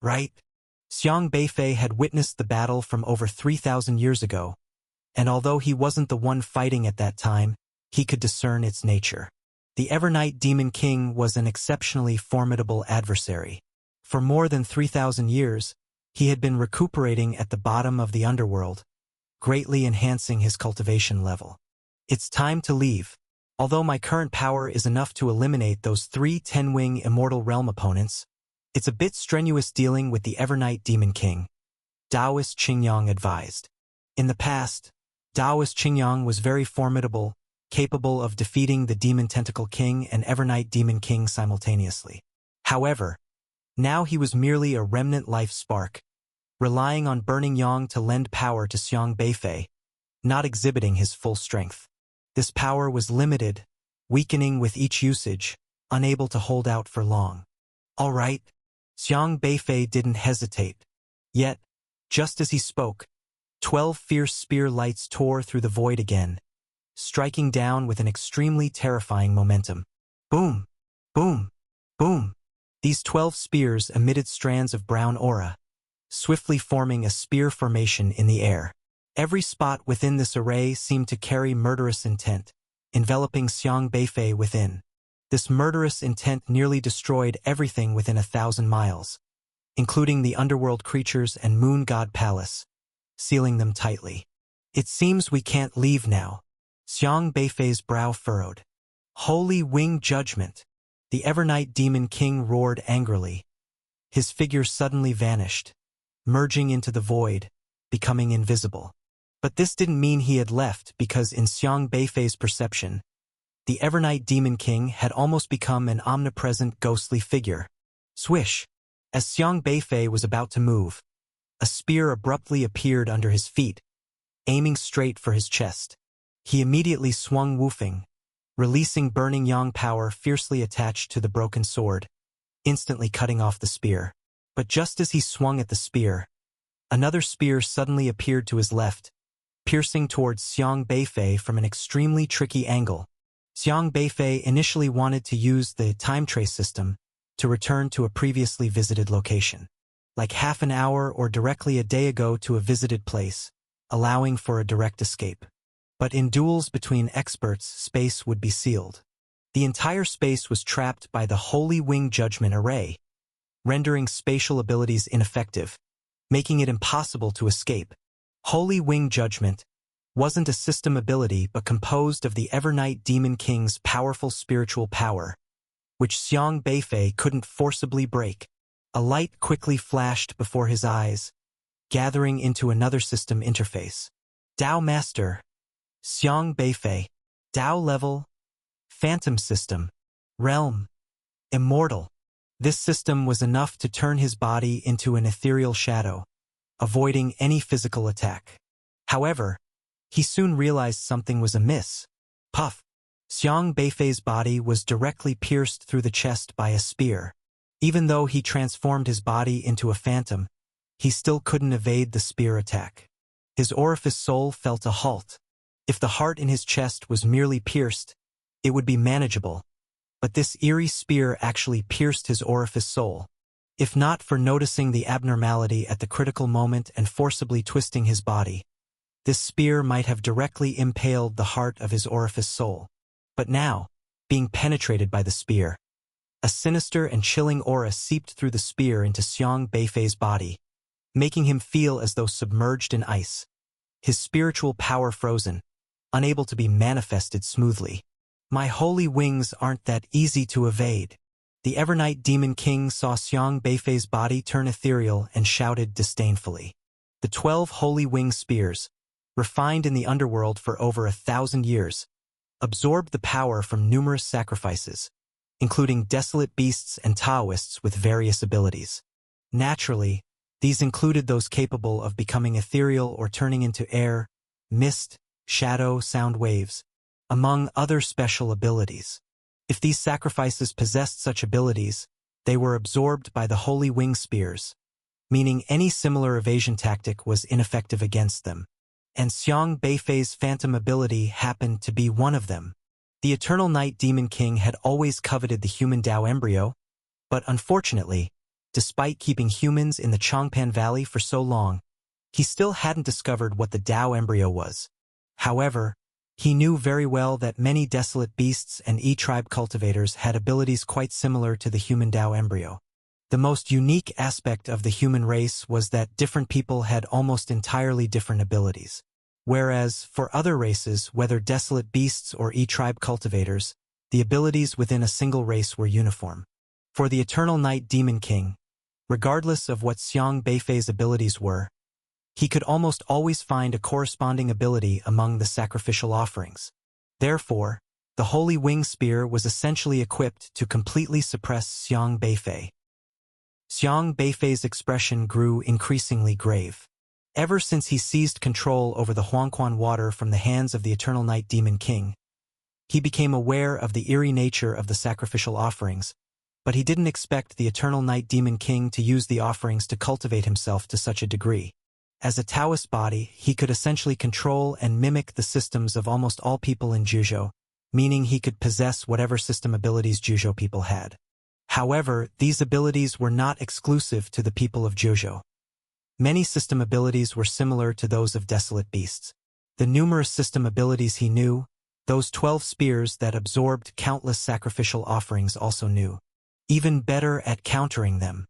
right? Xiang Beifei had witnessed the battle from over 3,000 years ago, and although he wasn't the one fighting at that time, he could discern its nature. The Evernight Demon King was an exceptionally formidable adversary. For more than 3,000 years, he had been recuperating at the bottom of the underworld, greatly enhancing his cultivation level. It's time to leave. Although my current power is enough to eliminate those 3 10-wing Immortal Realm opponents, it's a bit strenuous dealing with the Evernight Demon King, Daoist Qingyang advised. In the past, Daoist Qingyang was very formidable, capable of defeating the Demon Tentacle King and Evernight Demon King simultaneously. However, now he was merely a remnant life spark, relying on Burning Yang to lend power to Xiang Beifei, not exhibiting his full strength. This power was limited, weakening with each usage, unable to hold out for long. All right, Xiang Beifei didn't hesitate. Yet, just as he spoke, 12 fierce spear lights tore through the void again, striking down with an extremely terrifying momentum. Boom! Boom! Boom! These 12 spears emitted strands of brown aura, swiftly forming a spear formation in the air. Every spot within this array seemed to carry murderous intent, enveloping Xiang Beifei within. This murderous intent nearly destroyed everything within 1,000 miles, including the underworld creatures and Moon God Palace, sealing them tightly. It seems we can't leave now. Xiang Beifei's brow furrowed. Holy Wing Judgment! The Evernight Demon King roared angrily. His figure suddenly vanished, merging into the void, becoming invisible. But this didn't mean he had left, because in Xiang Beifei's perception, the Evernight Demon King had almost become an omnipresent ghostly figure. Swish! As Xiang Beifei was about to move, a spear abruptly appeared under his feet, aiming straight for his chest. He immediately swung woofing, releasing Burning Yang power fiercely attached to the broken sword, instantly cutting off the spear. But just as he swung at the spear, another spear suddenly appeared to his left, piercing towards Xiang Beifei from an extremely tricky angle. Xiang Beifei initially wanted to use the time trace system to return to a previously visited location, like half an hour or directly a day ago to a visited place, allowing for a direct escape. But in duels between experts, space would be sealed. The entire space was trapped by the Holy Wing Judgment Array, rendering spatial abilities ineffective, making it impossible to escape. Holy Wing Judgment wasn't a system ability but composed of the Evernight Demon King's powerful spiritual power, which Xiang Beifei couldn't forcibly break. A light quickly flashed before his eyes, gathering into another system interface. Dao Master, Xiang Beifei, Dao Level, Phantom System, Realm, Immortal. This system was enough to turn his body into an ethereal shadow, avoiding any physical attack. However, he soon realized something was amiss. Puff! Xiang Beifei's body was directly pierced through the chest by a spear. Even though he transformed his body into a phantom, he still couldn't evade the spear attack. His orifice soul felt a halt. If the heart in his chest was merely pierced, it would be manageable. But this eerie spear actually pierced his orifice soul. If not for noticing the abnormality at the critical moment and forcibly twisting his body, this spear might have directly impaled the heart of his orifice soul. But now, being penetrated by the spear, a sinister and chilling aura seeped through the spear into Xiang Beifei's body, making him feel as though submerged in ice, his spiritual power frozen, unable to be manifested smoothly. My holy wings aren't that easy to evade. The Evernight Demon King saw Xiang Beifei's body turn ethereal and shouted disdainfully. The 12 holy wing spears, refined in the underworld for over 1,000 years, absorbed the power from numerous sacrifices, including desolate beasts and Taoists with various abilities. Naturally, these included those capable of becoming ethereal or turning into air, mist, shadow, sound waves, among other special abilities. If these sacrifices possessed such abilities, they were absorbed by the holy wing spears, meaning any similar evasion tactic was ineffective against them. And Xiang Beifei's phantom ability happened to be one of them. The Eternal Night Demon King had always coveted the human Dao embryo, but unfortunately, despite keeping humans in the Changpan Valley for so long, he still hadn't discovered what the Dao embryo was. However, he knew very well that many desolate beasts and E-tribe cultivators had abilities quite similar to the human Dao embryo. The most unique aspect of the human race was that different people had almost entirely different abilities. Whereas, for other races, whether desolate beasts or E-tribe cultivators, the abilities within a single race were uniform. For the Eternal Night Demon King, regardless of what Xiang Beifei's abilities were, he could almost always find a corresponding ability among the sacrificial offerings. Therefore, the Holy Wing Spear was essentially equipped to completely suppress Xiang Beifei. Xiang Beifei's expression grew increasingly grave. Ever since he seized control over the Huangquan water from the hands of the Eternal Night Demon King, he became aware of the eerie nature of the sacrificial offerings, but he didn't expect the Eternal Night Demon King to use the offerings to cultivate himself to such a degree. As a Taoist body, he could essentially control and mimic the systems of almost all people in Juzhou, meaning he could possess whatever system abilities Juzhou people had. However, these abilities were not exclusive to the people of Juzhou. Many system abilities were similar to those of desolate beasts. The numerous system abilities he knew, those 12 spears that absorbed countless sacrificial offerings also knew. Even better at countering them.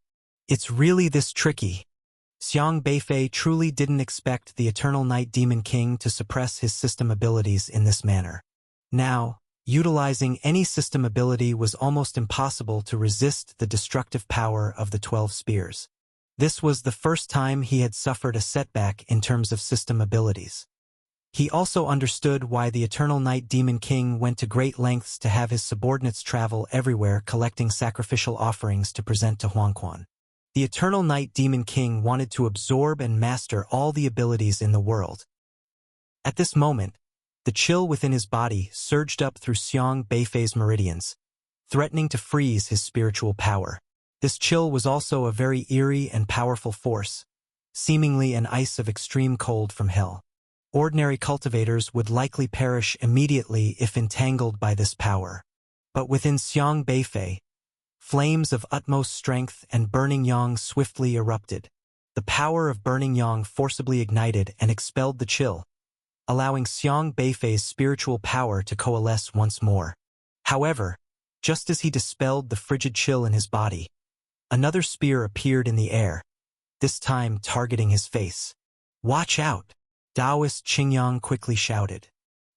It's really this tricky. Xiang Beifei truly didn't expect the Eternal Night Demon King to suppress his system abilities in this manner. Now, utilizing any system ability was almost impossible to resist the destructive power of the 12 spears. This was the first time he had suffered a setback in terms of system abilities. He also understood why the Eternal Night Demon King went to great lengths to have his subordinates travel everywhere collecting sacrificial offerings to present to Huangquan. The Eternal Night Demon King wanted to absorb and master all the abilities in the world. At this moment, the chill within his body surged up through Xiang Beifei's meridians, threatening to freeze his spiritual power. This chill was also a very eerie and powerful force, seemingly an ice of extreme cold from hell. Ordinary cultivators would likely perish immediately if entangled by this power. But within Xiang Beifei, flames of utmost strength and burning yang swiftly erupted. The power of burning yang forcibly ignited and expelled the chill, allowing Xiang Beifei's spiritual power to coalesce once more. However, just as he dispelled the frigid chill in his body, another spear appeared in the air, this time targeting his face. "Watch out!" Taoist Qingyang quickly shouted.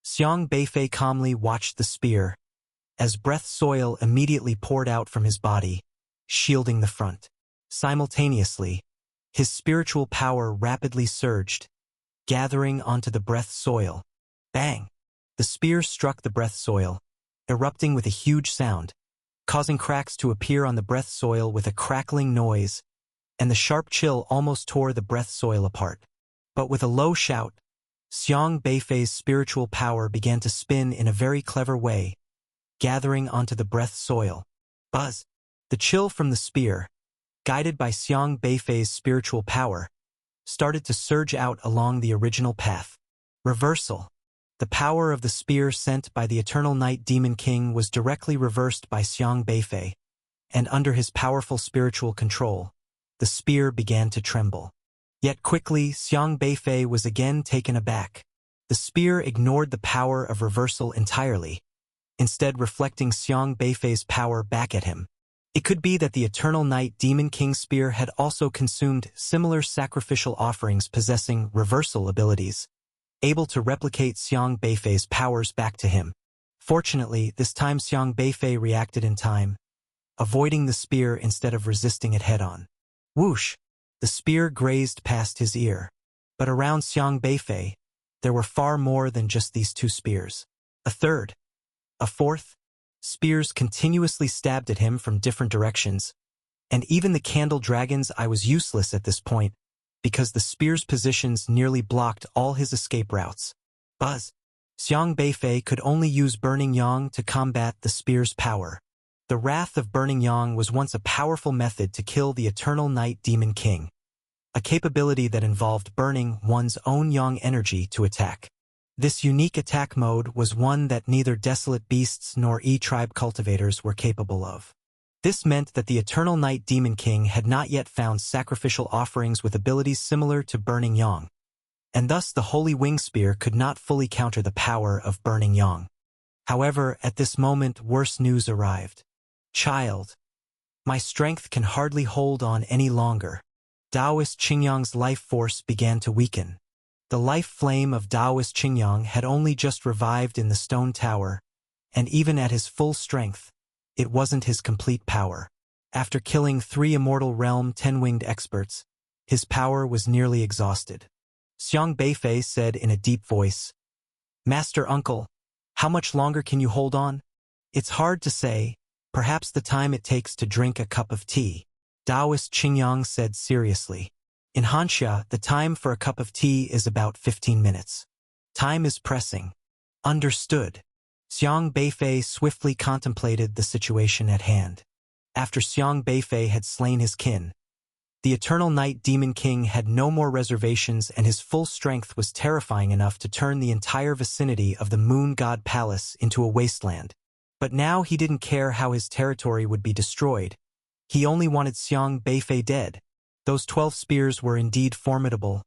Xiang Beifei calmly watched the spear, as breath soil immediately poured out from his body, shielding the front. Simultaneously, his spiritual power rapidly surged, gathering onto the breath soil. Bang! The spear struck the breath soil, erupting with a huge sound, causing cracks to appear on the breath soil with a crackling noise, and the sharp chill almost tore the breath soil apart. But with a low shout, Xiang Beifei's spiritual power began to spin in a very clever way, gathering onto the breath soil. Buzz! The chill from the spear, guided by Xiang Beifei's spiritual power, started to surge out along the original path. Reversal. The power of the spear sent by the Eternal Night Demon King was directly reversed by Xiang Beifei, and under his powerful spiritual control, the spear began to tremble. Yet quickly, Xiang Beifei was again taken aback. The spear ignored the power of reversal entirely, instead reflecting Xiang Beifei's power back at him. It could be that the Eternal Night Demon King spear had also consumed similar sacrificial offerings possessing reversal abilities, able to replicate Xiang Beifei's powers back to him. Fortunately, this time Xiang Beifei reacted in time, avoiding the spear instead of resisting it head-on. Whoosh! The spear grazed past his ear. But around Xiang Beifei, there were far more than just these two spears. A third, a fourth, spears continuously stabbed at him from different directions, and even the candle dragon's eye was useless at this point, because the spear's positions nearly blocked all his escape routes. Buzz! Xiang Beifei could only use Burning Yang to combat the spear's power. The wrath of Burning Yang was once a powerful method to kill the Eternal Night Demon King, a capability that involved burning one's own Yang energy to attack. This unique attack mode was one that neither desolate beasts nor E-tribe cultivators were capable of. This meant that the Eternal Night Demon King had not yet found sacrificial offerings with abilities similar to Burning Yang, and thus the Holy Wing Spear could not fully counter the power of Burning Yang. However, at this moment worse news arrived. "Child, my strength can hardly hold on any longer." Taoist Qingyang's life force began to weaken. The life flame of Taoist Qingyang had only just revived in the stone tower, and even at his full strength, it wasn't his complete power. After killing 3 Immortal Realm 10-winged experts, his power was nearly exhausted. Xiang Beifei said in a deep voice, "Master Uncle, how much longer can you hold on?" "It's hard to say, perhaps the time it takes to drink a cup of tea," Taoist Qingyang said seriously. "In Hanxia, the time for a cup of tea is about 15 minutes. Time is pressing." "Understood." Xiang Beifei swiftly contemplated the situation at hand. After Xiang Beifei had slain his kin, the Eternal Night Demon King had no more reservations, and his full strength was terrifying enough to turn the entire vicinity of the Moon God Palace into a wasteland. But now he didn't care how his territory would be destroyed. He only wanted Xiang Beifei dead. Those 12 spears were indeed formidable,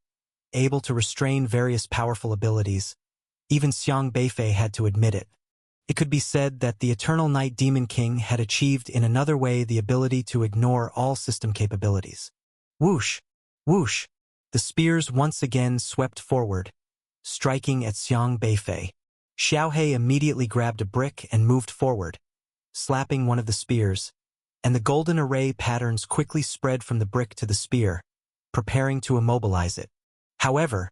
able to restrain various powerful abilities. Even Xiang Beifei had to admit it. It could be said that the Eternal Night Demon King had achieved in another way the ability to ignore all system capabilities. Whoosh! Whoosh! The spears once again swept forward, striking at Xiang Beifei. Xiaohe immediately grabbed a brick and moved forward, slapping one of the spears, and the golden array patterns quickly spread from the brick to the spear, preparing to immobilize it. However,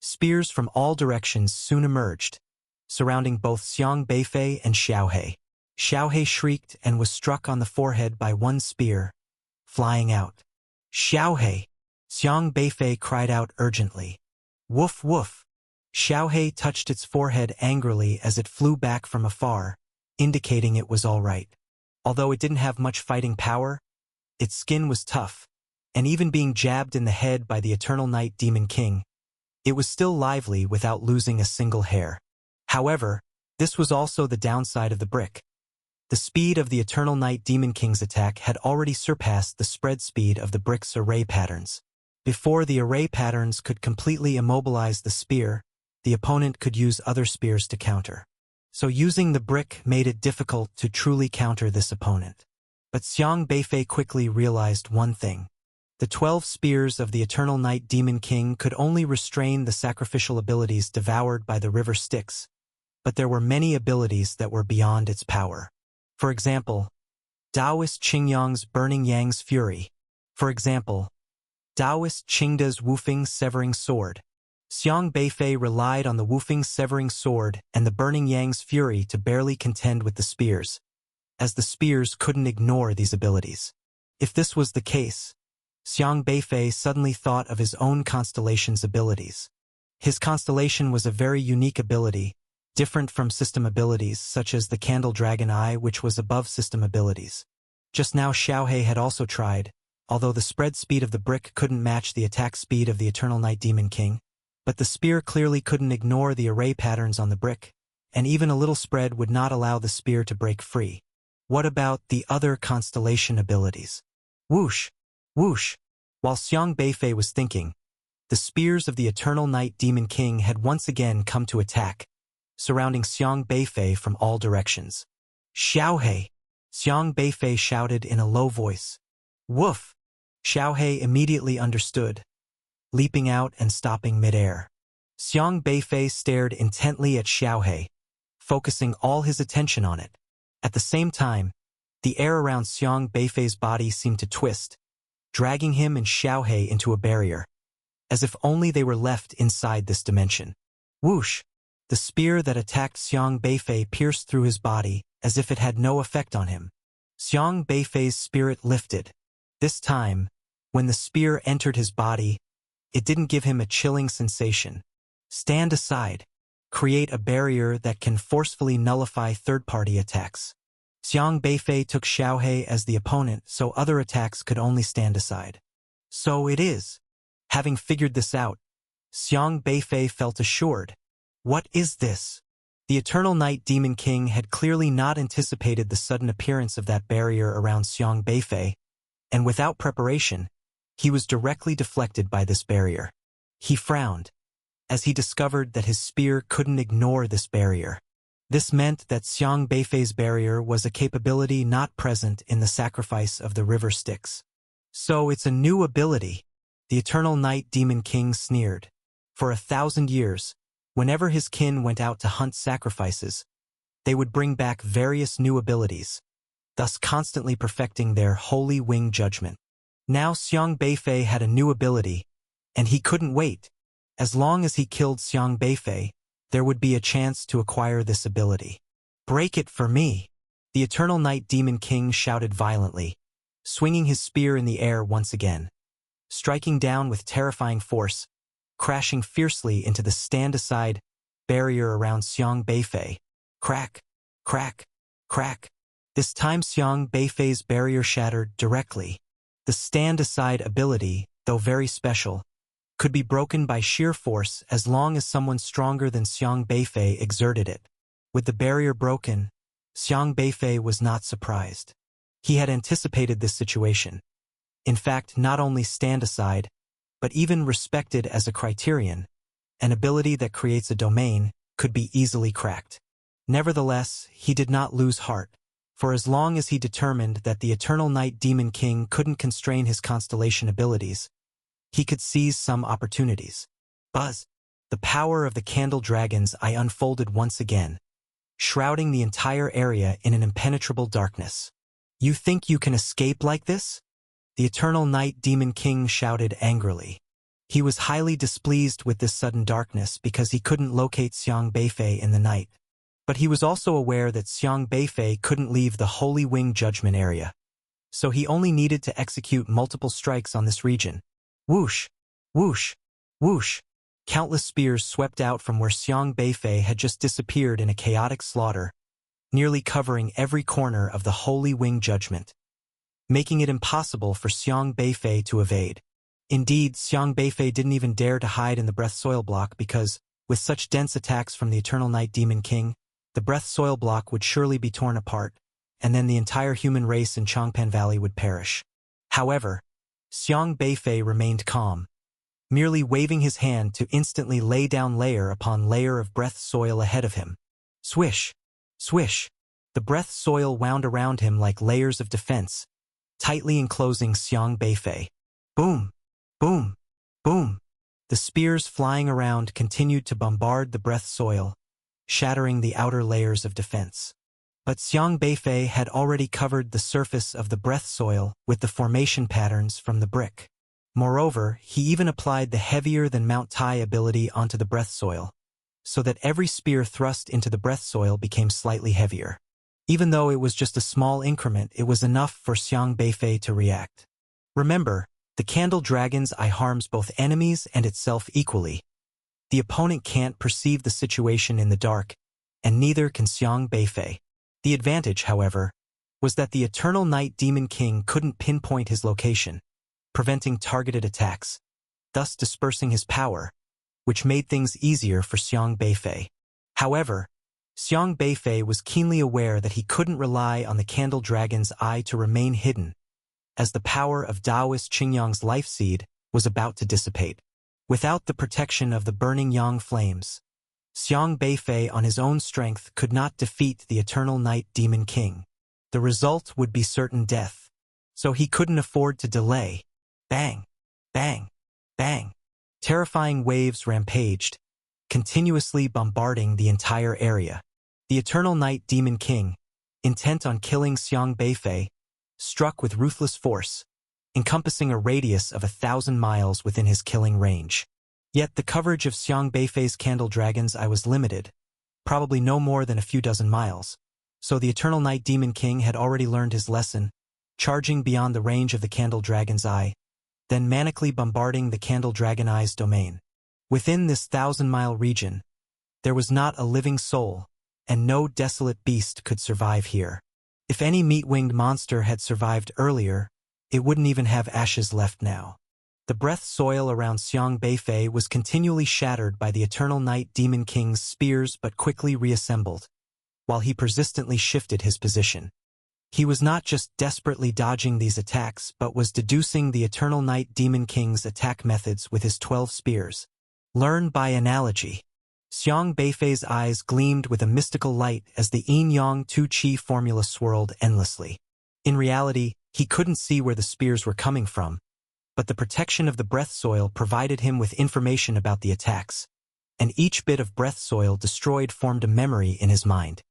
spears from all directions soon emerged, surrounding both Xiang Beifei and Xiaohe. Xiaohe shrieked and was struck on the forehead by one spear, flying out. "Xiaohe!" Xiang Beifei cried out urgently. "Woof woof!" Xiaohe touched its forehead angrily as it flew back from afar, indicating it was all right. Although it didn't have much fighting power, its skin was tough, and even being jabbed in the head by the Eternal Night Demon King, it was still lively without losing a single hair. However, this was also the downside of the brick. The speed of the Eternal Night Demon King's attack had already surpassed the spread speed of the brick's array patterns. Before the array patterns could completely immobilize the spear, the opponent could use other spears to counter. So using the brick made it difficult to truly counter this opponent. But Xiang Beifei quickly realized one thing. The 12 spears of the Eternal Night Demon King could only restrain the sacrificial abilities devoured by the river Styx, but there were many abilities that were beyond its power. For example, Taoist Qingyang's Burning Yang's Fury. For example, Taoist Qingda's Wufing Severing Sword. Xiang Beifei relied on the Wufing Severing Sword and the Burning Yang's Fury to barely contend with the spears, as the spears couldn't ignore these abilities. If this was the case, Xiang Beifei suddenly thought of his own constellation's abilities. His constellation was a very unique ability, different from system abilities such as the Candle Dragon Eye, which was above system abilities. Just now Xiaohe had also tried, although the spread speed of the brick couldn't match the attack speed of the Eternal Night Demon King, but the spear clearly couldn't ignore the array patterns on the brick, and even a little spread would not allow the spear to break free. What about the other constellation abilities? Whoosh! Whoosh! While Xiang Beifei was thinking, the spears of the Eternal Night Demon King had once again come to attack, surrounding Xiang Beifei from all directions. "Xiaohe!" Xiang Beifei shouted in a low voice. "Woof!" Xiaohe immediately understood, leaping out and stopping midair. Xiang Beifei stared intently at Xiaohe, focusing all his attention on it. At the same time, the air around Xiang Beifei's body seemed to twist, dragging him and Xiaohe into a barrier, as if only they were left inside this dimension. Whoosh! The spear that attacked Xiang Beifei pierced through his body, as if it had no effect on him. Xiang Beifei's spirit lifted. This time, when the spear entered his body, it didn't give him a chilling sensation. Stand aside. Create a barrier that can forcefully nullify third-party attacks. Xiang Beifei took Xiaohe as the opponent, so other attacks could only stand aside. So it is. Having figured this out, Xiang Beifei felt assured. What is this? The Eternal Night Demon King had clearly not anticipated the sudden appearance of that barrier around Xiang Beifei, and without preparation, he was directly deflected by this barrier. He frowned, as he discovered that his spear couldn't ignore this barrier. This meant that Xiang Beifei's barrier was a capability not present in the sacrifice of the river Styx. So it's a new ability, the Eternal Night Demon King sneered. For 1,000 years, whenever his kin went out to hunt sacrifices, they would bring back various new abilities, thus constantly perfecting their Holy Wing judgment. Now Xiang Beifei had a new ability, and he couldn't wait. As long as he killed Xiang Beifei, there would be a chance to acquire this ability. Break it for me! The Eternal Night Demon King shouted violently, swinging his spear in the air once again, striking down with terrifying force, crashing fiercely into the stand-aside barrier around Xiang Beifei. Crack, crack, crack. This time Xiang Beifei's barrier shattered directly. The stand-aside ability, though very special, could be broken by sheer force as long as someone stronger than Xiang Beifei exerted it. With the barrier broken, Xiang Beifei was not surprised. He had anticipated this situation. In fact, not only stand aside, but even respected as a criterion, an ability that creates a domain could be easily cracked. Nevertheless, he did not lose heart, for as long as he determined that the Eternal Night Demon King couldn't constrain his constellation abilities, he could seize some opportunities. Buzz! The power of the Candle Dragon's Eye unfolded once again, shrouding the entire area in an impenetrable darkness. You think you can escape like this? The Eternal Night Demon King shouted angrily. He was highly displeased with this sudden darkness because he couldn't locate Xiang Beifei in the night. But he was also aware that Xiang Beifei couldn't leave the Holy Wing judgment area. So he only needed to execute multiple strikes on this region. Whoosh! Whoosh! Whoosh! Countless spears swept out from where Xiang Beifei had just disappeared in a chaotic slaughter, nearly covering every corner of the Holy Wing judgment, making it impossible for Xiang Beifei to evade. Indeed, Xiang Beifei didn't even dare to hide in the Breath Soil Block because, with such dense attacks from the Eternal Night Demon King, the Breath Soil Block would surely be torn apart, and then the entire human race in Changpan Valley would perish. However, Xiang Beifei remained calm, merely waving his hand to instantly lay down layer upon layer of breath soil ahead of him. Swish! Swish! The breath soil wound around him like layers of defense, tightly enclosing Xiang Beifei. Boom! Boom! Boom! The spears flying around continued to bombard the breath soil, shattering the outer layers of defense. But Xiang Beifei had already covered the surface of the breath soil with the formation patterns from the brick. Moreover, he even applied the heavier than Mount Tai ability onto the breath soil, so that every spear thrust into the breath soil became slightly heavier. Even though it was just a small increment, it was enough for Xiang Beifei to react. Remember, the Candle Dragon's Eye harms both enemies and itself equally. The opponent can't perceive the situation in the dark, and neither can Xiang Beifei. The advantage, however, was that the Eternal Night Demon King couldn't pinpoint his location, preventing targeted attacks, thus dispersing his power, which made things easier for Xiang Beifei. However, Xiang Beifei was keenly aware that he couldn't rely on the Candle Dragon's Eye to remain hidden, as the power of Taoist Qingyang's life seed was about to dissipate. Without the protection of the burning Yang flames, Xiang Beifei on his own strength could not defeat the Eternal Night Demon King. The result would be certain death, so he couldn't afford to delay. Bang! Bang! Bang! Terrifying waves rampaged, continuously bombarding the entire area. The Eternal Night Demon King, intent on killing Xiang Beifei, struck with ruthless force, encompassing a radius of 1,000 miles within his killing range. Yet the coverage of Xiang Beifei's Candle Dragon's Eye was limited, probably no more than a few dozen miles, so the Eternal Night Demon King had already learned his lesson, charging beyond the range of the Candle Dragon's Eye, then manically bombarding the Candle Dragon Eye's domain. Within this 1,000-mile region, there was not a living soul, and no desolate beast could survive here. If any meat-winged monster had survived earlier, it wouldn't even have ashes left now. The breath soil around Xiang Beifei was continually shattered by the Eternal Night Demon King's spears but quickly reassembled, while he persistently shifted his position. He was not just desperately dodging these attacks but was deducing the Eternal Night Demon King's attack methods with his 12 spears. Learn by analogy. Xiang Beifei's eyes gleamed with a mystical light as the Yin-Yang Tu-Chi formula swirled endlessly. In reality, he couldn't see where the spears were coming from, but the protection of the breath soil provided him with information about the attacks, and each bit of breath soil destroyed formed a memory in his mind.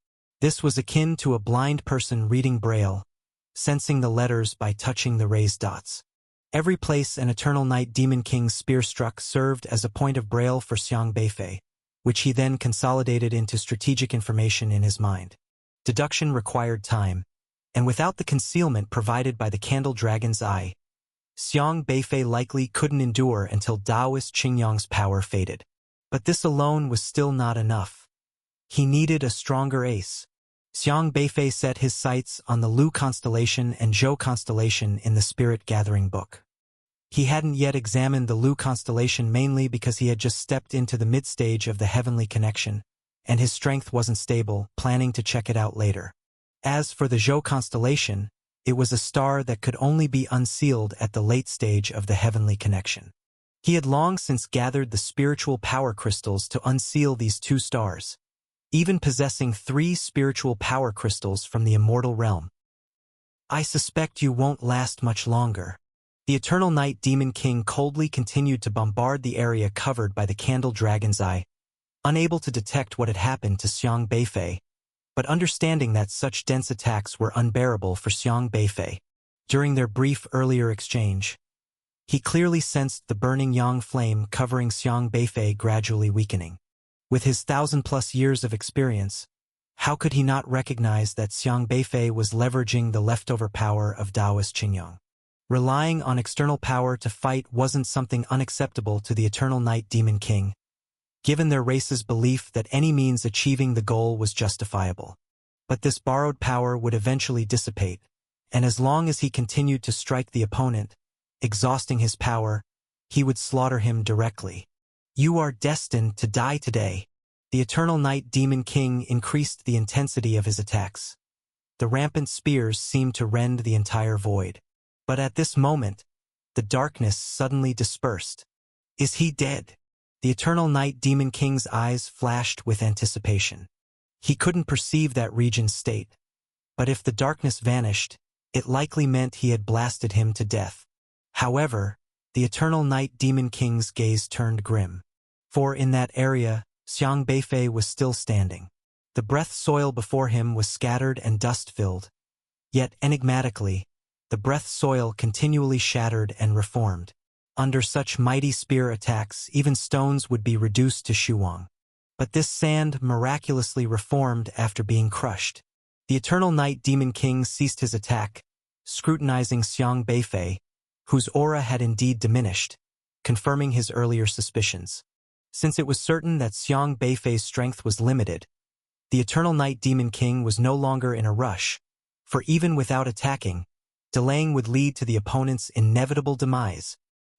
This was akin to a blind person reading Braille, sensing the letters by touching the raised dots. Every place an Eternal Night Demon King's spear struck served as a point of Braille for Xiang Beifei, which he then consolidated into strategic information in his mind. Deduction required time, and without the concealment provided by the Candle Dragon's Eye, Xiang Beifei likely couldn't endure until Taoist Qingyang's power faded. But this alone was still not enough. He needed a stronger ace. Xiang Beifei set his sights on the Lu constellation and Zhou constellation in the Spirit Gathering book. He hadn't yet examined the Lu constellation mainly because he had just stepped into the mid-stage of the heavenly connection, and his strength wasn't stable, planning to check it out later. As for the Zhou constellation, it was a star that could only be unsealed at the late stage of the heavenly connection. He had long since gathered the spiritual power crystals to unseal these two stars, even possessing 3 spiritual power crystals from the immortal realm. I suspect you won't last much longer. The Eternal Night Demon King coldly continued to bombard the area covered by the Candle Dragon's Eye, unable to detect what had happened to Xiang Beifei, but understanding that such dense attacks were unbearable for Xiang Beifei. During their brief earlier exchange, he clearly sensed the burning yang flame covering Xiang Beifei gradually weakening. With his 1,000+ years of experience, how could he not recognize that Xiang Beifei was leveraging the leftover power of Taoist Qingyang? Relying on external power to fight wasn't something unacceptable to the Eternal Night Demon King, given their race's belief that any means achieving the goal was justifiable. But this borrowed power would eventually dissipate, and as long as he continued to strike the opponent, exhausting his power, he would slaughter him directly. You are destined to die today. The Eternal Night Demon King increased the intensity of his attacks. The rampant spears seemed to rend the entire void. But at this moment, the darkness suddenly dispersed. Is he dead? The Eternal Night Demon King's eyes flashed with anticipation. He couldn't perceive that region's state, but if the darkness vanished, it likely meant he had blasted him to death. However, the Eternal Night Demon King's gaze turned grim. For in that area, Xiang Beifei was still standing. The breath soil before him was scattered and dust-filled. Yet enigmatically, the breath soil continually shattered and reformed. Under such mighty spear attacks, even stones would be reduced to shuang. But this sand miraculously reformed after being crushed. The Eternal Night Demon King ceased his attack, scrutinizing Xiang Beifei, whose aura had indeed diminished, confirming his earlier suspicions. Since it was certain that Xiang Beifei's strength was limited, the Eternal Night Demon King was no longer in a rush, for even without attacking, delaying would lead to the opponent's inevitable demise.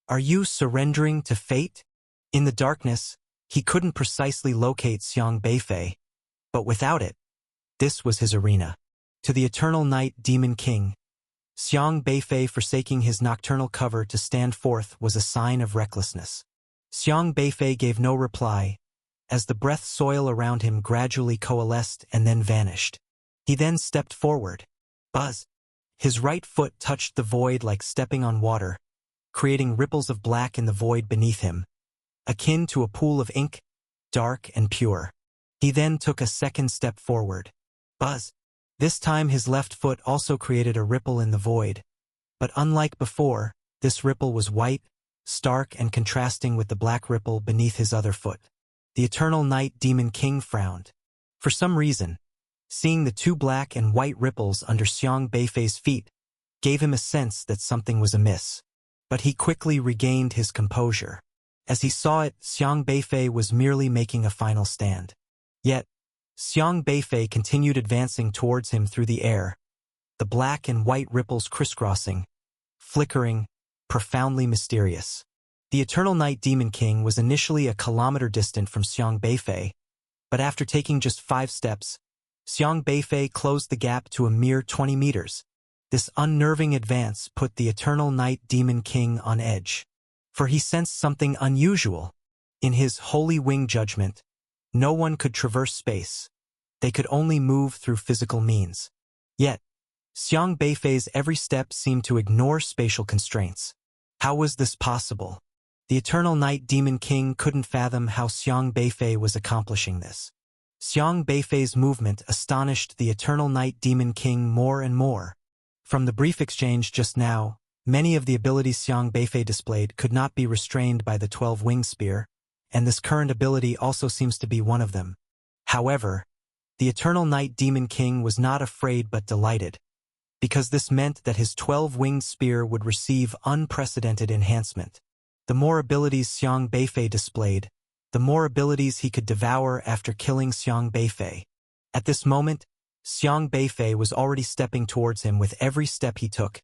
Are you surrendering to fate? In the darkness, he couldn't precisely locate Xiang Beifei, but without it, this was his arena. To the Eternal Night Demon King, Xiang Beifei forsaking his nocturnal cover to stand forth was a sign of recklessness. Xiang Beifei gave no reply, as the breath soil around him gradually coalesced and then vanished. He then stepped forward. Buzz! His right foot touched the void like stepping on water, creating ripples of black in the void beneath him, akin to a pool of ink, dark and pure. He then took a second step forward. Buzz! This time his left foot also created a ripple in the void, but unlike before, this ripple was white, stark and contrasting with the black ripple beneath his other foot. The Eternal Night Demon King frowned. For some reason, seeing the two black and white ripples under Xiang Beifei's feet gave him a sense that something was amiss. But he quickly regained his composure. As he saw it, Xiang Beifei was merely making a final stand. Yet, Xiang Beifei continued advancing towards him through the air, the black and white ripples crisscrossing, flickering, profoundly mysterious. The Eternal Night Demon King was initially a kilometer distant from Xiang Beifei, but after taking just 5 steps, Xiang Beifei closed the gap to a mere 20 meters. This unnerving advance put the Eternal Night Demon King on edge, for he sensed something unusual. In his holy wing judgment, no one could traverse space. They could only move through physical means. Yet, Xiang Beifei's every step seemed to ignore spatial constraints. How was this possible? The Eternal Night Demon King couldn't fathom how Xiang Beifei was accomplishing this. Xiang Beifei's movement astonished the Eternal Night Demon King more and more. From the brief exchange just now, many of the abilities Xiang Beifei displayed could not be restrained by the 12-winged spear, and this current ability also seems to be one of them. However, the Eternal Night Demon King was not afraid but delighted, because this meant that his 12-winged spear would receive unprecedented enhancement. The more abilities Xiang Beifei displayed, the more abilities he could devour after killing Xiang Beifei. At this moment, Xiang Beifei was already stepping towards him with every step he took,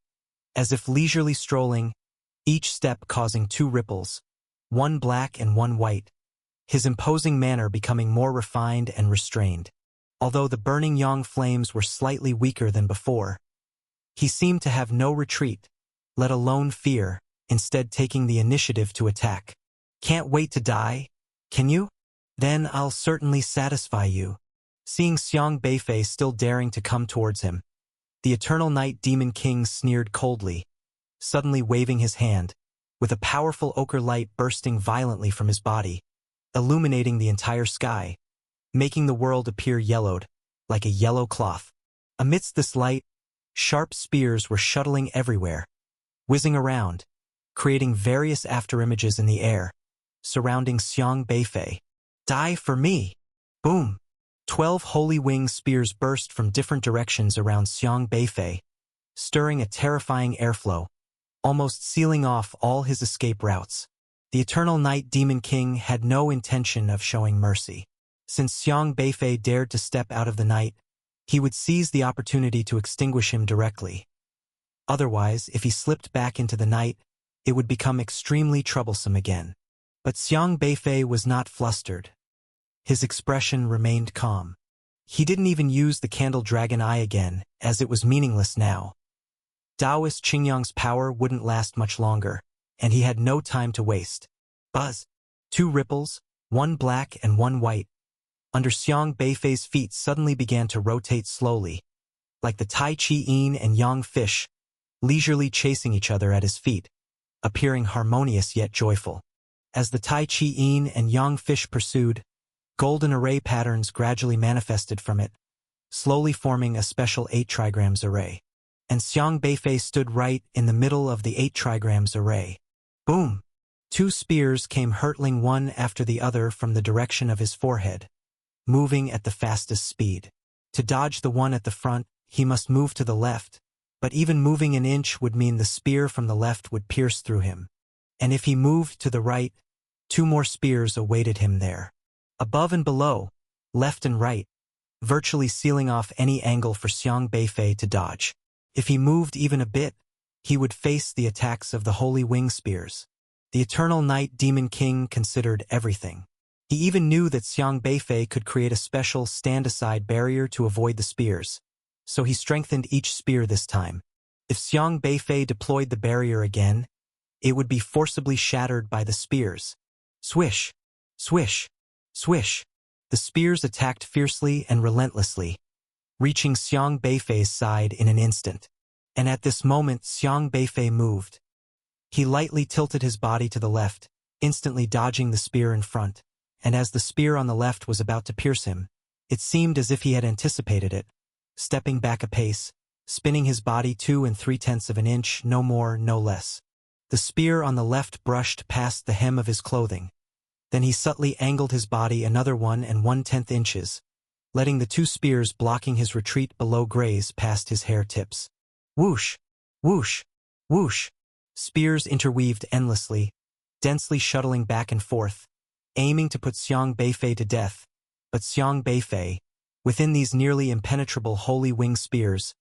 as if leisurely strolling, each step causing 2 ripples, one black and one white, his imposing manner becoming more refined and restrained. Although the burning yang flames were slightly weaker than before, he seemed to have no retreat, let alone fear, instead taking the initiative to attack. Can't wait to die? Can you? Then I'll certainly satisfy you. Seeing Xiang Beifei still daring to come towards him, the Eternal Night Demon King sneered coldly, suddenly waving his hand, with a powerful ochre light bursting violently from his body, illuminating the entire sky, making the world appear yellowed, like a yellow cloth. Amidst this light, sharp spears were shuttling everywhere, whizzing around, creating various afterimages in the air, surrounding Xiang Beifei. Die for me! Boom! 12 holy wing spears burst from different directions around Xiang Beifei, stirring a terrifying airflow, almost sealing off all his escape routes. The Eternal Night Demon King had no intention of showing mercy. Since Xiang Beifei dared to step out of the night, he would seize the opportunity to extinguish him directly. Otherwise, if he slipped back into the night, it would become extremely troublesome again. But Xiang Beifei was not flustered. His expression remained calm. He didn't even use the Candle Dragon Eye again, as it was meaningless now. Taoist Qingyang's power wouldn't last much longer, and he had no time to waste. Buzz! 2 ripples, one black and one white, under Xiang Beifei's feet suddenly began to rotate slowly, like the Tai Chi Yin and Yang fish, leisurely chasing each other at his feet, appearing harmonious yet joyful. As the Tai Chi Yin and Yang fish pursued, golden array patterns gradually manifested from it, slowly forming a special 8 trigrams array. And Xiang Beifei stood right in the middle of the 8 trigrams array. Boom! 2 spears came hurtling one after the other from the direction of his forehead, moving at the fastest speed. To dodge the one at the front, he must move to the left, but even moving an inch would mean the spear from the left would pierce through him. And if he moved to the right, 2 more spears awaited him there. Above and below, left and right, virtually sealing off any angle for Xiang Beifei to dodge. If he moved even a bit, he would face the attacks of the Holy Wing Spears. The Eternal Night Demon King considered everything. He even knew that Xiang Beifei could create a special stand-aside barrier to avoid the spears, so he strengthened each spear this time. If Xiang Beifei deployed the barrier again, it would be forcibly shattered by the spears. Swish! Swish! Swish! The spears attacked fiercely and relentlessly, reaching Xiang Beifei's side in an instant. And at this moment Xiang Beifei moved. He lightly tilted his body to the left, instantly dodging the spear in front, and as the spear on the left was about to pierce him, it seemed as if he had anticipated it, stepping back a pace, spinning his body 2 3/10 of an inch, no more, no less. The spear on the left brushed past the hem of his clothing. Then he subtly angled his body another 1 1/10 inches, letting the 2 spears blocking his retreat below graze past his hair tips. Whoosh! Whoosh! Whoosh! Spears interweaved endlessly, densely shuttling back and forth, aiming to put Xiang Beifei to death. But Xiang Beifei, within these nearly impenetrable holy wing spears,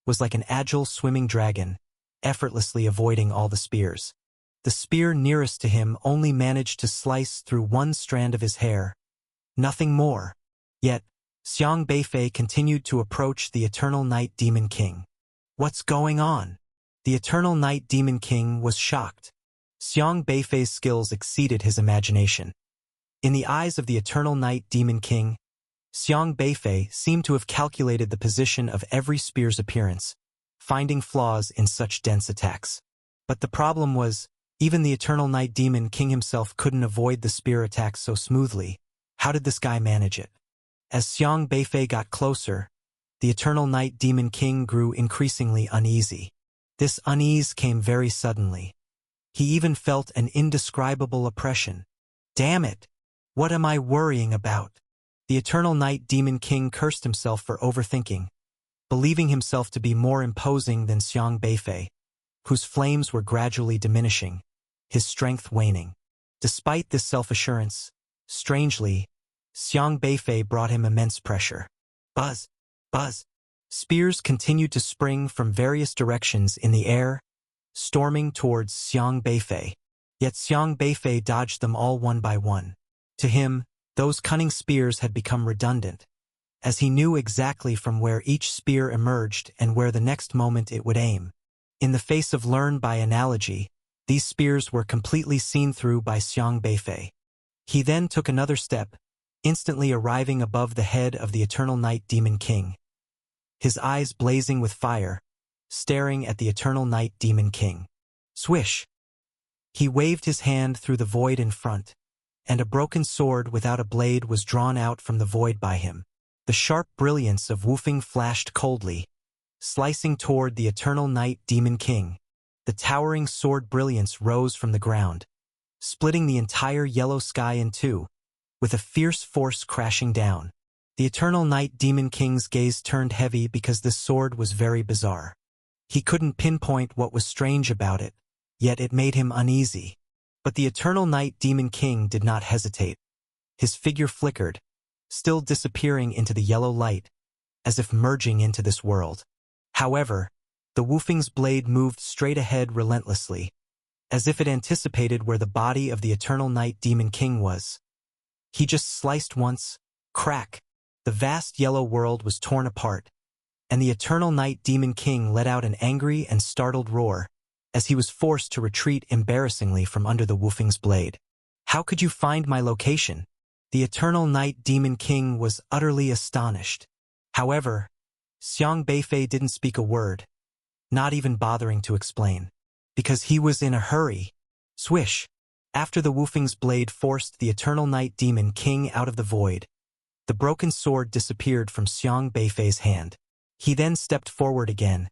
was like an agile swimming dragon, effortlessly avoiding all the spears. The spear nearest to him only managed to slice through one strand of his hair. Nothing more. Yet, Xiang Beifei continued to approach the Eternal Night Demon King. What's going on? The Eternal Night Demon King was shocked. Xiang Beifei's skills exceeded his imagination. In the eyes of the Eternal Night Demon King, Xiang Beifei seemed to have calculated the position of every spear's appearance, finding flaws in such dense attacks. But the problem was, even the Eternal Night Demon King himself couldn't avoid the spear attacks so smoothly. How did this guy manage it? As Xiang Beifei got closer, the Eternal Night Demon King grew increasingly uneasy. This unease came very suddenly. He even felt an indescribable oppression. Damn it! What am I worrying about? The Eternal Night Demon King cursed himself for overthinking, believing himself to be more imposing than Xiang Beifei, whose flames were gradually diminishing, his strength waning. Despite this self-assurance, strangely, Xiang Beifei brought him immense pressure. Buzz! Buzz! Spears continued to spring from various directions in the air, storming towards Xiang Beifei. Yet Xiang Beifei dodged them all one by one. To him, those cunning spears had become redundant, as he knew exactly from where each spear emerged and where the next moment it would aim. In the face of learn by analogy, these spears were completely seen through by Xiang Beifei. He then took another step, instantly arriving above the head of the Eternal Night Demon King. His eyes blazing with fire, staring at the Eternal Night Demon King. Swish! He waved his hand through the void in front, and a broken sword without a blade was drawn out from the void by him. The sharp brilliance of Wufeng flashed coldly, slicing toward the Eternal Night Demon King. The towering sword brilliance rose from the ground, splitting the entire yellow sky in two, with a fierce force crashing down. The Eternal Night Demon King's gaze turned heavy because this sword was very bizarre. He couldn't pinpoint what was strange about it, yet it made him uneasy. But the Eternal Night Demon King did not hesitate. His figure flickered, still disappearing into the yellow light, as if merging into this world. However, the Wufeng's blade moved straight ahead relentlessly, as if it anticipated where the body of the Eternal Night Demon King was. He just sliced once, crack. The vast yellow world was torn apart, and the Eternal Night Demon King let out an angry and startled roar, as he was forced to retreat embarrassingly from under the Wufeng's blade. How could you find my location? The Eternal Night Demon King was utterly astonished. However, Xiang Beifei didn't speak a word, not even bothering to explain, because he was in a hurry. Swish! After the Wufeng's blade forced the Eternal Night Demon King out of the void, the broken sword disappeared from Xiang Beifei's hand. He then stepped forward again,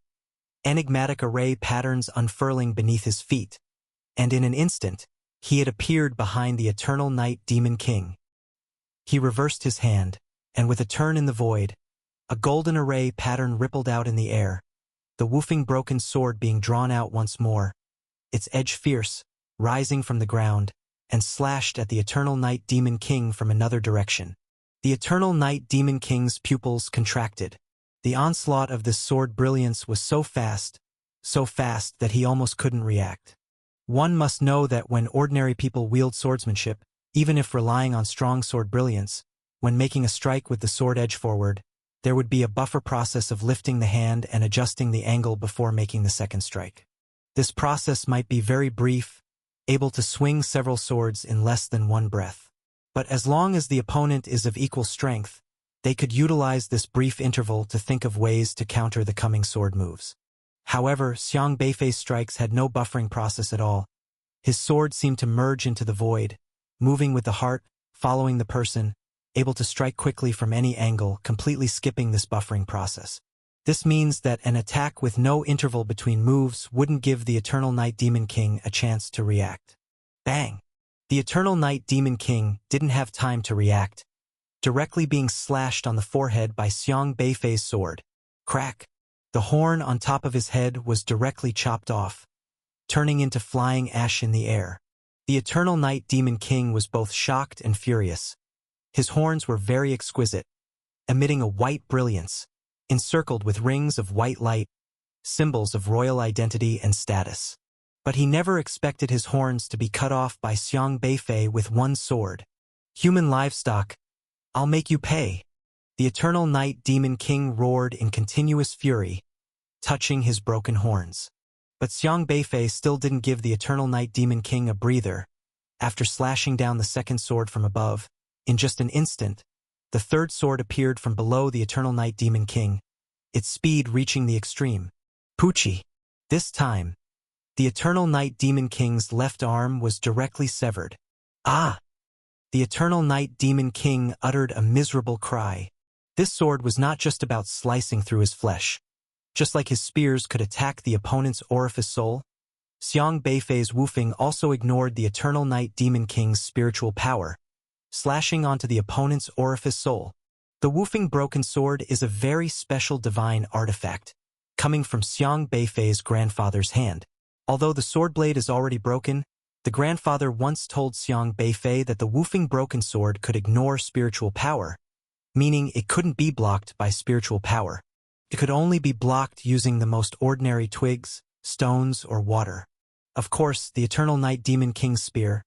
enigmatic array patterns unfurling beneath his feet, and in an instant, he had appeared behind the Eternal Night Demon King. He reversed his hand, and with a turn in the void, a golden array pattern rippled out in the air, the Wufeng broken sword being drawn out once more, its edge fierce, rising from the ground, and slashed at the Eternal Night Demon King from another direction. The Eternal Night Demon King's pupils contracted. The onslaught of this sword brilliance was so fast that he almost couldn't react. One must know that when ordinary people wield swordsmanship, even if relying on strong sword brilliance, when making a strike with the sword edge forward, there would be a buffer process of lifting the hand and adjusting the angle before making the second strike. This process might be very brief, able to swing several swords in less than one breath. But as long as the opponent is of equal strength, they could utilize this brief interval to think of ways to counter the coming sword moves. However, Xiang Beifei's strikes had no buffering process at all. His sword seemed to merge into the void, moving with the heart, following the person, able to strike quickly from any angle, completely skipping this buffering process. This means that an attack with no interval between moves wouldn't give the Eternal Night Demon King a chance to react. Bang! The Eternal Night Demon King didn't have time to react, directly being slashed on the forehead by Xiang Beifei's sword. Crack! The horn on top of his head was directly chopped off, turning into flying ash in the air. The Eternal Night Demon King was both shocked and furious. His horns were very exquisite, emitting a white brilliance, encircled with rings of white light, symbols of royal identity and status. But he never expected his horns to be cut off by Xiang Beifei with one sword. Human livestock, I'll make you pay. The Eternal Night Demon King roared in continuous fury, touching his broken horns. But Xiang Beifei still didn't give the Eternal Night Demon King a breather. After slashing down the second sword from above, in just an instant, the third sword appeared from below the Eternal Night Demon King, its speed reaching the extreme. Poochie. This time, the Eternal Night Demon King's left arm was directly severed. Ah! The Eternal Night Demon King uttered a miserable cry. This sword was not just about slicing through his flesh. Just like his spears could attack the opponent's orifice soul, Xiang Beifei's woofing also ignored the Eternal Night Demon King's spiritual power, slashing onto the opponent's orifice soul. The woofing broken sword is a very special divine artifact, coming from Xiang Beifei's grandfather's hand. Although the sword blade is already broken, the grandfather once told Xiang Beifei that the woofing broken sword could ignore spiritual power, meaning it couldn't be blocked by spiritual power. It could only be blocked using the most ordinary twigs, stones, or water. Of course, the Eternal Night Demon King's spear,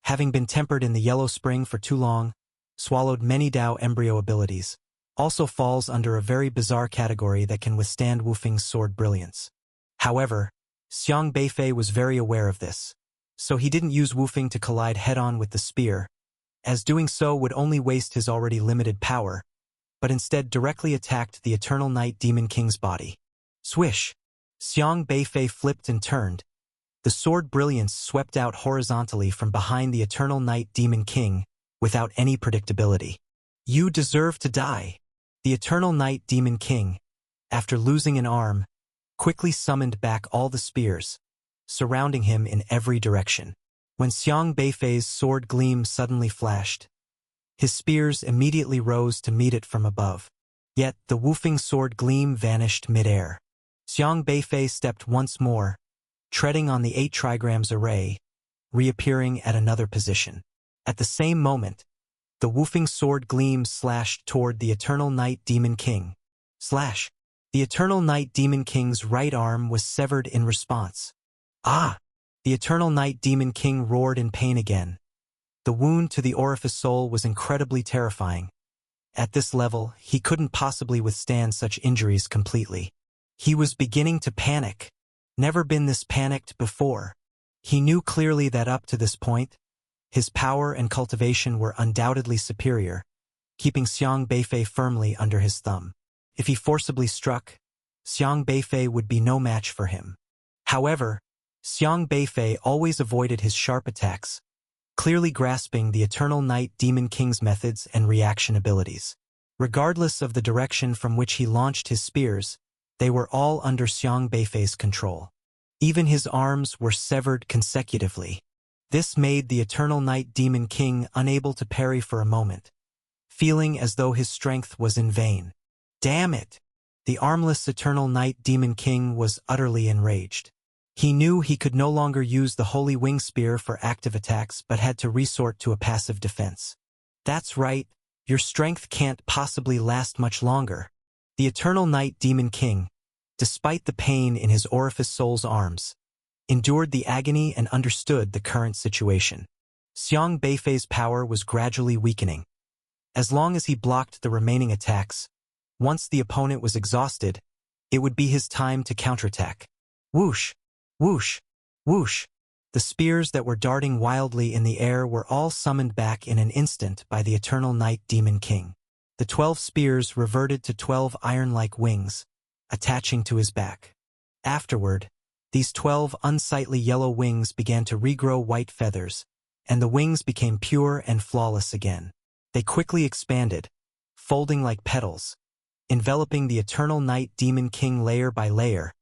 having been tempered in the Yellow Spring for too long, swallowed many Dao embryo abilities, also falls under a very bizarre category that can withstand woofing's sword brilliance. However, Xiang Beifei was very aware of this, so he didn't use woofing to collide head-on with the spear, as doing so would only waste his already limited power, but instead directly attacked the Eternal Night Demon King's body. Swish! Xiang Beifei flipped and turned. The sword brilliance swept out horizontally from behind the Eternal Night Demon King, without any predictability. You deserve to die. The Eternal Night Demon King, after losing an arm, quickly summoned back all the spears, surrounding him in every direction. When Xiang Beifei's sword gleam suddenly flashed, his spears immediately rose to meet it from above. Yet the woofing sword gleam vanished mid-air. Xiang Beifei stepped once more, treading on the 8 trigrams array, reappearing at another position. At the same moment, the woofing sword gleam slashed toward the Eternal Night Demon King. Slash! The Eternal Night Demon King's right arm was severed in response. Ah! The Eternal Night Demon King roared in pain again. The wound to the orifice soul was incredibly terrifying. At this level, he couldn't possibly withstand such injuries completely. He was beginning to panic. Never been this panicked before. He knew clearly that up to this point, his power and cultivation were undoubtedly superior, keeping Xiang Beifei firmly under his thumb. If he forcibly struck, Xiang Beifei would be no match for him. However, Xiang Beifei always avoided his sharp attacks, clearly grasping the Eternal Night Demon King's methods and reaction abilities. Regardless of the direction from which he launched his spears, they were all under Xiang Beifei's control. Even his arms were severed consecutively. This made the Eternal Night Demon King unable to parry for a moment, feeling as though his strength was in vain. Damn it! The armless Eternal Night Demon King was utterly enraged. He knew he could no longer use the Holy Wing Spear for active attacks but had to resort to a passive defense. That's right, your strength can't possibly last much longer. The Eternal Night Demon King, despite the pain in his orifice soul's arms, endured the agony and understood the current situation. Xiang Beifei's power was gradually weakening. As long as he blocked the remaining attacks, once the opponent was exhausted, it would be his time to counterattack. Whoosh! Whoosh! Whoosh! The spears that were darting wildly in the air were all summoned back in an instant by the Eternal Night Demon King. The 12 spears reverted to 12 iron-like wings, attaching to his back. Afterward, these 12 unsightly yellow wings began to regrow white feathers, and the wings became pure and flawless again. They quickly expanded, folding like petals, enveloping the Eternal Night Demon King layer by layer,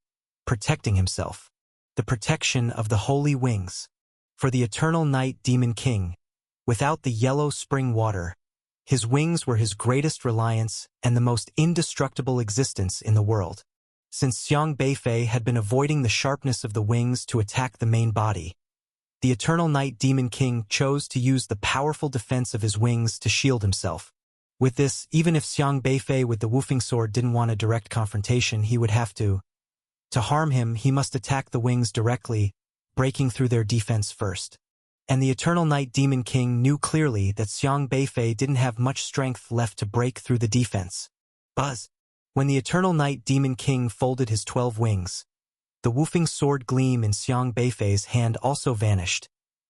protecting himself. The protection of the Holy Wings. For the Eternal Night Demon King, without the Yellow Spring water, his wings were his greatest reliance and the most indestructible existence in the world. Since Xiang Beifei had been avoiding the sharpness of the wings to attack the main body, the Eternal Night Demon King chose to use the powerful defense of his wings to shield himself. With this, even if Xiang Beifei with the woofing sword didn't want a direct confrontation, he would have to. To harm him, he must attack the wings directly, breaking through their defense first. And the Eternal Night Demon King knew clearly that Xiang Beifei didn't have much strength left to break through the defense. Buzz! When the Eternal Night Demon King folded his 12 wings, the woofing sword gleam in Xiang Beifei's hand also vanished,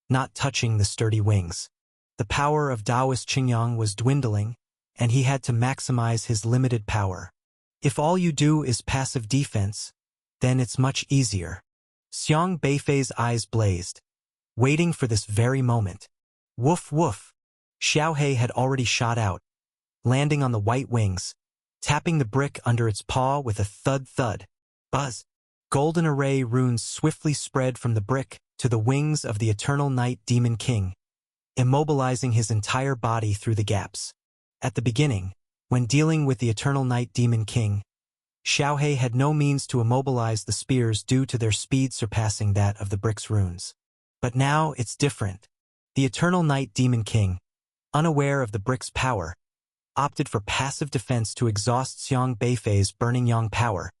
not touching the sturdy wings. The power of Taoist Qingyang was dwindling, and he had to maximize his limited power. If all you do is passive defense, then it's much easier. Xiang Beifei's eyes blazed, waiting for this very moment. Woof woof! Xiaohe had already shot out, landing on the white wings, tapping the brick under its paw with a thud-thud. Buzz! Golden array runes swiftly spread from the brick to the wings of the Eternal Night Demon King, immobilizing his entire body through the gaps. At the beginning, when dealing with the Eternal Night Demon King, Xiaohe had no means to immobilize the spears due to their speed surpassing that of the brick's runes. But now it's different. The Eternal Night Demon King, unaware of the brick's power, opted for passive defense to exhaust Xiang Beifei's Burning Yang power,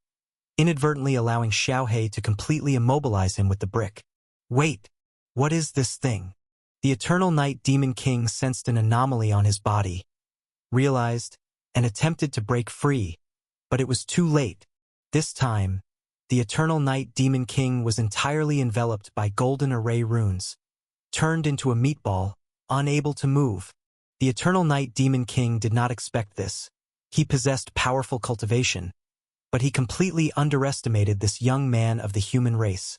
inadvertently allowing Xiaohe to completely immobilize him with the brick. Wait, what is this thing? The Eternal Night Demon King sensed an anomaly on his body, realized, and attempted to break free, but it was too late. This time, the Eternal Night Demon King was entirely enveloped by golden array runes, turned into a meatball, unable to move. The Eternal Night Demon King did not expect this. He possessed powerful cultivation, but he completely underestimated this young man of the human race,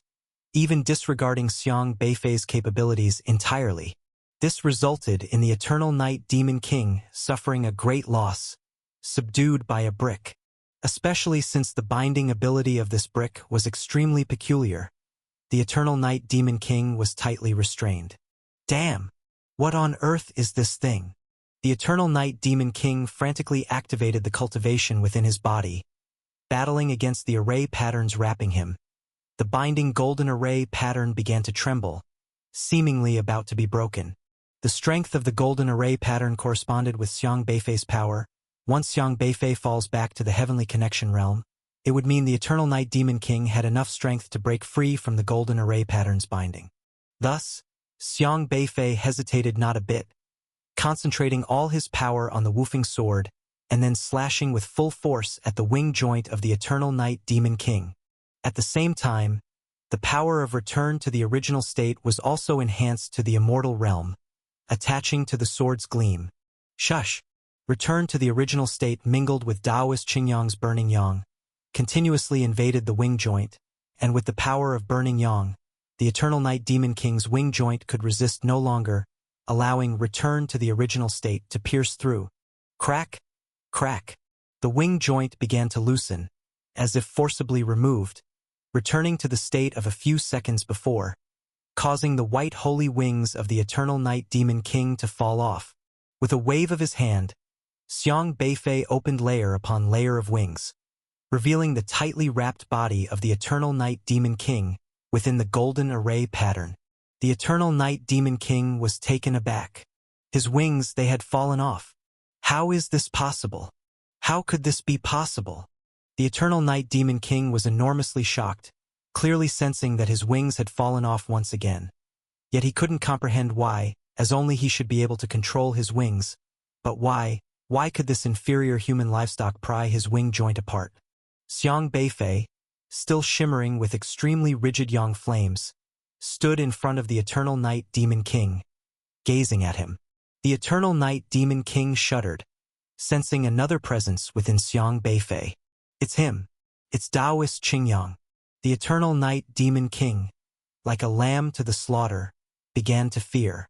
even disregarding Xiang Beifei's capabilities entirely. This resulted in the Eternal Night Demon King suffering a great loss, subdued by a brick, especially since the binding ability of this brick was extremely peculiar. The Eternal Night Demon King was tightly restrained. Damn! What on earth is this thing? The Eternal Night Demon King frantically activated the cultivation within his body, battling against the array patterns wrapping him. The binding golden array pattern began to tremble, seemingly about to be broken. The strength of the golden array pattern corresponded with Xiang Beifei's power. Once Xiang Beifei falls back to the heavenly connection realm, it would mean the Eternal Night Demon King had enough strength to break free from the golden array pattern's binding. Thus, Xiang Beifei hesitated not a bit, concentrating all his power on the woofing sword and then slashing with full force at the wing joint of the Eternal Night Demon King. At the same time, the power of return to the original state was also enhanced to the immortal realm, attaching to the sword's gleam. Shush! Return to the original state mingled with Taoist Qingyang's Burning Yang, continuously invaded the wing joint, and with the power of Burning Yang, the Eternal Night Demon King's wing joint could resist no longer, allowing return to the original state to pierce through. Crack! Crack! The wing joint began to loosen, as if forcibly removed, returning to the state of a few seconds before, causing the white holy wings of the Eternal Night Demon King to fall off. With a wave of his hand, Xiang Beifei opened layer upon layer of wings, revealing the tightly wrapped body of the Eternal Night Demon King within the golden array pattern. The Eternal Night Demon King was taken aback. His wings, they had fallen off. How is this possible? How could this be possible? The Eternal Night Demon King was enormously shocked, clearly sensing that his wings had fallen off once again. Yet he couldn't comprehend why, as only he should be able to control his wings. But why could this inferior human livestock pry his wing joint apart? Xiang Beifei, still shimmering with extremely rigid yang flames, stood in front of the Eternal Night Demon King, gazing at him. The Eternal Night Demon King shuddered, sensing another presence within Xiang Beifei. It's him. It's Taoist Qingyang. The Eternal Night Demon King, like a lamb to the slaughter, began to fear.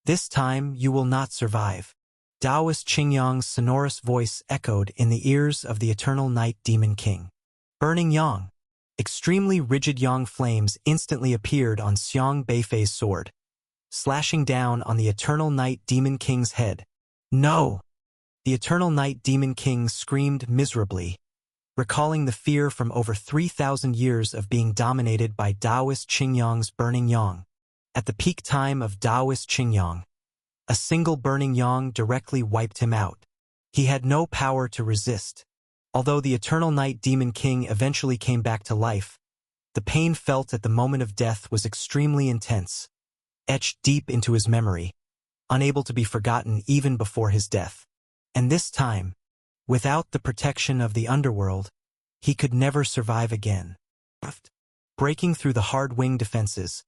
This time you will not survive. Taoist Qingyang's sonorous voice echoed in the ears of the Eternal Night Demon King. Burning Yang. Extremely rigid yang flames instantly appeared on Xiang Beifei's sword, slashing down on the Eternal Night Demon King's head. No! The Eternal Night Demon King screamed miserably, recalling the fear from over 3,000 years of being dominated by Taoist Qingyang's Burning Yang. At the peak time of Taoist Qingyang, a single Burning Yang directly wiped him out. He had no power to resist. Although the Eternal Night Demon King eventually came back to life, The pain felt at the moment of death was extremely intense, etched deep into his memory, unable to be forgotten even before his death. And this time, without the protection of the underworld, he could never survive again. Breaking through the hard wing defenses,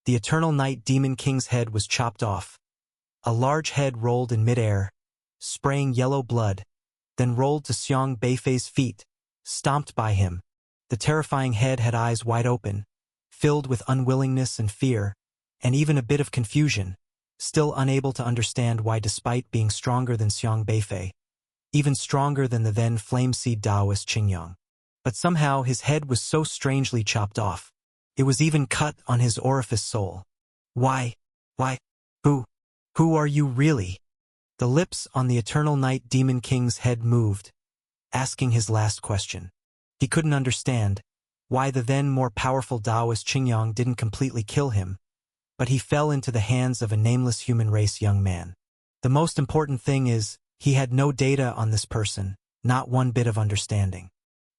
the Eternal Night Demon King's head was chopped off. A large head rolled in midair, spraying yellow blood, then rolled to Xiang Beifei's feet, stomped by him. The terrifying head had eyes wide open, filled with unwillingness and fear, and even a bit of confusion, still unable to understand why, despite being stronger than Xiang Beifei, even stronger than the then flame-seed Taoist Qingyang. But somehow his head was so strangely chopped off. It was even cut on his orifice soul. Why? Who are you really? The lips on the Eternal Night Demon King's head moved, asking his last question. He couldn't understand why the then more powerful Taoist Qingyang didn't completely kill him, but he fell into the hands of a nameless human race young man. The most important thing is, he had no data on this person, not one bit of understanding.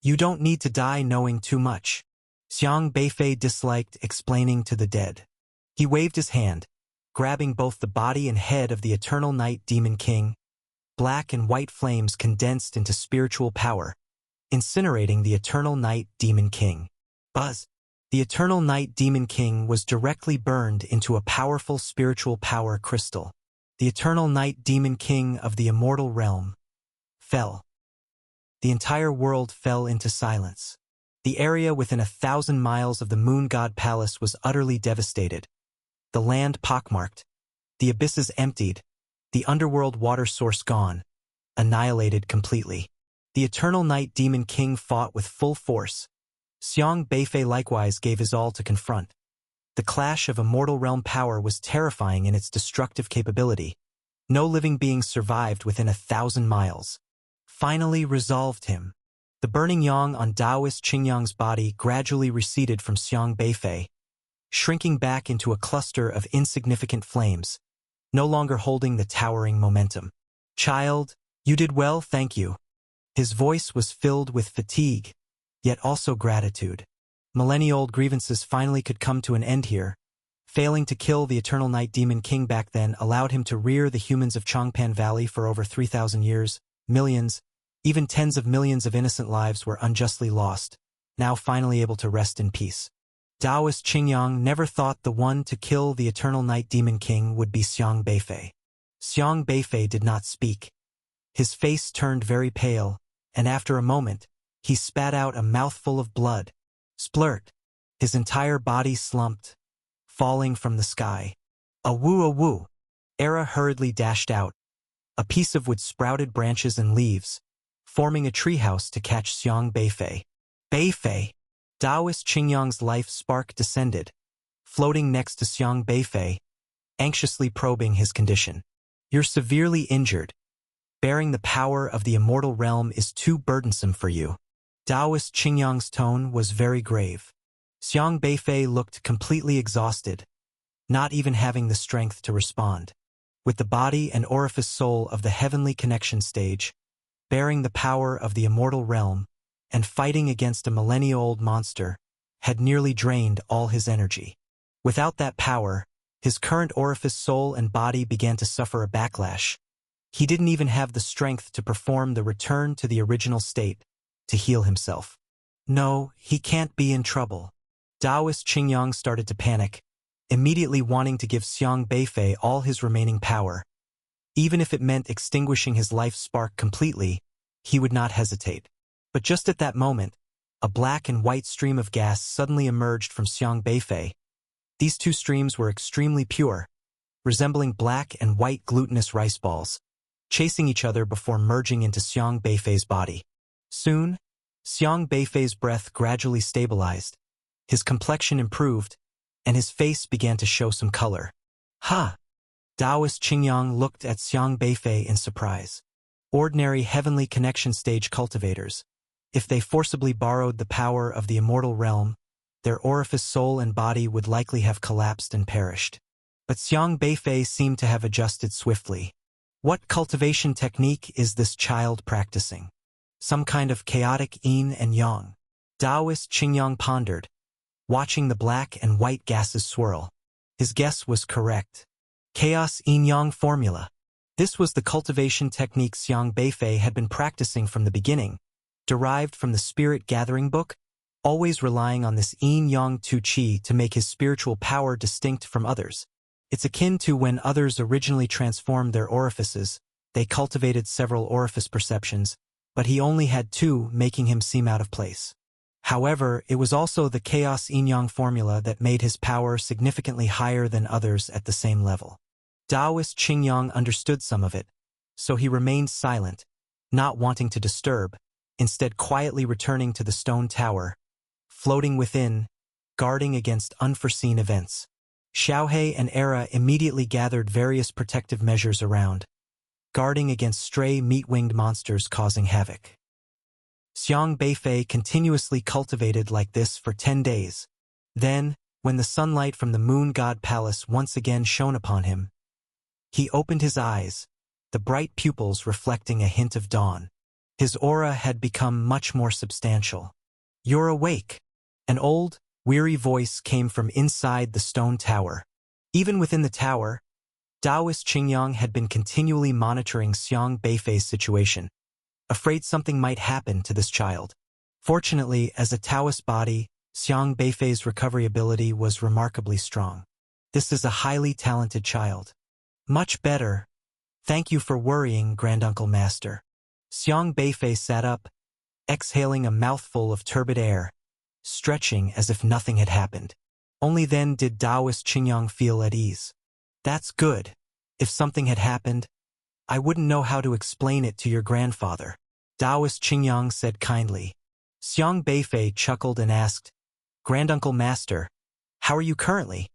You don't need to die knowing too much. Xiang Beifei disliked explaining to the dead. He waved his hand, grabbing both the body and head of the Eternal Night Demon King. Black and white flames condensed into spiritual power, incinerating the Eternal Night Demon King. Buzz! The Eternal Night Demon King was directly burned into a powerful spiritual power crystal. The Eternal Night Demon King of the Immortal Realm fell. The entire world fell into silence. The area within 1,000 miles of the Moon God Palace was utterly devastated. The land pockmarked, the abysses emptied, the underworld water source gone, annihilated completely. The Eternal Night Demon King fought with full force. Xiang Beifei likewise gave his all to confront. The clash of Immortal Realm power was terrifying in its destructive capability. No living being survived within 1,000 miles. Finally resolved him. The burning yang on Taoist Qingyang's body gradually receded from Xiang Beifei, shrinking back into a cluster of insignificant flames, no longer holding the towering momentum. Child, you did well, thank you. His voice was filled with fatigue, yet also gratitude. Millennia-old grievances finally could come to an end here. Failing to kill the Eternal Night Demon King back then allowed him to rear the humans of Changpan Valley for over 3,000 years. Millions, even tens of millions of innocent lives were unjustly lost, now finally able to rest in peace. Taoist Qingyang never thought the one to kill the Eternal Night Demon King would be Xiang Beifei. Xiang Beifei did not speak. His face turned very pale, and after a moment, he spat out a mouthful of blood. Splurt! His entire body slumped, falling from the sky. A-woo! Era hurriedly dashed out. A piece of wood sprouted branches and leaves, forming a treehouse to catch Xiang Beifei. Beifei! Taoist Qingyang's life spark descended, floating next to Xiang Beifei, anxiously probing his condition. You're severely injured. Bearing the power of the Immortal Realm is too burdensome for you. Taoist Qingyang's tone was very grave. Xiang Beifei looked completely exhausted, not even having the strength to respond. With the body and orifice soul of the Heavenly Connection stage, bearing the power of the Immortal Realm, and fighting against a millennia-old monster, had nearly drained all his energy. Without that power, his current orifice soul and body began to suffer a backlash. He didn't even have the strength to perform the return to the original state, to heal himself. No, he can't be in trouble. Taoist Qingyang started to panic, immediately wanting to give Xiang Beifei all his remaining power. Even if it meant extinguishing his life spark completely, he would not hesitate. But just at that moment, a black and white stream of gas suddenly emerged from Xiang Beifei. These two streams were extremely pure, resembling black and white glutinous rice balls, chasing each other before merging into Xiang Beifei's body. Soon, Xiang Beifei's breath gradually stabilized, his complexion improved, and his face began to show some color. Ha! Taoist Qingyang looked at Xiang Beifei in surprise. Ordinary Heavenly Connection stage cultivators, if they forcibly borrowed the power of the Immortal Realm, their orifice soul and body would likely have collapsed and perished. But Xiang Beifei seemed to have adjusted swiftly. What cultivation technique is this child practicing? Some kind of chaotic yin and yang? Taoist Qingyang pondered, watching the black and white gases swirl. His guess was correct. Chaos Yin-Yang formula. This was the cultivation technique Xiang Beifei had been practicing from the beginning, derived from the Spirit Gathering book, always relying on this Yin-Yang Tu Qi to make his spiritual power distinct from others. It's akin to when others originally transformed their orifices. They cultivated several orifice perceptions, but he only had two, making him seem out of place. However, it was also the Chaos Yin-Yang formula that made his power significantly higher than others at the same level. Taoist Qingyang understood some of it, so he remained silent, not wanting to disturb, instead quietly returning to the stone tower, floating within, guarding against unforeseen events. Xiaohe and Era immediately gathered various protective measures around, guarding against stray meat-winged monsters causing havoc. Xiang Beifei continuously cultivated like this for 10 days. Then, when the sunlight from the Moon God Palace once again shone upon him, he opened his eyes, the bright pupils reflecting a hint of dawn. His aura had become much more substantial. "You're awake." An old, weary voice came from inside the stone tower. Even within the tower, Taoist Qingyang had been continually monitoring Xiang Beifei's situation, afraid something might happen to this child. Fortunately, as a Taoist body, Xiang Beifei's recovery ability was remarkably strong. This is a highly talented child. Much better. Thank you for worrying, Granduncle Master. Xiang Beifei sat up, exhaling a mouthful of turbid air, stretching as if nothing had happened. Only then did Taoist Qingyang feel at ease. That's good. If something had happened, I wouldn't know how to explain it to your grandfather, Taoist Qingyang said kindly. Xiang Beifei chuckled and asked, Granduncle Master, how are you currently?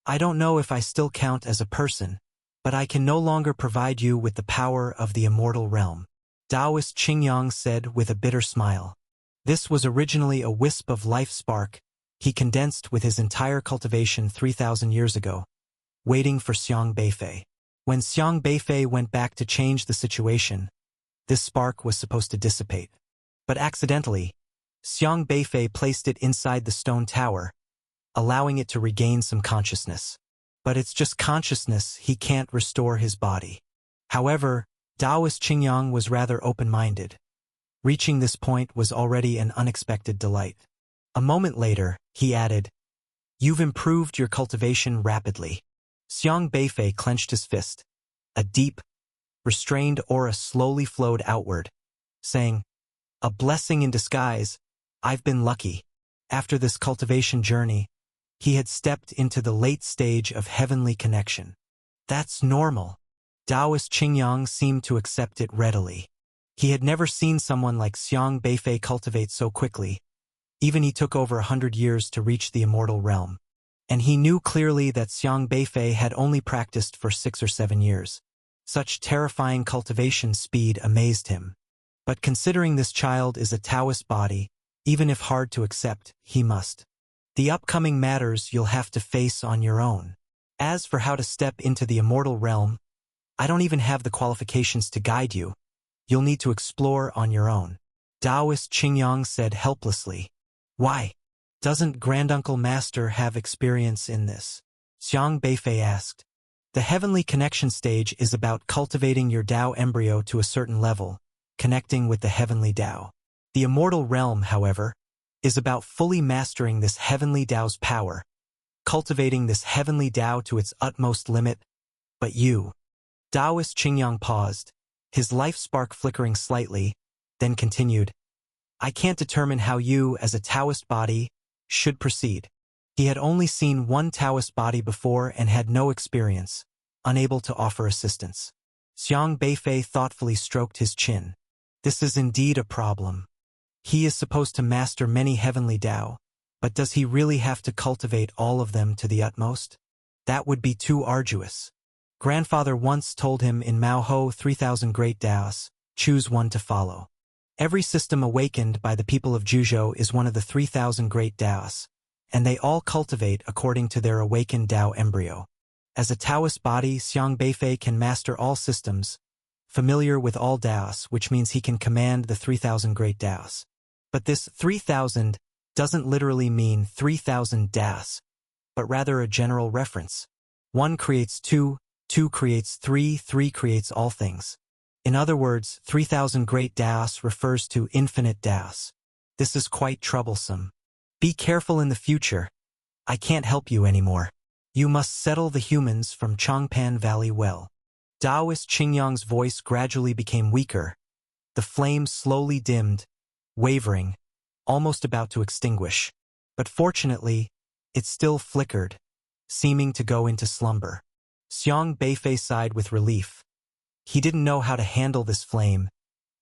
I don't know if I still count as a person, but I can no longer provide you with the power of the immortal realm, Taoist Qingyang said with a bitter smile. This was originally a wisp of life spark he condensed with his entire cultivation 3,000 years ago, waiting for Xiang Beifei. When Xiang Beifei went back to change the situation, this spark was supposed to dissipate. But accidentally, Xiang Beifei placed it inside the stone tower, allowing it to regain some consciousness. But it's just consciousness, he can't restore his body. However, Taoist Qingyang was rather open-minded. Reaching this point was already an unexpected delight. A moment later, he added, You've improved your cultivation rapidly. Xiang Beifei clenched his fist. A deep, restrained aura slowly flowed outward, saying, A blessing in disguise, I've been lucky. After this cultivation journey, he had stepped into the late stage of heavenly connection. That's normal. Taoist Qingyang seemed to accept it readily. He had never seen someone like Xiang Beifei cultivate so quickly. Even he took over 100 years to reach the immortal realm. And he knew clearly that Xiang Beifei had only practiced for 6 or 7 years. Such terrifying cultivation speed amazed him. But considering this child is a Taoist body, even if hard to accept, he must. The upcoming matters you'll have to face on your own. As for how to step into the immortal realm, I don't even have the qualifications to guide you. You'll need to explore on your own, Taoist Qingyang said helplessly. Why? Doesn't Granduncle Master have experience in this? Xiang Beifei asked. The heavenly connection stage is about cultivating your Tao embryo to a certain level, connecting with the heavenly Tao. The immortal realm, however, is about fully mastering this heavenly Tao's power, cultivating this heavenly Tao to its utmost limit. But you, Taoist Qingyang paused, his life spark flickering slightly, then continued, I can't determine how you, as a Taoist body, should proceed. He had only seen one Taoist body before and had no experience, unable to offer assistance. Xiang Beifei thoughtfully stroked his chin. This is indeed a problem. He is supposed to master many heavenly Tao, but does he really have to cultivate all of them to the utmost? That would be too arduous. Grandfather once told him in Mao Ho 3,000 Great Taos, choose one to follow. Every system awakened by the people of Zhuzhou is one of the 3,000 Great Taos, and they all cultivate according to their awakened Tao embryo. As a Taoist body, Xiang Beifei can master all systems, familiar with all Taos, which means he can command the 3,000 Great Taos. But this 3,000 doesn't literally mean 3,000 das, but rather a general reference. 1 creates 2, 2 creates 3, 3 creates all things. In other words, 3,000 great das refers to infinite das. This is quite troublesome. Be careful in the future. I can't help you anymore. You must settle the humans from Changpan Valley well. Taoist Qingyang's voice gradually became weaker. The flame slowly dimmed, wavering, almost about to extinguish. But fortunately, it still flickered, seeming to go into slumber. Xiang Beifei sighed with relief. He didn't know how to handle this flame,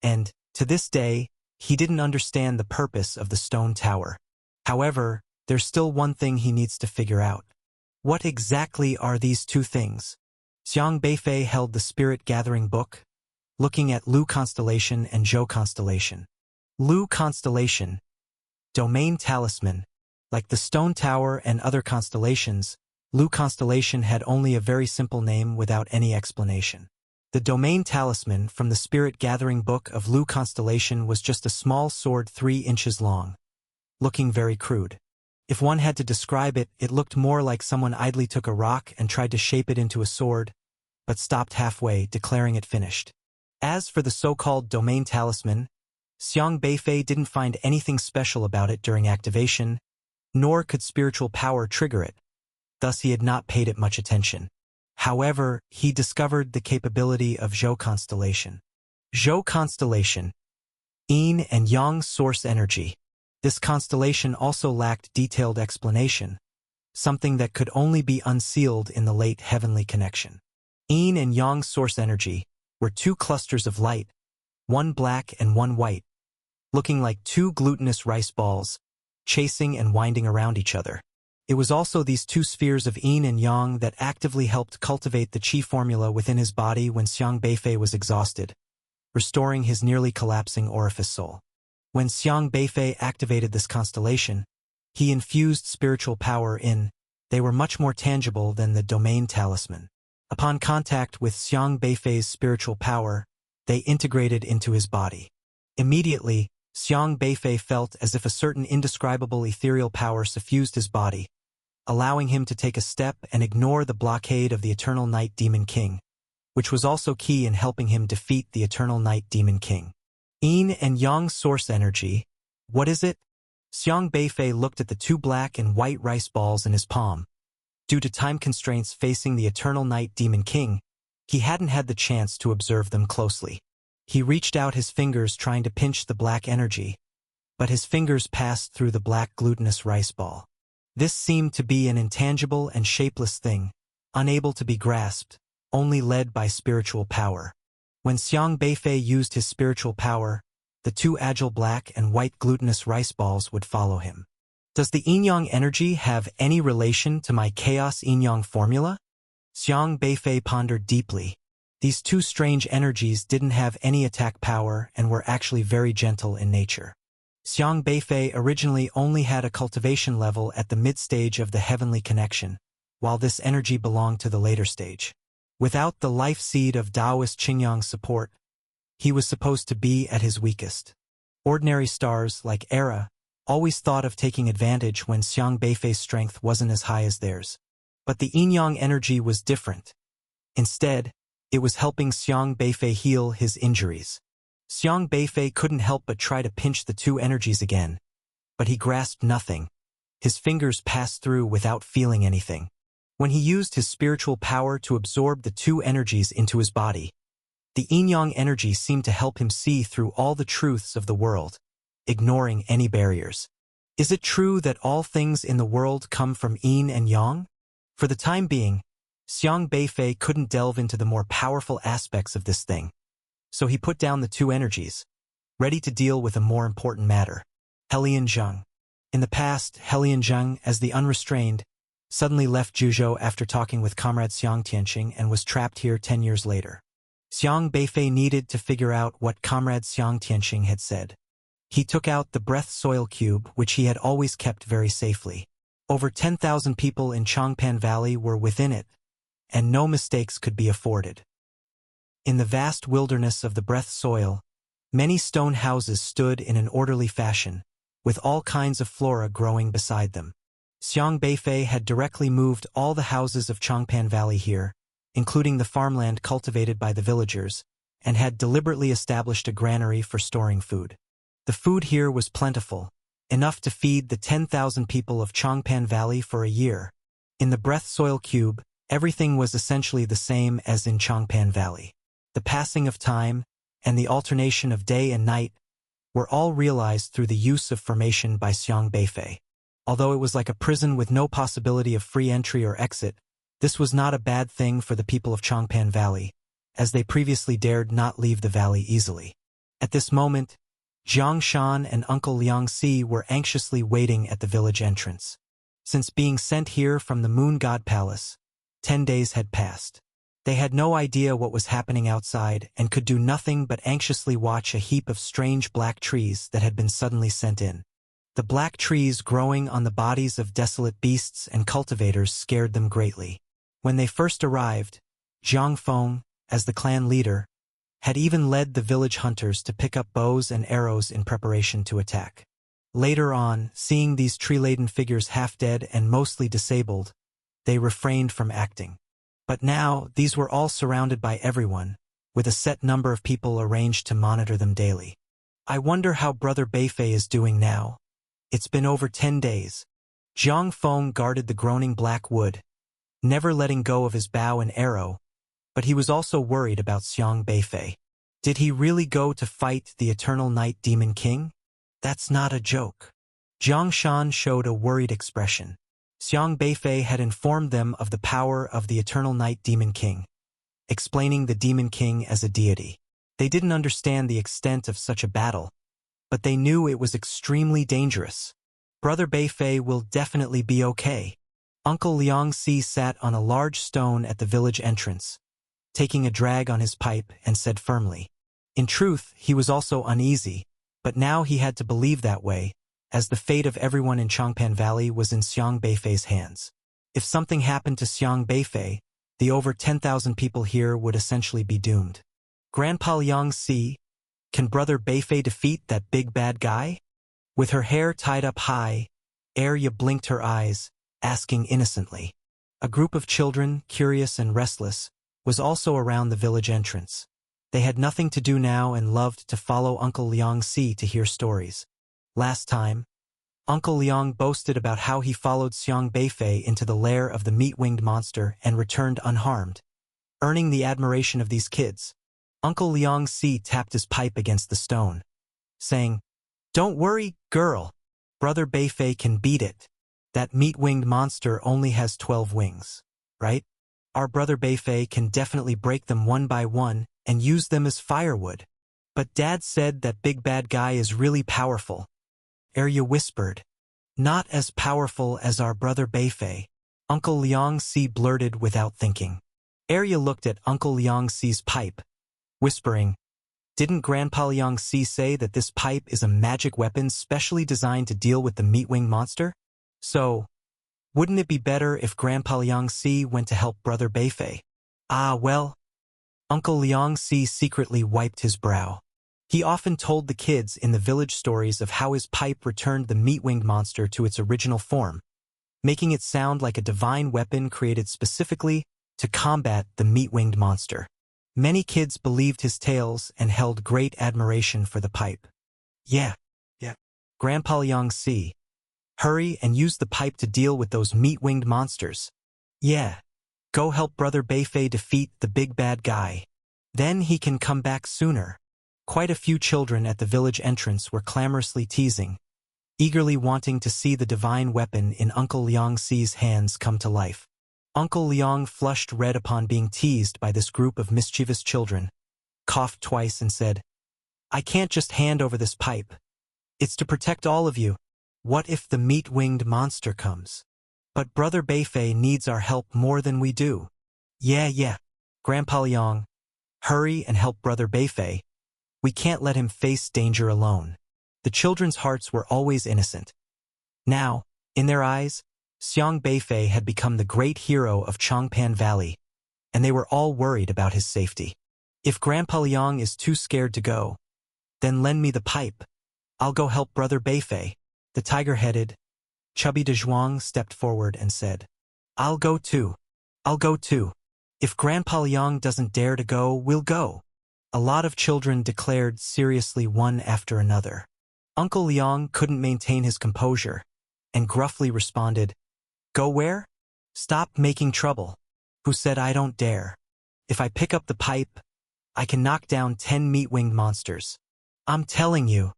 and, to this day, he didn't understand the purpose of the stone tower. However, there's still one thing he needs to figure out. What exactly are these two things? Xiang Beifei held the Spirit Gathering book, looking at Lu Constellation and Zhou Constellation. Lu Constellation, Domain Talisman. Like the Stone Tower and other constellations, Lu Constellation had only a very simple name without any explanation. The Domain Talisman from the Spirit Gathering book of Lu Constellation was just a small sword 3 inches long, looking very crude. If one had to describe it, it looked more like someone idly took a rock and tried to shape it into a sword, but stopped halfway, declaring it finished. As for the so-called Domain Talisman, Xiang Beifei didn't find anything special about it during activation, nor could spiritual power trigger it. Thus he had not paid it much attention. However, he discovered the capability of Zhou Constellation. Zhou Constellation, Yin and Yang source energy. This constellation also lacked detailed explanation, something that could only be unsealed in the late heavenly connection. Yin and Yang source energy were 2 clusters of light, one black and one white, looking like 2 glutinous rice balls, chasing and winding around each other. It was also these 2 spheres of Yin and Yang that actively helped cultivate the Qi formula within his body when Xiang Beifei was exhausted, restoring his nearly collapsing orifice soul. When Xiang Beifei activated this constellation, he infused spiritual power in. They were much more tangible than the Domain Talisman. Upon contact with Xiang Beifei's spiritual power, they integrated into his body. Immediately, Xiang Beifei felt as if a certain indescribable ethereal power suffused his body, allowing him to take a step and ignore the blockade of the Eternal Night Demon King, which was also key in helping him defeat the Eternal Night Demon King. Yin and Yang source energy. What is it? Xiang Beifei looked at the 2 black and white rice balls in his palm. Due to time constraints facing the Eternal Night Demon King, he hadn't had the chance to observe them closely. He reached out his fingers trying to pinch the black energy, but his fingers passed through the black glutinous rice ball. This seemed to be an intangible and shapeless thing, unable to be grasped, only led by spiritual power. When Xiang Beifei used his spiritual power, the 2 agile black and white glutinous rice balls would follow him. Does the yin-yang energy have any relation to my chaos yin-yang formula? Xiang Beifei pondered deeply. These 2 strange energies didn't have any attack power and were actually very gentle in nature. Xiang Beifei originally only had a cultivation level at the mid-stage of the heavenly connection, while this energy belonged to the later stage. Without the life seed of Taoist Qingyang's support, he was supposed to be at his weakest. Ordinary stars, like Era, always thought of taking advantage when Xiang Beifei's strength wasn't as high as theirs. But the yin-yang energy was different. Instead, it was helping Xiang Beifei heal his injuries. Xiang Beifei couldn't help but try to pinch the 2 energies again, but he grasped nothing. His fingers passed through without feeling anything. When he used his spiritual power to absorb the 2 energies into his body, the yin-yang energy seemed to help him see through all the truths of the world, ignoring any barriers. Is it true that all things in the world come from yin and yang? For the time being, Xiang Beifei couldn't delve into the more powerful aspects of this thing, so he put down the 2 energies, ready to deal with a more important matter. Helian Zheng. In the past, Helian Zheng, as the unrestrained, suddenly left Juzhou after talking with Comrade Xiang Tianqing and was trapped here 10 years later. Xiang Beifei needed to figure out what Comrade Xiang Tianqing had said. He took out the breath soil cube, which he had always kept very safely. Over 10,000 people in Changpan Valley were within it, and no mistakes could be afforded. In the vast wilderness of the breath soil, many stone houses stood in an orderly fashion, with all kinds of flora growing beside them. Xiang Beifei had directly moved all the houses of Changpan Valley here, including the farmland cultivated by the villagers, and had deliberately established a granary for storing food. The food here was plentiful, enough to feed the 10,000 people of Changpan Valley for a year. In the Breath Soil Cube, everything was essentially the same as in Changpan Valley. The passing of time and the alternation of day and night were all realized through the use of formation by Xiang Beifei. Although it was like a prison with no possibility of free entry or exit, this was not a bad thing for the people of Changpan Valley, as they previously dared not leave the valley easily. At this moment, Jiang Shan and Uncle Liang Si were anxiously waiting at the village entrance. Since being sent here from the Moon God Palace, 10 days had passed. They had no idea what was happening outside and could do nothing but anxiously watch a heap of strange black trees that had been suddenly sent in. The black trees growing on the bodies of desolate beasts and cultivators scared them greatly. When they first arrived, Zhang Feng, as the clan leader, had even led the village hunters to pick up bows and arrows in preparation to attack. Later on, seeing these tree-laden figures half dead and mostly disabled, they refrained from acting. But now, these were all surrounded by everyone, with a set number of people arranged to monitor them daily. I wonder how Brother Beifei is doing now. It's been over 10 days. Zhang Feng guarded the groaning black wood, never letting go of his bow and arrow, but he was also worried about Xiang Beifei. Did he really go to fight the Eternal Night Demon King? That's not a joke. Jiang Shan showed a worried expression. Xiang Beifei had informed them of the power of the Eternal Night Demon King, explaining the Demon King as a deity. They didn't understand the extent of such a battle, but they knew it was extremely dangerous. Brother Beifei will definitely be okay. Uncle Liang Si sat on a large stone at the village entrance, taking a drag on his pipe, and said firmly. In truth, he was also uneasy, but now he had to believe that way, as the fate of everyone in Changpan Valley was in Xiang Beifei's hands. If something happened to Xiang Beifei, the over 10,000 people here would essentially be doomed. Grandpa Liang Si, can Brother Beifei defeat that big bad guy? With her hair tied up high, Arya blinked her eyes, asking innocently. A group of children, curious and restless, was also around the village entrance. They had nothing to do now and loved to follow Uncle Liang Si to hear stories. Last time, Uncle Liang boasted about how he followed Xiang Beifei into the lair of the meat-winged monster and returned unharmed, earning the admiration of these kids. Uncle Liang Si tapped his pipe against the stone, saying, "Don't worry, girl. Brother Beifei can beat it. That meat-winged monster only has 12 wings, right? Our Brother Beifei can definitely break them one by one and use them as firewood." But Dad said that big bad guy is really powerful. Arya whispered. "Not as powerful as our Brother Beifei," Uncle Liang Si blurted without thinking. Arya looked at Uncle Liang Si's pipe, whispering, "Didn't Grandpa Liang Si say that this pipe is a magic weapon specially designed to deal with the meat-winged monster? So, wouldn't it be better if Grandpa Liang Si went to help Brother Beifei?" "Ah, well." Uncle Liang Si secretly wiped his brow. He often told the kids in the village stories of how his pipe returned the meat-winged monster to its original form, making it sound like a divine weapon created specifically to combat the meat-winged monster. Many kids believed his tales and held great admiration for the pipe. Yeah. Grandpa Liang Si, hurry and use the pipe to deal with those meat-winged monsters. Yeah. Go help Brother Beifei defeat the big bad guy. Then he can come back sooner. Quite a few children at the village entrance were clamorously teasing, eagerly wanting to see the divine weapon in Uncle Liang Si's hands come to life. Uncle Liang flushed red upon being teased by this group of mischievous children, coughed twice and said, "I can't just hand over this pipe. It's to protect all of you. What if the meat-winged monster comes? But Brother Beifei needs our help more than we do." Yeah. Grandpa Liang, hurry and help Brother Beifei. We can't let him face danger alone. The children's hearts were always innocent. Now, in their eyes, Xiang Beifei had become the great hero of Changpan Valley, and they were all worried about his safety. If Grandpa Liang is too scared to go, then lend me the pipe. I'll go help Brother Beifei. The tiger-headed, chubby De Zhuang stepped forward and said, I'll go too. I'll go too. If Grandpa Liang doesn't dare to go, we'll go. A lot of children declared seriously one after another. Uncle Liang couldn't maintain his composure and gruffly responded, Go where? Stop making trouble. Who said I don't dare? If I pick up the pipe, I can knock down 10 meat-winged monsters. I'm telling you,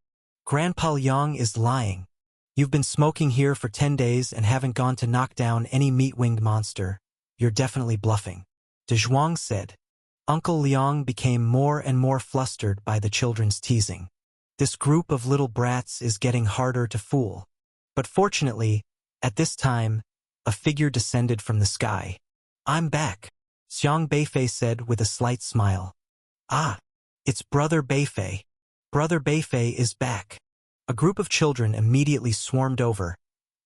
Grandpa Liang is lying. You've been smoking here for 10 days and haven't gone to knock down any meat-winged monster. You're definitely bluffing. De Zhuang said. Uncle Liang became more and more flustered by the children's teasing. This group of little brats is getting harder to fool. But fortunately, at this time, a figure descended from the sky. I'm back, Xiang Beifei said with a slight smile. Ah, it's Brother Beifei. Brother Beifei is back. A group of children immediately swarmed over,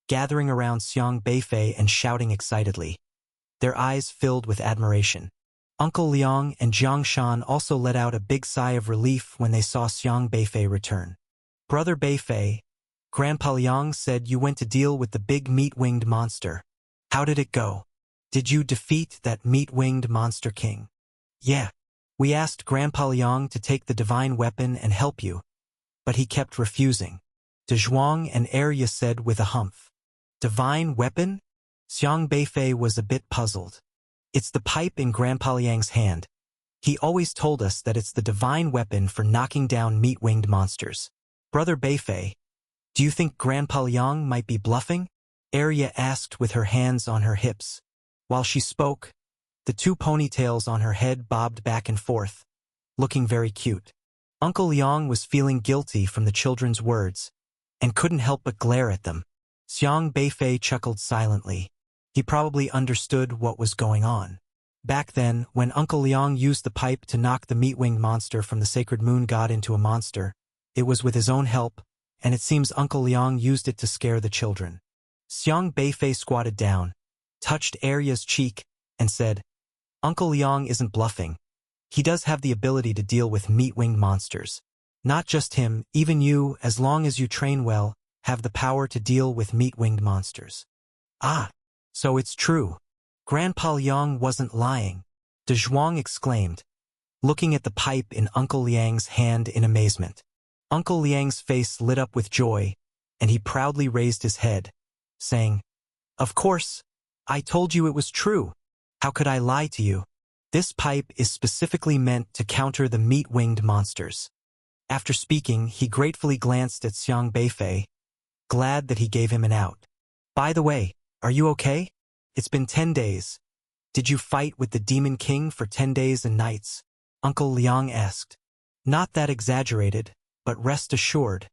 gathering around Xiang Beifei and shouting excitedly. Their eyes filled with admiration. Uncle Liang and Jiang Shan also let out a big sigh of relief when they saw Xiang Beifei return. Brother Beifei, Grandpa Liang said you went to deal with the big meat-winged monster. How did it go? Did you defeat that meat-winged monster king? Yeah. We asked Grandpa Liang to take the divine weapon and help you, but he kept refusing. De Zhuang and Arya said with a humph. Divine weapon? Xiang Beifei was a bit puzzled. It's the pipe in Grandpa Liang's hand. He always told us that it's the divine weapon for knocking down meat-winged monsters. Brother Beifei, do you think Grandpa Liang might be bluffing? Arya asked with her hands on her hips. While she spoke, the 2 ponytails on her head bobbed back and forth, looking very cute. Uncle Liang was feeling guilty from the children's words and couldn't help but glare at them. Xiang Beifei chuckled silently. He probably understood what was going on. Back then, when Uncle Liang used the pipe to knock the meat-winged monster from the sacred moon god into a monster, it was with his own help, and it seems Uncle Liang used it to scare the children. Xiang Beifei squatted down, touched Arya's cheek, and said, Uncle Liang isn't bluffing. He does have the ability to deal with meat-winged monsters. Not just him, even you, as long as you train well, have the power to deal with meat-winged monsters. Ah, so it's true. Grandpa Liang wasn't lying, De Zhuang exclaimed, looking at the pipe in Uncle Liang's hand in amazement. Uncle Liang's face lit up with joy, and he proudly raised his head, saying, Of course, I told you it was true. How could I lie to you? This pipe is specifically meant to counter the meat-winged monsters. After speaking, he gratefully glanced at Xiang Beifei, glad that he gave him an out. By the way, are you okay? It's been 10 days. Did you fight with the Demon King for 10 days and nights? Uncle Liang asked. Not that exaggerated, but rest assured,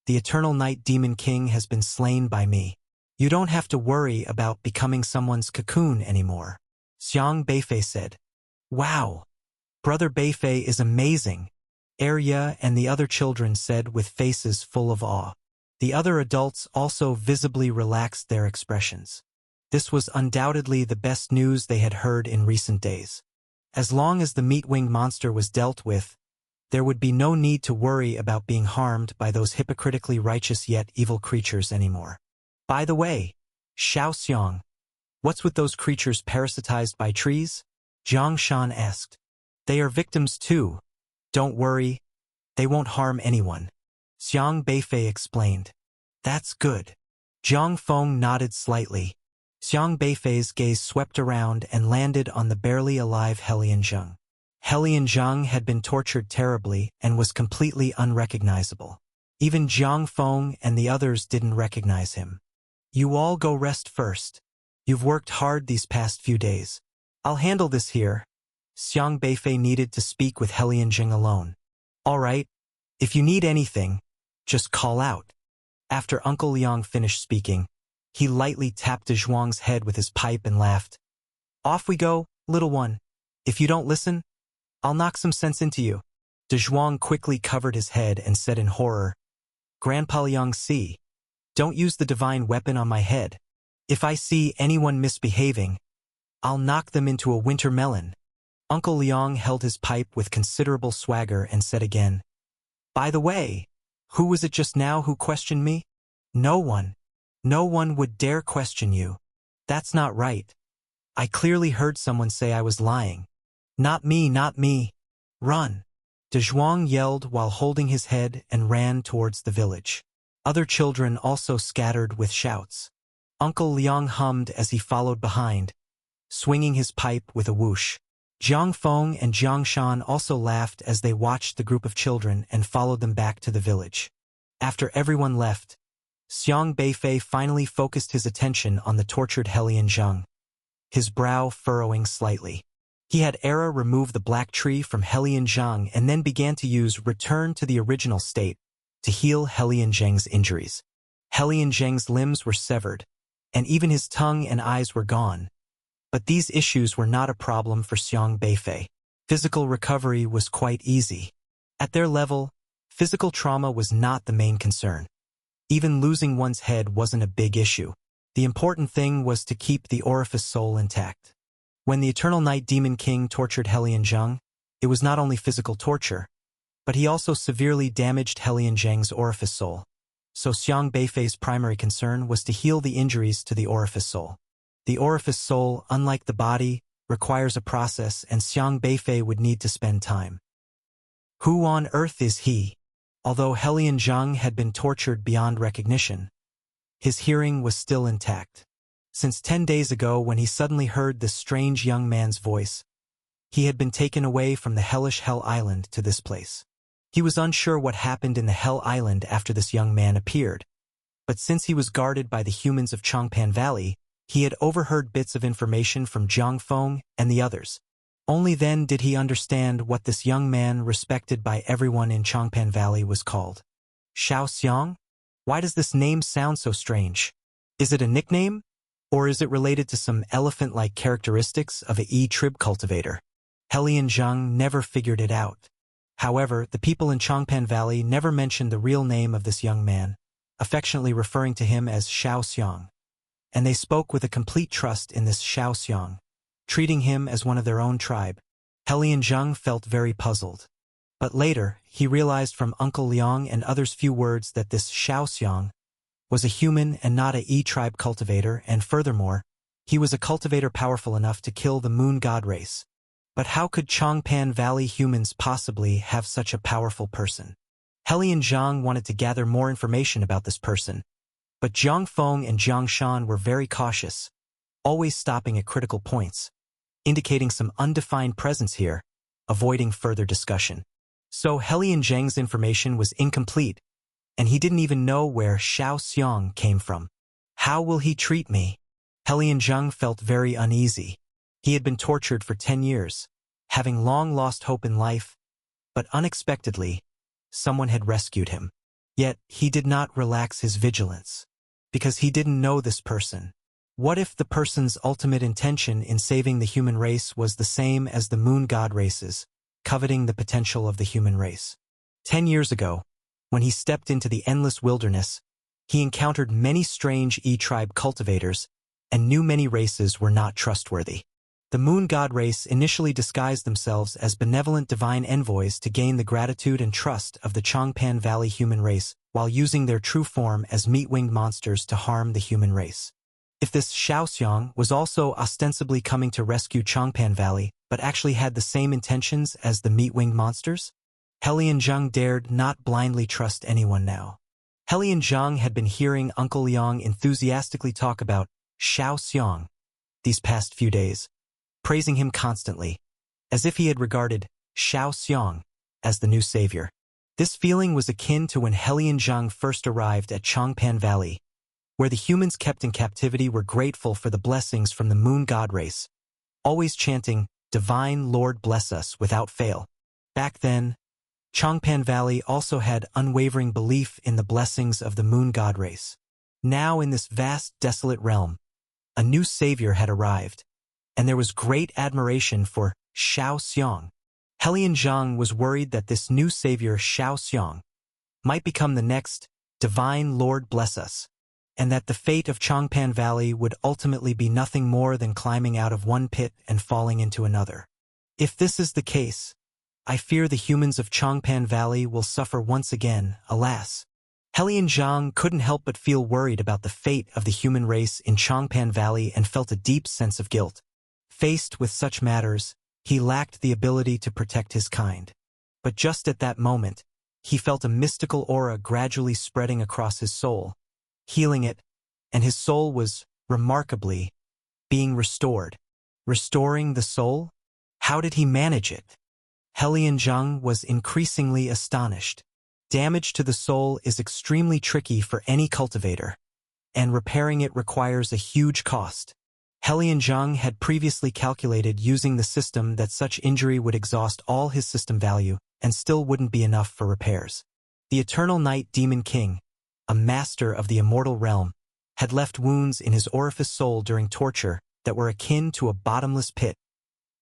the Eternal Night Demon King has been slain by me. You don't have to worry about becoming someone's cocoon anymore, Xiang Beifei said. Wow! Brother Beifei is amazing, Arya and the other children said with faces full of awe. The other adults also visibly relaxed their expressions. This was undoubtedly the best news they had heard in recent days. As long as the meat-winged monster was dealt with, there would be no need to worry about being harmed by those hypocritically righteous yet evil creatures anymore. By the way, Xiao Xiang, what's with those creatures parasitized by trees? Jiang Shan asked. They are victims too. Don't worry, they won't harm anyone, Xiang Beifei explained. That's good. Jiang Feng nodded slightly. Xiang Beifei's gaze swept around and landed on the barely alive Helian Zheng. Helian Zheng had been tortured terribly and was completely unrecognizable. Even Jiang Feng and the others didn't recognize him. You all go rest first. You've worked hard these past few days. I'll handle this here. Xiang Beifei needed to speak with Helian Zheng alone. All right, if you need anything, just call out. After Uncle Liang finished speaking, he lightly tapped De Zhuang's head with his pipe and laughed. Off we go, little one. If you don't listen, I'll knock some sense into you. De Zhuang quickly covered his head and said in horror, Grandpa Liang, see, don't use the divine weapon on my head. If I see anyone misbehaving, I'll knock them into a winter melon. Uncle Liang held his pipe with considerable swagger and said again, By the way, who was it just now who questioned me? No one. No one would dare question you. That's not right. I clearly heard someone say I was lying. Not me, not me. Run. De Zhuang yelled while holding his head and ran towards the village. Other children also scattered with shouts. Uncle Liang hummed as he followed behind, swinging his pipe with a whoosh. Jiang Feng and Jiang Shan also laughed as they watched the group of children and followed them back to the village. After everyone left, Xiang Beifei finally focused his attention on the tortured Helian Zheng, his brow furrowing slightly. He had Era remove the black tree from Helian Zheng and then began to use Return to the Original State to heal Helian Zheng's injuries. Helian Zheng's limbs were severed, and even his tongue and eyes were gone. But these issues were not a problem for Xiang Beifei. Physical recovery was quite easy. At their level, physical trauma was not the main concern. Even losing one's head wasn't a big issue. The important thing was to keep the orifice soul intact. When the Eternal Night Demon King tortured Helian Zheng, it was not only physical torture, but he also severely damaged Helian Zheng's orifice soul. So Xiang Beifei's primary concern was to heal the injuries to the orifice soul. The orifice soul, unlike the body, requires a process, and Xiang Beifei would need to spend time. Who on earth is he? Although Helian Zheng had been tortured beyond recognition, his hearing was still intact. Since 10 days ago when he suddenly heard this strange young man's voice, he had been taken away from the hellish Hell Island to this place. He was unsure what happened in the Hell Island after this young man appeared, but since he was guarded by the humans of Changpan Valley, he had overheard bits of information from Jiang Feng and the others. Only then did he understand what this young man respected by everyone in Changpan Valley was called. Xiao Xiang? Why does this name sound so strange? Is it a nickname? Or is it related to some elephant-like characteristics of a E-Trib cultivator? Helian Zheng never figured it out. However, the people in Changpan Valley never mentioned the real name of this young man, affectionately referring to him as Xiao Xiang. And they spoke with a complete trust in this Xiao Xiang, treating him as one of their own tribe. Helian Zheng felt very puzzled. But later, he realized from Uncle Liang and others' few words that this Xiao Xiang was a human and not a E-Tribe cultivator, and furthermore, he was a cultivator powerful enough to kill the Moon God race. But how could Changpan Valley humans possibly have such a powerful person? Helian Zheng wanted to gather more information about this person, but Jiang Feng and Jiang Shan were very cautious, always stopping at critical points, indicating some undefined presence here, avoiding further discussion. So Helian Zheng's information was incomplete, and he didn't even know where Xiao Xiang came from. How will he treat me? Helian Zheng felt very uneasy. He had been tortured for 10 years, having long lost hope in life, but unexpectedly, someone had rescued him. Yet, he did not relax his vigilance, because he didn't know this person. What if the person's ultimate intention in saving the human race was the same as the Moon God races, coveting the potential of the human race? 10 years ago, when he stepped into the endless wilderness, he encountered many strange E-Tribe cultivators and knew many races were not trustworthy. The Moon God race initially disguised themselves as benevolent divine envoys to gain the gratitude and trust of the Changpan Valley human race, while using their true form as meat-winged monsters to harm the human race. If this Xiao Xiang was also ostensibly coming to rescue Changpan Valley, but actually had the same intentions as the meat-winged monsters? Helian Zheng dared not blindly trust anyone now. Helian Zheng had been hearing Uncle Liang enthusiastically talk about Xiao Xiang these past few days, praising him constantly, as if he had regarded Xiao Xiang as the new savior. This feeling was akin to when Helian Zheng first arrived at Changpan Valley, where the humans kept in captivity were grateful for the blessings from the Moon God race, always chanting, "Divine Lord bless us," without fail. Back then, Changpan Valley also had unwavering belief in the blessings of the Moon God race. Now in this vast, desolate realm, a new savior had arrived, and there was great admiration for Xiao Xiang. Helian Zheng was worried that this new savior Xiao Xiang might become the next Divine Lord bless us, and that the fate of Changpan Valley would ultimately be nothing more than climbing out of one pit and falling into another. If this is the case, I fear the humans of Changpan Valley will suffer once again, alas. Helian Zhang couldn't help but feel worried about the fate of the human race in Changpan Valley and felt a deep sense of guilt. Faced with such matters, he lacked the ability to protect his kind. But just at that moment, he felt a mystical aura gradually spreading across his soul, healing it, and his soul was, remarkably, being restored. Restoring the soul? How did he manage it? Helian Zhang was increasingly astonished. Damage to the soul is extremely tricky for any cultivator, and repairing it requires a huge cost. Helian Zhang had previously calculated using the system that such injury would exhaust all his system value and still wouldn't be enough for repairs. The Eternal Night Demon King, a master of the immortal realm, had left wounds in his orifice soul during torture that were akin to a bottomless pit,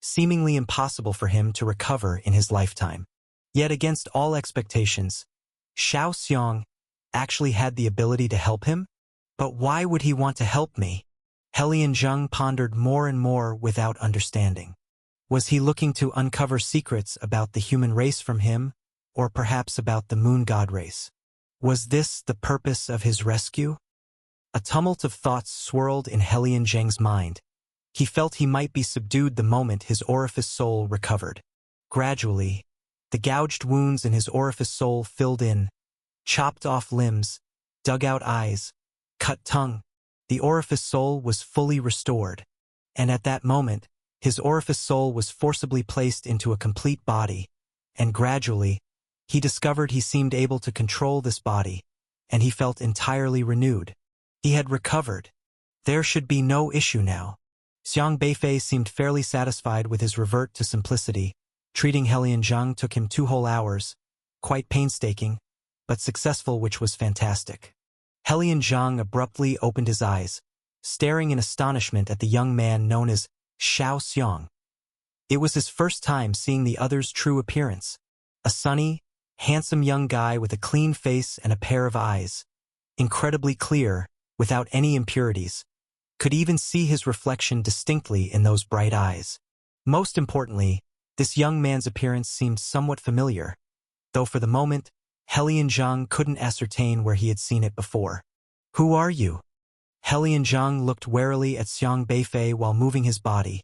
seemingly impossible for him to recover in his lifetime. Yet against all expectations, Xiao Xiong actually had the ability to help him? But why would he want to help me? Helian Zhang pondered more and more without understanding. Was he looking to uncover secrets about the human race from him, or perhaps about the moon god race? Was this the purpose of his rescue? A tumult of thoughts swirled in Helian Zhang's mind. He felt he might be subdued the moment his orifice soul recovered. Gradually, the gouged wounds in his orifice soul filled in, chopped off limbs, dug out eyes, cut tongue. The orifice soul was fully restored, and at that moment, his orifice soul was forcibly placed into a complete body, and gradually, he discovered he seemed able to control this body, and he felt entirely renewed. He had recovered. There should be no issue now. Xiang Beifei seemed fairly satisfied with his revert to simplicity. Treating Helian Zhang took him 2 whole hours, quite painstaking, but successful, which was fantastic. Helian Zhang abruptly opened his eyes, staring in astonishment at the young man known as Xiao Xiong. It was his first time seeing the other's true appearance. A sunny, handsome young guy with a clean face and a pair of eyes, incredibly clear, without any impurities. Could even see his reflection distinctly in those bright eyes. Most importantly, this young man's appearance seemed somewhat familiar, though for the moment, Helian Zhang couldn't ascertain where he had seen it before. Who are you? Helian Zhang looked warily at Xiang Beifei while moving his body,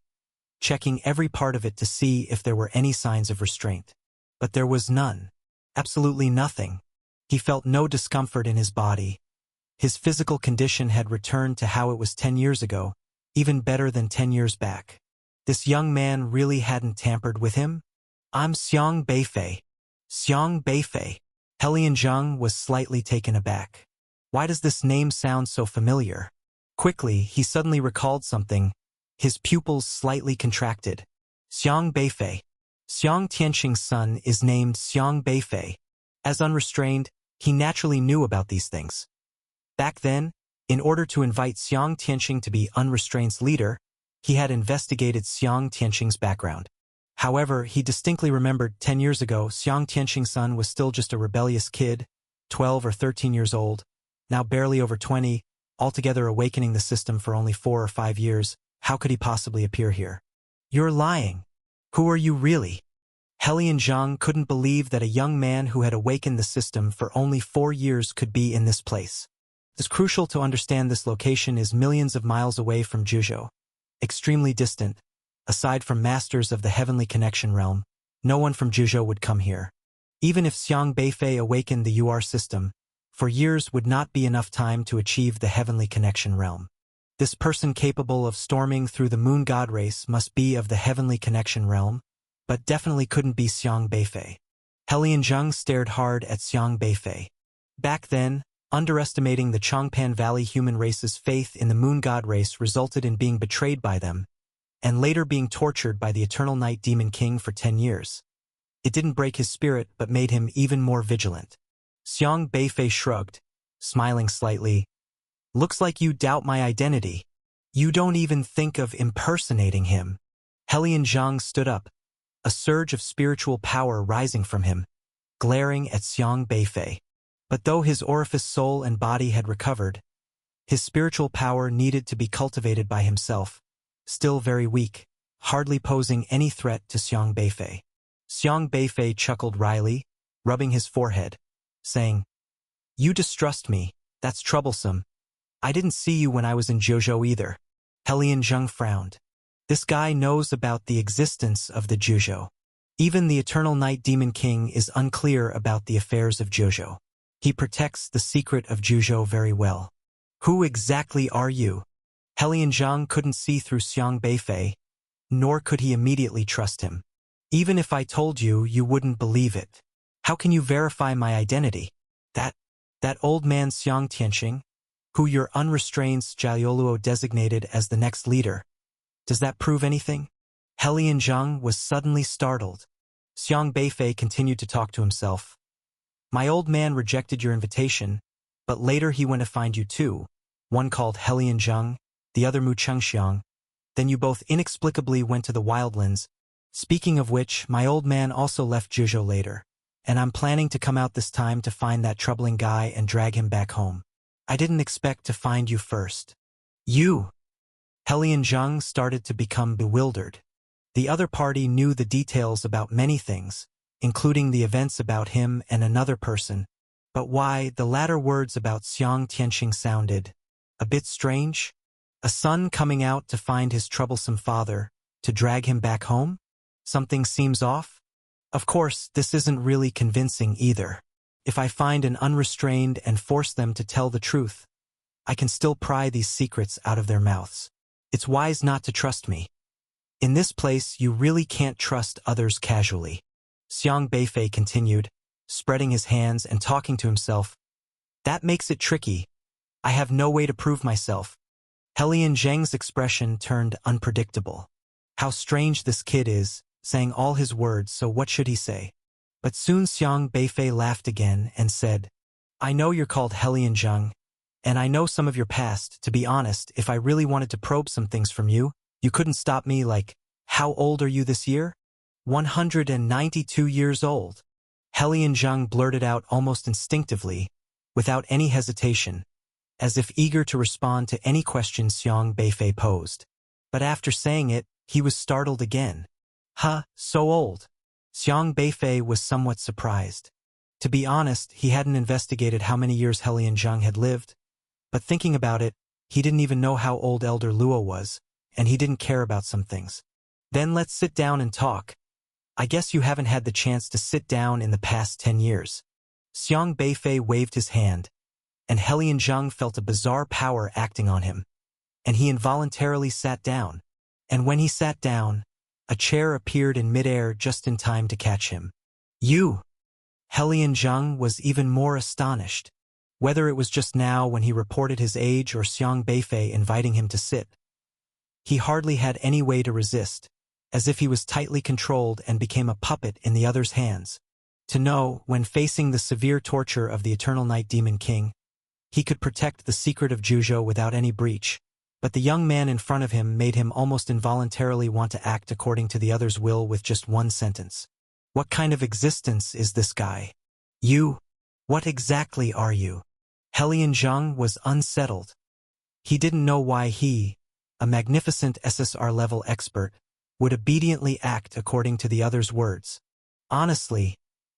checking every part of it to see if there were any signs of restraint. But there was none. Absolutely nothing. He felt no discomfort in his body. His physical condition had returned to how it was 10 years ago, even better than 10 years back. This young man really hadn't tampered with him? I'm Xiang Beifei. Xiang Beifei. Helian Zhang was slightly taken aback. Why does this name sound so familiar? Quickly, he suddenly recalled something. His pupils slightly contracted. Xiang Beifei. Xiang Tianqing's son is named Xiang Beifei. As unrestrained, he naturally knew about these things. Back then, in order to invite Xiang Tianqing to be unrestrained's leader, he had investigated Xiang Tianqing's background. However, he distinctly remembered 10 years ago Xiang Tianqing's son was still just a rebellious kid, 12 or 13 years old, now barely over 20, altogether awakening the system for only 4 or 5 years. How could he possibly appear here? You're lying. Who are you really? Helian Zhang couldn't believe that a young man who had awakened the system for only 4 years could be in this place. It's crucial to understand this location is millions of miles away from Juzhou. Extremely distant. Aside from masters of the Heavenly Connection realm, no one from Juzhou would come here. Even if Xiang Beifei awakened the UR system, for years would not be enough time to achieve the Heavenly Connection realm. This person capable of storming through the moon god race must be of the Heavenly Connection realm, but definitely couldn't be Xiang Beifei. Helian Zhang stared hard at Xiang Beifei. Back then, underestimating the Changpan Valley human race's faith in the moon god race resulted in being betrayed by them, and later being tortured by the Eternal Night Demon King for 10 years. It didn't break his spirit but made him even more vigilant. Xiang Beifei shrugged, smiling slightly. Looks like you doubt my identity. You don't even think of impersonating him. Helian Zhang stood up, a surge of spiritual power rising from him, glaring at Xiang Beifei. But though his orifice soul and body had recovered, his spiritual power needed to be cultivated by himself, still very weak, hardly posing any threat to Xiang Beifei. Xiang Beifei chuckled wryly, rubbing his forehead, saying, You distrust me. That's troublesome. I didn't see you when I was in Zhuozhou either. Helian Zheng frowned. This guy knows about the existence of the Zhuozhou. Even the Eternal Night Demon King is unclear about the affairs of Zhuozhou. He protects the secret of Zhuozhou very well. Who exactly are you? Helian Zheng couldn't see through Xiang Beifei, nor could he immediately trust him. Even if I told you, you wouldn't believe it. How can you verify my identity? That old man Xiang Tianqing, who your unrestrained Jiaoluo designated as the next leader. Does that prove anything? Helian Zheng was suddenly startled. Xiang Beifei continued to talk to himself. My old man rejected your invitation, but later he went to find you too, one called Helian Zheng, the other Mu Chengxiang. Then you both inexplicably went to the Wildlands. Speaking of which, my old man also left Zhuozhou later, and I'm planning to come out this time to find that troubling guy and drag him back home. I didn't expect to find you first. You! Helian Zheng started to become bewildered. The other party knew the details about many things, including the events about him and another person, but why the latter words about Xiang Tianqing sounded a bit strange? A son coming out to find his troublesome father, to drag him back home? Something seems off? Of course, this isn't really convincing either. If I find an unrestrained and force them to tell the truth, I can still pry these secrets out of their mouths. It's wise not to trust me. In this place, you really can't trust others casually. Xiang Beifei continued, spreading his hands and talking to himself. That makes it tricky. I have no way to prove myself. Helian Zheng's expression turned unpredictable. How strange this kid is, saying all his words, so what should he say? But soon Xiang Beifei laughed again and said, I know you're called Helian Zheng, and I know some of your past. To be honest, if I really wanted to probe some things from you, you couldn't stop me. Like, how old are you this year? 192 years old. Helian Zheng blurted out almost instinctively, without any hesitation, as if eager to respond to any question Xiang Beifei posed. But after saying it, he was startled again. Huh, so old? Xiang Beifei was somewhat surprised. To be honest, he hadn't investigated how many years Helian Zheng had lived, but thinking about it, he didn't even know how old Elder Luo was, and he didn't care about some things. Then let's sit down and talk. I guess you haven't had the chance to sit down in the past 10 years. Xiang Beifei waved his hand, and Helian Zheng felt a bizarre power acting on him, and he involuntarily sat down. And when he sat down, a chair appeared in midair just in time to catch him. You! Helian Zheng was even more astonished. Whether it was just now when he reported his age or Xiang Beifei inviting him to sit, he hardly had any way to resist, as if he was tightly controlled and became a puppet in the other's hands. To know, when facing the severe torture of the Eternal Night Demon King, he could protect the secret of Zhuozhou without any breach. But the young man in front of him made him almost involuntarily want to act according to the other's will with just one sentence. What kind of existence is this guy? You? What exactly are you? Helian Zheng was unsettled. He didn't know why he, a magnificent SSR-level expert, would obediently act according to the other's words. Honestly,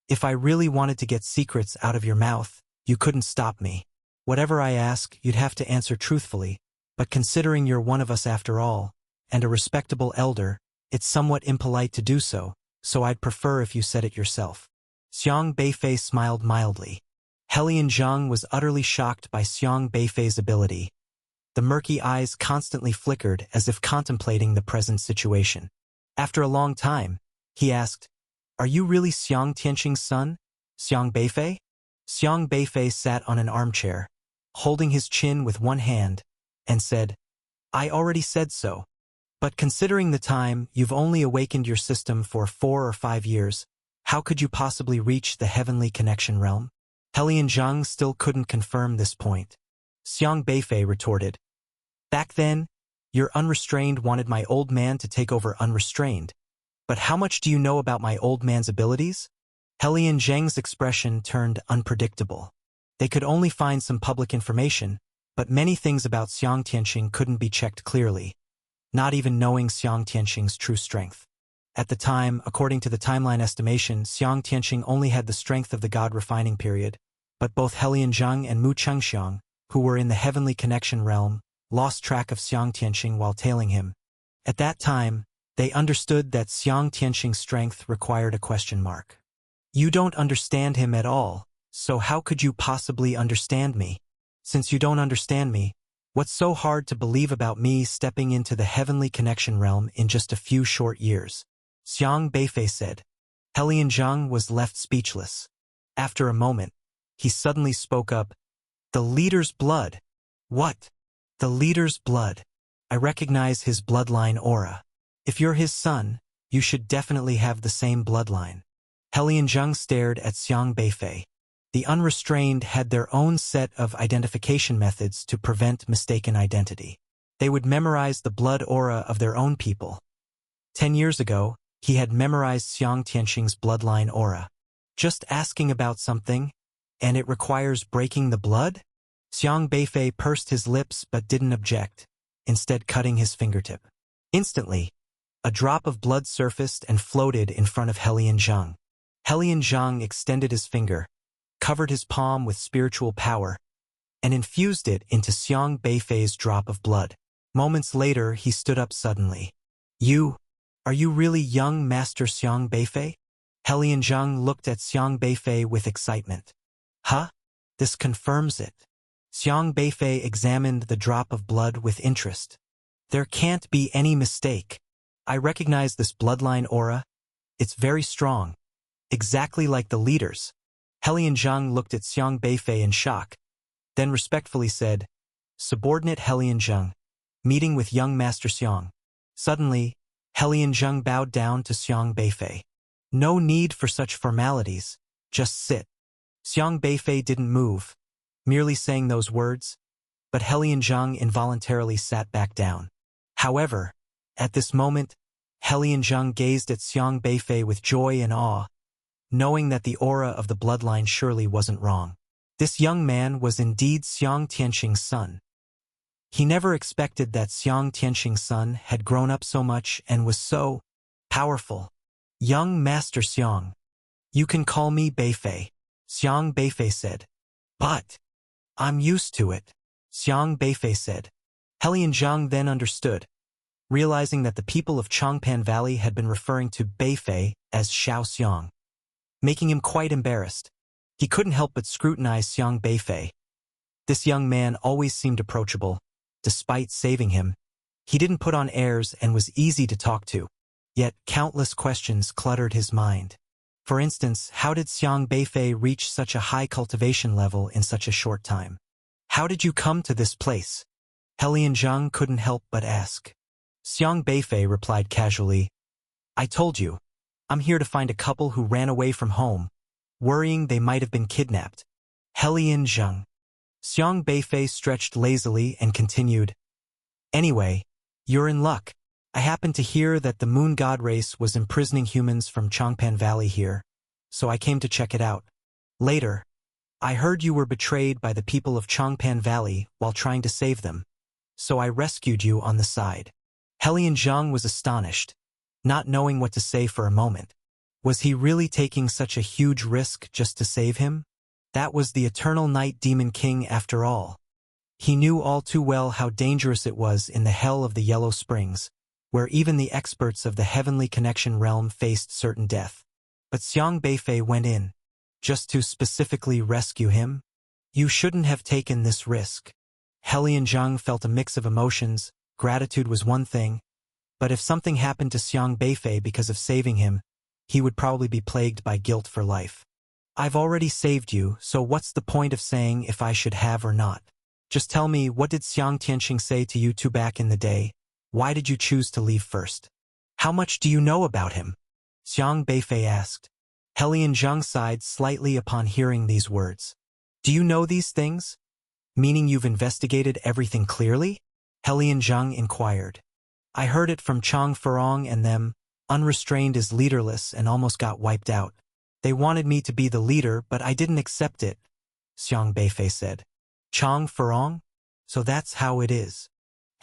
if I really wanted to get secrets out of your mouth, you couldn't stop me. Whatever I ask, you'd have to answer truthfully. But considering you're one of us after all, and a respectable elder, it's somewhat impolite to do so, so I'd prefer if you said it yourself. Xiang Beifei smiled mildly. Helian Zheng was utterly shocked by Xiang Beifei's ability. The murky eyes constantly flickered as if contemplating the present situation. After a long time, he asked, Are you really Xiang Tianqing's son, Xiang Beifei? Xiang Beifei sat on an armchair, holding his chin with one hand, and said, I already said so. But considering the time, you've only awakened your system for 4 or 5 years, how could you possibly reach the heavenly connection realm? Helian Zheng still couldn't confirm this point. Xiang Beifei retorted, Back then, your unrestrained wanted my old man to take over unrestrained. But how much do you know about my old man's abilities? Helian Zheng's expression turned unpredictable. They could only find some public information, but many things about Xiang Tianqing couldn't be checked clearly, not even knowing Xiang Tianqing's true strength. At the time, according to the timeline estimation, Xiang Tianqing only had the strength of the God refining period, but both Helianzhang and Mu Chengxiang, who were in the heavenly connection realm, lost track of Xiang Tianqing while tailing him. At that time, they understood that Xiang Tianqing's strength required a question mark. You don't understand him at all, so how could you possibly understand me? Since you don't understand me, what's so hard to believe about me stepping into the heavenly connection realm in just a few short years? Xiang Beifei said. Helianzhang was left speechless. After a moment, he suddenly spoke up. The leader's blood. What? The leader's blood. I recognize his bloodline aura. If you're his son, you should definitely have the same bloodline. Helianzhang stared at Xiang Beifei. The unrestrained had their own set of identification methods to prevent mistaken identity. They would memorize the blood aura of their own people. 10 years ago, he had memorized Xiang Tianqing's bloodline aura. Just asking about something, and it requires breaking the blood? Xiang Beifei pursed his lips but didn't object, instead cutting his fingertip. Instantly, a drop of blood surfaced and floated in front of Helianzhang. Helianzhang extended his finger, covered his palm with spiritual power, and infused it into Xiang Beifei's drop of blood. Moments later, he stood up suddenly. Are you really young Master Xiang Beifei? Helianzhang looked at Xiang Beifei with excitement. Huh? This confirms it. Xiang Beifei examined the drop of blood with interest. There can't be any mistake. I recognize this bloodline aura. It's very strong. Exactly like the leader's. Helianzhang looked at Xiang Beifei in shock, then respectfully said, Subordinate Helianzhang, meeting with young Master Xiang. Suddenly, Helianzhang bowed down to Xiang Beifei. No need for such formalities, just sit. Xiang Beifei didn't move, merely saying those words, but Helianzhang involuntarily sat back down. However, at this moment, Helianzhang gazed at Xiang Beifei with joy and awe, knowing that the aura of the bloodline surely wasn't wrong. This young man was indeed Xiang Tianqing's son. He never expected that Xiang Tianqing's son had grown up so much and was so powerful. Young Master Xiang. You can call me Beifei, Xiang Beifei said. But I'm used to it, Xiang Beifei said. Helianzhang then understood, realizing that the people of Chongpan Valley had been referring to Beifei as Xiao Xiang, making him quite embarrassed. He couldn't help but scrutinize Xiang Beifei. This young man always seemed approachable. Despite saving him, he didn't put on airs and was easy to talk to. Yet countless questions cluttered his mind. For instance, how did Xiang Beifei reach such a high cultivation level in such a short time? How did you come to this place? Helianzhang couldn't help but ask. Xiang Beifei replied casually, I told you, I'm here to find a couple who ran away from home, worrying they might have been kidnapped. Helianzhang. Xiang Beifei stretched lazily and continued, Anyway, you're in luck. I happened to hear that the Moon God race was imprisoning humans from Chongpan Valley here, so I came to check it out. Later, I heard you were betrayed by the people of Chongpan Valley while trying to save them, so I rescued you on the side. Helianzhang was astonished, not knowing what to say for a moment. Was he really taking such a huge risk just to save him? That was the Eternal Night Demon King after all. He knew all too well how dangerous it was in the hell of the Yellow Springs, where even the experts of the Heavenly Connection realm faced certain death. But Xiang Beifei went in, just to specifically rescue him? You shouldn't have taken this risk. Helianzhang felt a mix of emotions. Gratitude was one thing, but if something happened to Xiang Beifei because of saving him, he would probably be plagued by guilt for life. I've already saved you, so what's the point of saying if I should have or not? Just tell me, what did Xiang Tianqing say to you two back in the day? Why did you choose to leave first? How much do you know about him? Xiang Beifei asked. Helianzhang sighed slightly upon hearing these words. Do you know these things? Meaning you've investigated everything clearly? Helianzhang inquired. I heard it from Chang Furong and them. Unrestrained is leaderless and almost got wiped out. They wanted me to be the leader, but I didn't accept it, Xiang Beifei said. Chang Furong? So that's how it is.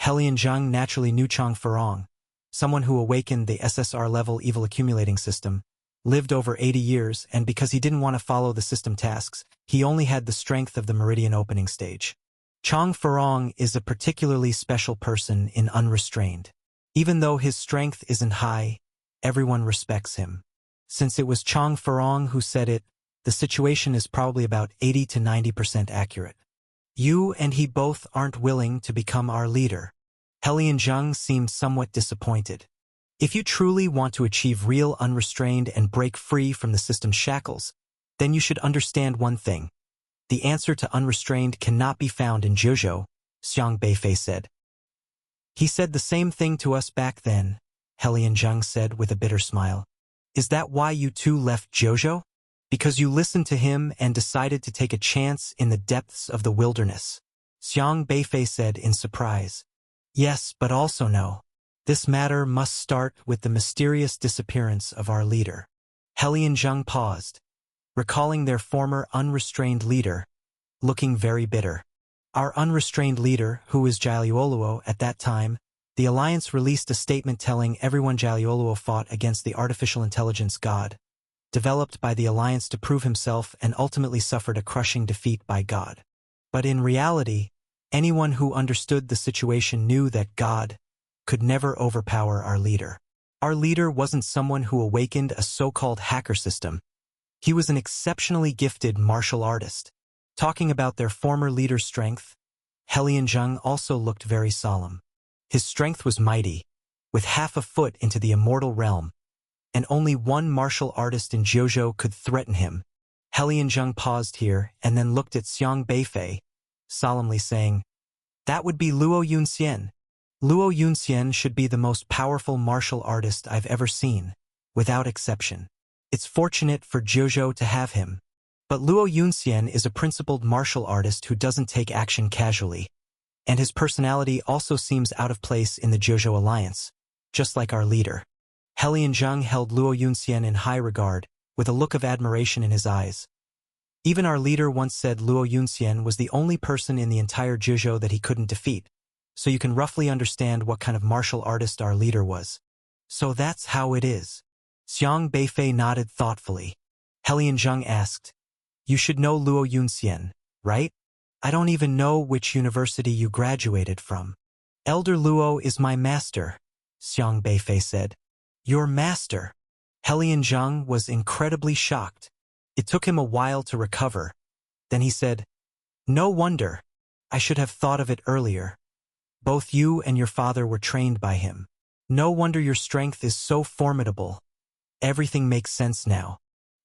Helianzhang naturally knew Chang Furong, someone who awakened the SSR-level evil accumulating system, lived over 80 years, and because he didn't want to follow the system tasks, he only had the strength of the meridian opening stage. Chong Farong is a particularly special person in Unrestrained. Even though his strength isn't high, everyone respects him. Since it was Chong Farong who said it, the situation is probably about 80 to 90% accurate. You and he both aren't willing to become our leader. Helian Zheng seemed somewhat disappointed. If you truly want to achieve real unrestrained and break free from the system's shackles, then you should understand one thing. The answer to unrestrained cannot be found in Jojo, Xiang Beifei said. He said the same thing to us back then, Helian Zheng said with a bitter smile. Is that why you two left Jojo? Because you listened to him and decided to take a chance in the depths of the wilderness? Xiang Beifei said in surprise. Yes, but also no. This matter must start with the mysterious disappearance of our leader. Helian Zheng paused, recalling their former unrestrained leader, looking very bitter. Our unrestrained leader, who was Jiaoluo at that time, the Alliance released a statement telling everyone Jiaoluo fought against the artificial intelligence god, developed by the Alliance to prove himself, and ultimately suffered a crushing defeat by God. But in reality, anyone who understood the situation knew that God could never overpower our leader. Our leader wasn't someone who awakened a so-called hacker system. He was an exceptionally gifted martial artist. Talking about their former leader's strength, Helian Zheng also looked very solemn. His strength was mighty, with half a foot into the immortal realm, and only one martial artist in Jojo could threaten him. Helian Zheng paused here and then looked at Xiang Beifei, solemnly saying, "That would be Luo Yunxian. Luo Yunxian should be the most powerful martial artist I've ever seen, without exception. It's fortunate for Jojo to have him. But Luo Yunxian is a principled martial artist who doesn't take action casually, and his personality also seems out of place in the Jojo Alliance, just like our leader." Helian Zheng held Luo Yunxian in high regard, with a look of admiration in his eyes. Even our leader once said Luo Yunxian was the only person in the entire Jojo that he couldn't defeat, so you can roughly understand what kind of martial artist our leader was. So that's how it is. Xiang Beifei nodded thoughtfully. Helian Zheng asked, "You should know Luo Yunxian, right? I don't even know which university you graduated from." "Elder Luo is my master," Xiang Beifei said. "Your master?" Helian Zheng was incredibly shocked. It took him a while to recover. Then he said, "No wonder. I should have thought of it earlier. Both you and your father were trained by him. No wonder your strength is so formidable. Everything makes sense now."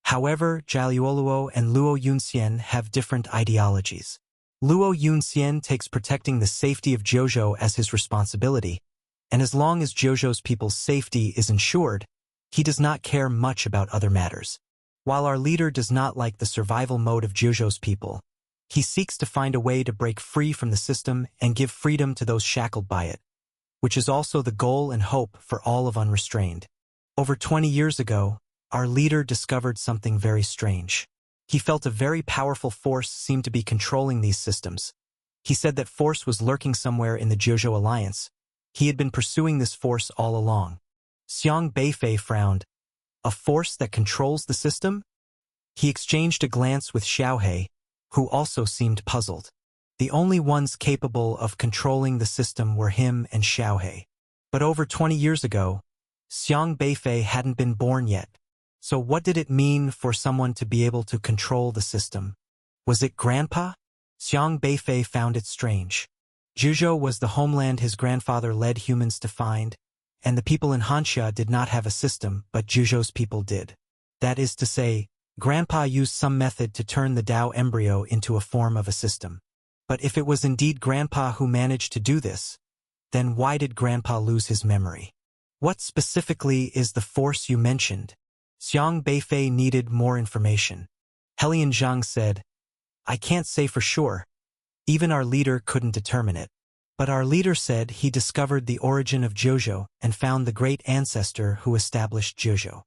However, Jiaoluo and Luo Yunxian have different ideologies. Luo Yunxian takes protecting the safety of Jojo as his responsibility, and as long as Jojo's people's safety is ensured, he does not care much about other matters. While our leader does not like the survival mode of Jojo's people, he seeks to find a way to break free from the system and give freedom to those shackled by it, which is also the goal and hope for all of Unrestrained. Over 20 years ago, our leader discovered something very strange. He felt a very powerful force seemed to be controlling these systems. He said that force was lurking somewhere in the Jojo Alliance. He had been pursuing this force all along. Xiang Beifei frowned. "A force that controls the system?" He exchanged a glance with Xiaohe, who also seemed puzzled. The only ones capable of controlling the system were him and Xiaohe. But over 20 years ago, Xiang Beifei hadn't been born yet. So what did it mean for someone to be able to control the system? Was it Grandpa? Xiang Beifei found it strange. Jojo was the homeland his grandfather led humans to find, and the people in Hanxia did not have a system, but Jojo's people did. That is to say, Grandpa used some method to turn the Dao embryo into a form of a system. But if it was indeed Grandpa who managed to do this, then why did Grandpa lose his memory? What specifically is the force you mentioned? Xiang Beifei needed more information. Helian Zheng said, "I can't say for sure. Even our leader couldn't determine it. But our leader said he discovered the origin of Jojo and found the great ancestor who established Jojo."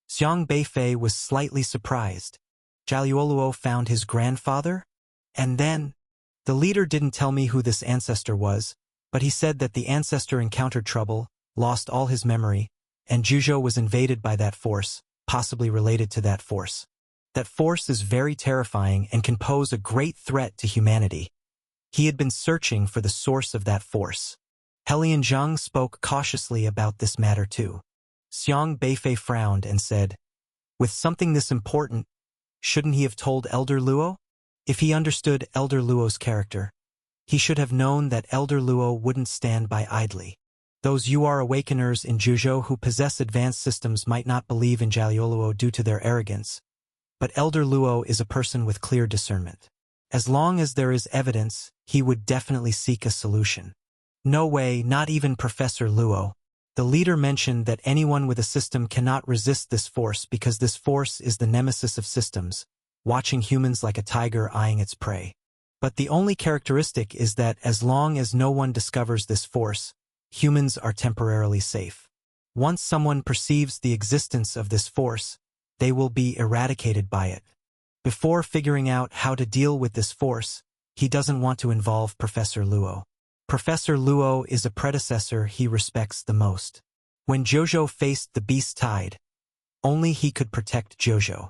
Xiang Beifei was slightly surprised. Jiaoluo found his grandfather? And then, the leader didn't tell me who this ancestor was, but he said that the ancestor encountered trouble, lost all his memory, and Jojo was invaded by that force, possibly related to that force. That force is very terrifying and can pose a great threat to humanity. He had been searching for the source of that force. Helian-zhang spoke cautiously about this matter too. Xiang Beifei frowned and said, "With something this important, shouldn't he have told Elder Luo? If he understood Elder Luo's character, he should have known that Elder Luo wouldn't stand by idly. Those UR Awakeners in Zhuzhou who possess advanced systems might not believe in Jiaoluo due to their arrogance, but Elder Luo is a person with clear discernment. As long as there is evidence, he would definitely seek a solution." "No way, not even Professor Luo." The leader mentioned that anyone with a system cannot resist this force because this force is the nemesis of systems, watching humans like a tiger eyeing its prey. But the only characteristic is that as long as no one discovers this force, humans are temporarily safe. Once someone perceives the existence of this force, they will be eradicated by it. Before figuring out how to deal with this force, he doesn't want to involve Professor Luo. Professor Luo is a predecessor he respects the most. When Zhuzhou faced the Beast Tide, only he could protect Zhuzhou.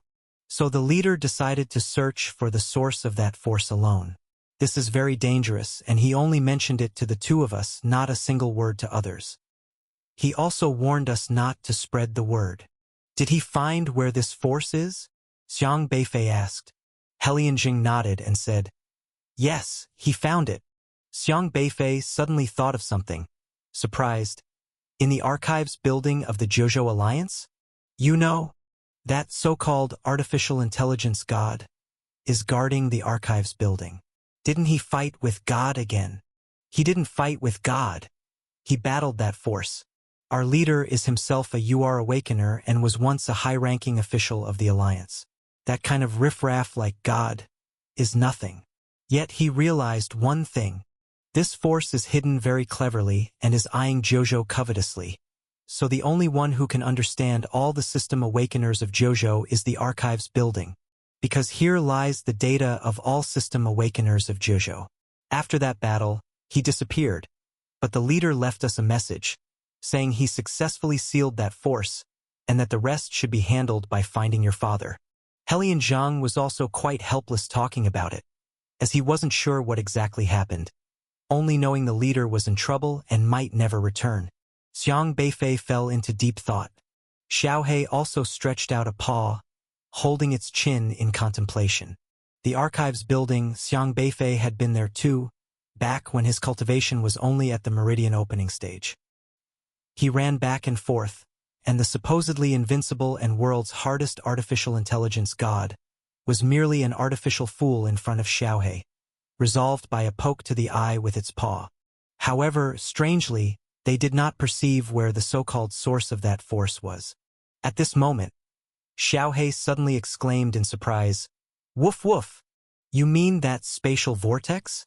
So the leader decided to search for the source of that force alone. This is very dangerous, and he only mentioned it to the two of us, not a single word to others. He also warned us not to spread the word. "Did he find where this force is?" Xiang Beifei asked. Helian-zhang nodded and said, "Yes, he found it." Xiang Beifei suddenly thought of something. Surprised. "In the archives building of the Zhuzhou Alliance? You know, that so-called artificial intelligence god is guarding the archives building. Didn't he fight with God again?" "He didn't fight with God. He battled that force. Our leader is himself a UR Awakener and was once a high-ranking official of the Alliance. That kind of riffraff like God is nothing." Yet he realized one thing. This force is hidden very cleverly and is eyeing Zhuzhou covetously. So the only one who can understand all the system awakeners of Zhuzhou is the archives building, because here lies the data of all system awakeners of Zhuzhou. After that battle, he disappeared, but the leader left us a message, saying he successfully sealed that force, and that the rest should be handled by finding your father. Helian-zhang was also quite helpless talking about it, as he wasn't sure what exactly happened, only knowing the leader was in trouble and might never return. Xiang Beifei fell into deep thought. Xiaohe also stretched out a paw, holding its chin in contemplation. The archives building, Xiang Beifei had been there too, back when his cultivation was only at the meridian opening stage. He ran back and forth, and the supposedly invincible and world's hardest artificial intelligence god was merely an artificial fool in front of Xiaohe, resolved by a poke to the eye with its paw. However, strangely, they did not perceive where the so-called source of that force was. At this moment, Xiaohe suddenly exclaimed in surprise, "Woof woof! You mean that spatial vortex?"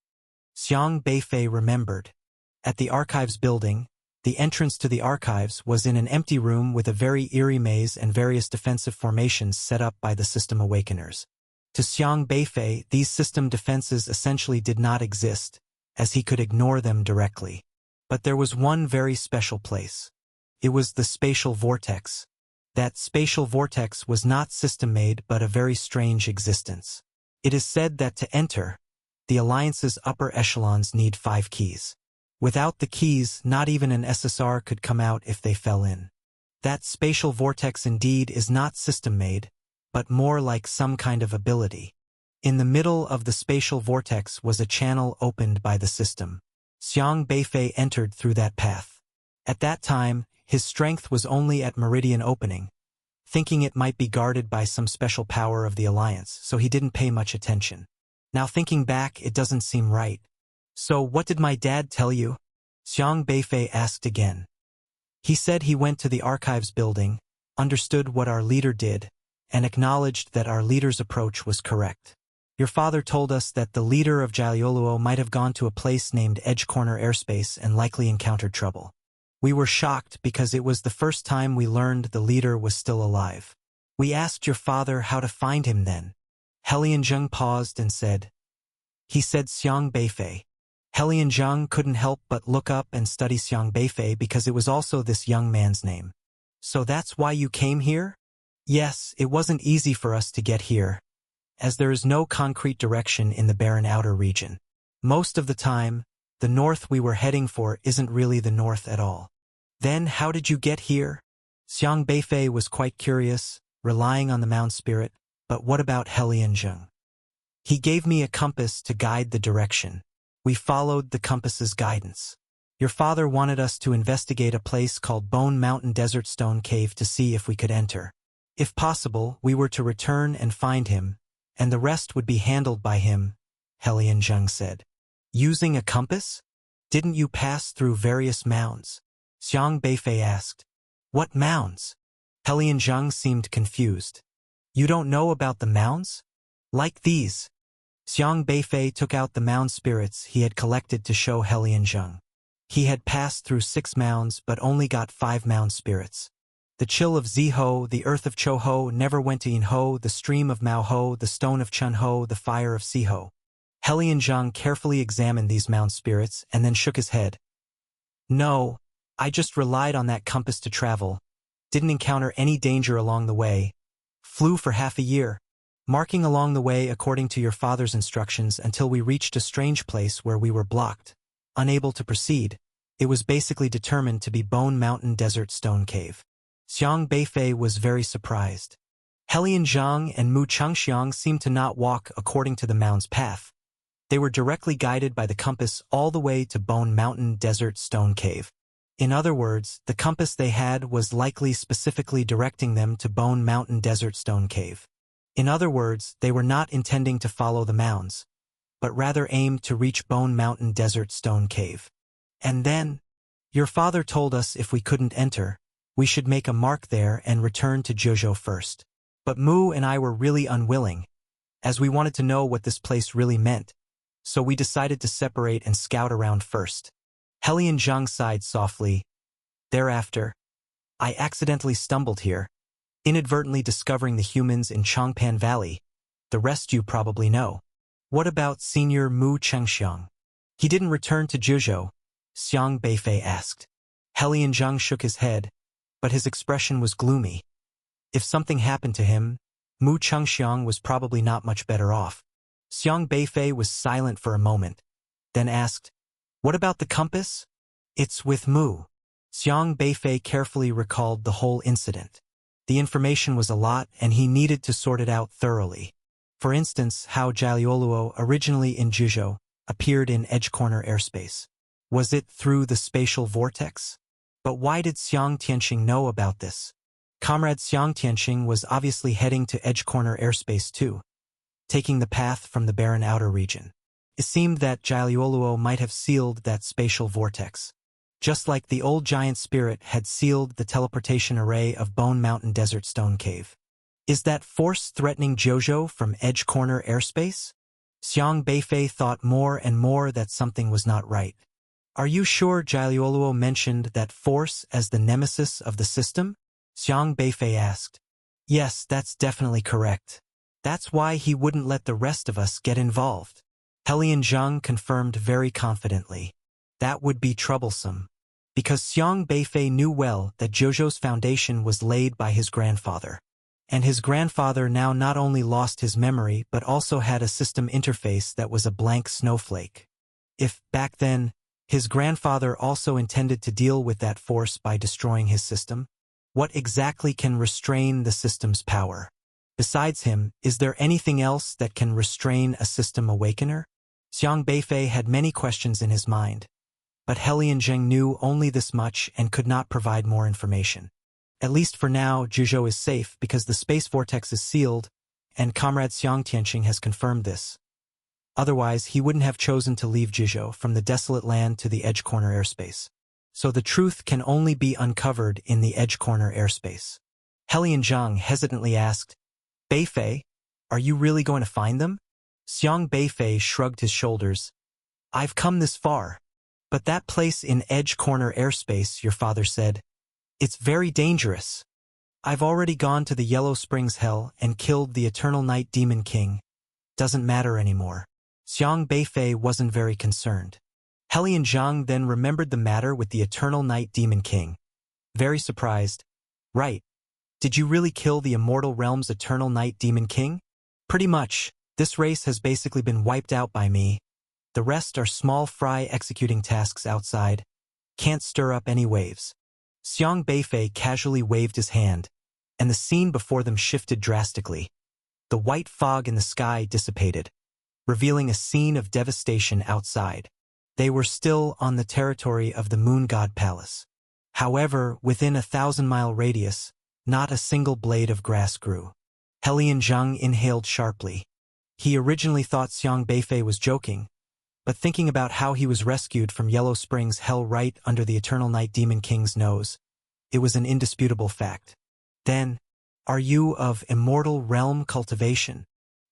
Xiang Beifei remembered. At the archives building, the entrance to the archives was in an empty room with a very eerie maze and various defensive formations set up by the system awakeners. To Xiang Beifei, these system defenses essentially did not exist, as he could ignore them directly. But there was one very special place. It was the spatial vortex. That spatial vortex was not system-made but a very strange existence. It is said that to enter, the Alliance's upper echelons need 5 keys. Without the keys, not even an SSR could come out if they fell in. That spatial vortex indeed is not system-made, but more like some kind of ability. In the middle of the spatial vortex was a channel opened by the system. Xiang Beifei entered through that path. At that time, his strength was only at meridian opening, thinking it might be guarded by some special power of the Alliance, so he didn't pay much attention. Now thinking back, it doesn't seem right. "So what did my dad tell you?" Xiang Beifei asked again. "He said he went to the archives building, understood what our leader did, and acknowledged that our leader's approach was correct. Your father told us that the leader of Jiaoluo might have gone to a place named Edge Corner Airspace and likely encountered trouble. We were shocked because it was the first time we learned the leader was still alive. We asked your father how to find him then." Helian-zhang paused and said, "He said Xiang Beifei." Helian-zhang couldn't help but look up and study Xiang Beifei because it was also this young man's name. "So that's why you came here?" Yes, it wasn't easy for us to get here, as there is no concrete direction in the barren outer region. Most of the time, the north we were heading for isn't really the north at all. Then how did you get here? Xiang Beifei was quite curious, relying on the mound spirit, but what about Helian Zheng? He gave me a compass to guide the direction. We followed the compass's guidance. Your father wanted us to investigate a place called Bone Mountain Desert Stone Cave to see if we could enter. If possible, we were to return and find him, and the rest would be handled by him, Helian Zheng said. Using a compass? Didn't you pass through various mounds? Xiang Beifei asked. What mounds? Helian Zheng seemed confused. You don't know about the mounds? Like these. Xiang Beifei took out the mound spirits he had collected to show Helian Zheng. He had passed through 6 mounds but only got 5 mound spirits. The chill of Ziho, the earth of Choho, never went to Inho, the stream of Maoho, the stone of Chunho, the fire of Siho. Helian Zheng carefully examined these mound spirits and then shook his head. No, I just relied on that compass to travel. Didn't encounter any danger along the way. Flew for half a year, marking along the way according to your father's instructions until we reached a strange place where we were blocked. Unable to proceed, it was basically determined to be Bone Mountain Desert Stone Cave. Xiang Beifei was very surprised. Helian Zheng and Mu Chengxiang seemed to not walk according to the mound's path. They were directly guided by the compass all the way to Bone Mountain Desert Stone Cave. In other words, the compass they had was likely specifically directing them to Bone Mountain Desert Stone Cave. In other words, they were not intending to follow the mounds, but rather aimed to reach Bone Mountain Desert Stone Cave. And then, your father told us if we couldn't enter, we should make a mark there and return to Jojo first. But Mu and I were really unwilling, as we wanted to know what this place really meant, so we decided to separate and scout around first. Helian Zheng sighed softly. Thereafter, I accidentally stumbled here, inadvertently discovering the humans in Chongpan Valley. The rest you probably know. What about Senior Mu Chengxiang? He didn't return to Zhuzhou, Xiang Beifei asked. Helian Zheng shook his head, but his expression was gloomy. If something happened to him, Mu Chengxiang was probably not much better off. Xiang Beifei was silent for a moment, then asked, What about the compass? It's with Mu. Xiang Beifei carefully recalled the whole incident. The information was a lot and he needed to sort it out thoroughly. For instance, how Jiaoluo, originally in Zhuzhou, appeared in Edge Corner airspace. Was it through the spatial vortex? But why did Xiang Tianxing know about this? Comrade Xiang Tianxing was obviously heading to Edge Corner airspace too, taking the path from the barren outer region. It seemed that Jiaoluo might have sealed that spatial vortex, just like the old giant spirit had sealed the teleportation array of Bone Mountain Desert Stone Cave. Is that force threatening Jojo from Edge Corner airspace? Xiang Beifei thought more and more that something was not right. Are you sure Jiaoluo mentioned that force as the nemesis of the system? Xiang Beifei asked. Yes, that's definitely correct. That's why he wouldn't let the rest of us get involved. Helian Zheng confirmed very confidently. That would be troublesome. Because Xiang Beifei knew well that Jojo's foundation was laid by his grandfather. And his grandfather now not only lost his memory but also had a system interface that was a blank snowflake. If, back then, his grandfather also intended to deal with that force by destroying his system, what exactly can restrain the system's power? Besides him, is there anything else that can restrain a system awakener? Xiang Beifei had many questions in his mind, but Helian Zheng knew only this much and could not provide more information. At least for now, Zhuzhou is safe because the space vortex is sealed, and Comrade Xiang Tianxing has confirmed this. Otherwise, he wouldn't have chosen to leave Zhuzhou from the desolate land to the Edge Corner airspace. So the truth can only be uncovered in the Edge Corner airspace. Helian Zheng hesitantly asked, Beifei, are you really going to find them? Xiang Beifei shrugged his shoulders. I've come this far. But that place in Edge Corner airspace, your father said, it's very dangerous. I've already gone to the Yellow Springs Hell and killed the Eternal Night Demon King. Doesn't matter anymore. Xiang Beifei wasn't very concerned. Helian Zheng then remembered the matter with the Eternal Night Demon King. Very surprised. Right. Did you really kill the Immortal Realm's Eternal Night Demon King? Pretty much. This race has basically been wiped out by me. The rest are small fry executing tasks outside. Can't stir up any waves. Xiang Beifei casually waved his hand, and the scene before them shifted drastically. The white fog in the sky dissipated, revealing a scene of devastation outside. They were still on the territory of the Moon God Palace. However, within a 1,000-mile radius, not a single blade of grass grew. Helian Zhang inhaled sharply. He originally thought Xiang Beifei was joking, but thinking about how he was rescued from Yellow Springs Hell right under the Eternal Night Demon King's nose, it was an indisputable fact. Then, are you of Immortal Realm cultivation?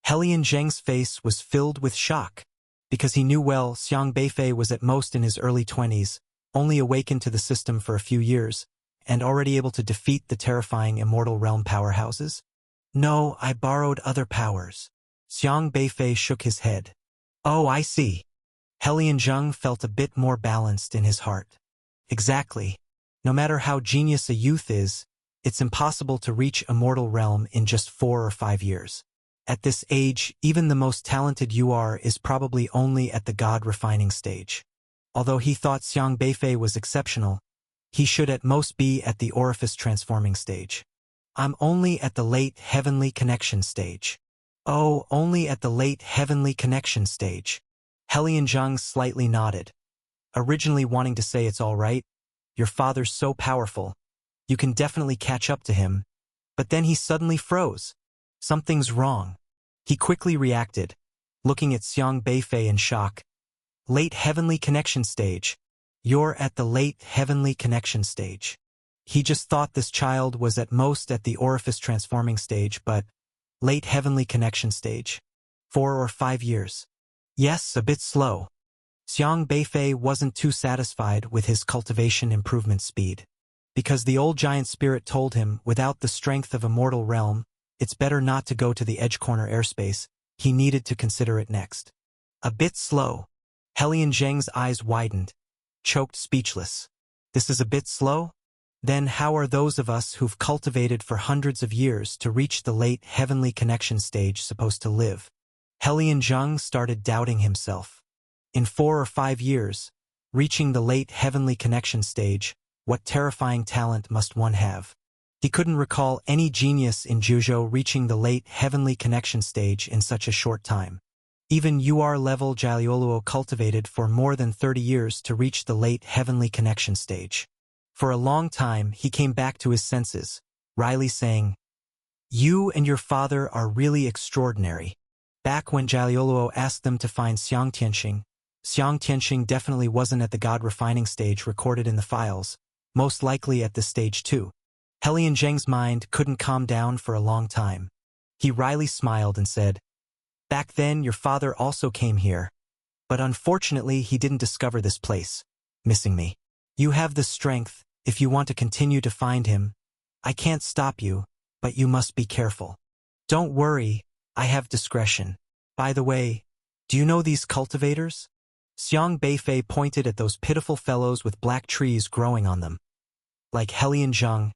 Helian Zhang's face was filled with shock, because he knew well Xiang Beifei was at most in his early 20s, only awakened to the system for a few years, and already able to defeat the terrifying Immortal Realm powerhouses. No, I borrowed other powers. Xiang Beifei shook his head. Oh, I see. Helian Zhang felt a bit more balanced in his heart. Exactly. No matter how genius a youth is, it's impossible to reach Immortal Realm in just 4 or 5 years. At this age, even the most talented you are is probably only at the God-refining stage. Although he thought Xiang Beifei was exceptional, he should at most be at the orifice-transforming stage. I'm only at the late heavenly connection stage. Oh, only at the late heavenly connection stage. Helian Zhang slightly nodded, originally wanting to say it's all right. Your father's so powerful. You can definitely catch up to him. But then he suddenly froze. Something's wrong. He quickly reacted, looking at Xiang Beifei in shock. Late heavenly connection stage. You're at the late heavenly connection stage. He just thought this child was at most at the orifice transforming stage, but late heavenly connection stage. 4 or 5 years. Yes, a bit slow. Xiang Beifei wasn't too satisfied with his cultivation improvement speed. Because the old giant spirit told him, without the strength of Immortal Realm, it's better not to go to the edge corner airspace, he needed to consider it next. A bit slow. Helian Zhang's eyes widened, choked speechless. This is a bit slow? Then how are those of us who've cultivated for hundreds of years to reach the late heavenly connection stage supposed to live? Helian Zhang started doubting himself. In 4 or 5 years, reaching the late heavenly connection stage, what terrifying talent must one have? He couldn't recall any genius in Zhuzhou reaching the late heavenly connection stage in such a short time. Even UR-level Jiaoluo cultivated for more than 30 years to reach the late heavenly connection stage. For a long time, he came back to his senses, wryly saying, "You and your father are really extraordinary." Back when Jiaoluo asked them to find Xiang Tianxing definitely wasn't at the God-refining stage recorded in the files, most likely at this stage too. Helian Zhang's mind couldn't calm down for a long time. He wryly smiled and said, "Back then your father also came here, but unfortunately he didn't discover this place, missing me. You have the strength, if you want to continue to find him. I can't stop you, but you must be careful. Don't worry, I have discretion. By the way, do you know these cultivators?" Xiang Beifei pointed at those pitiful fellows with black trees growing on them. Like Helian Zhang,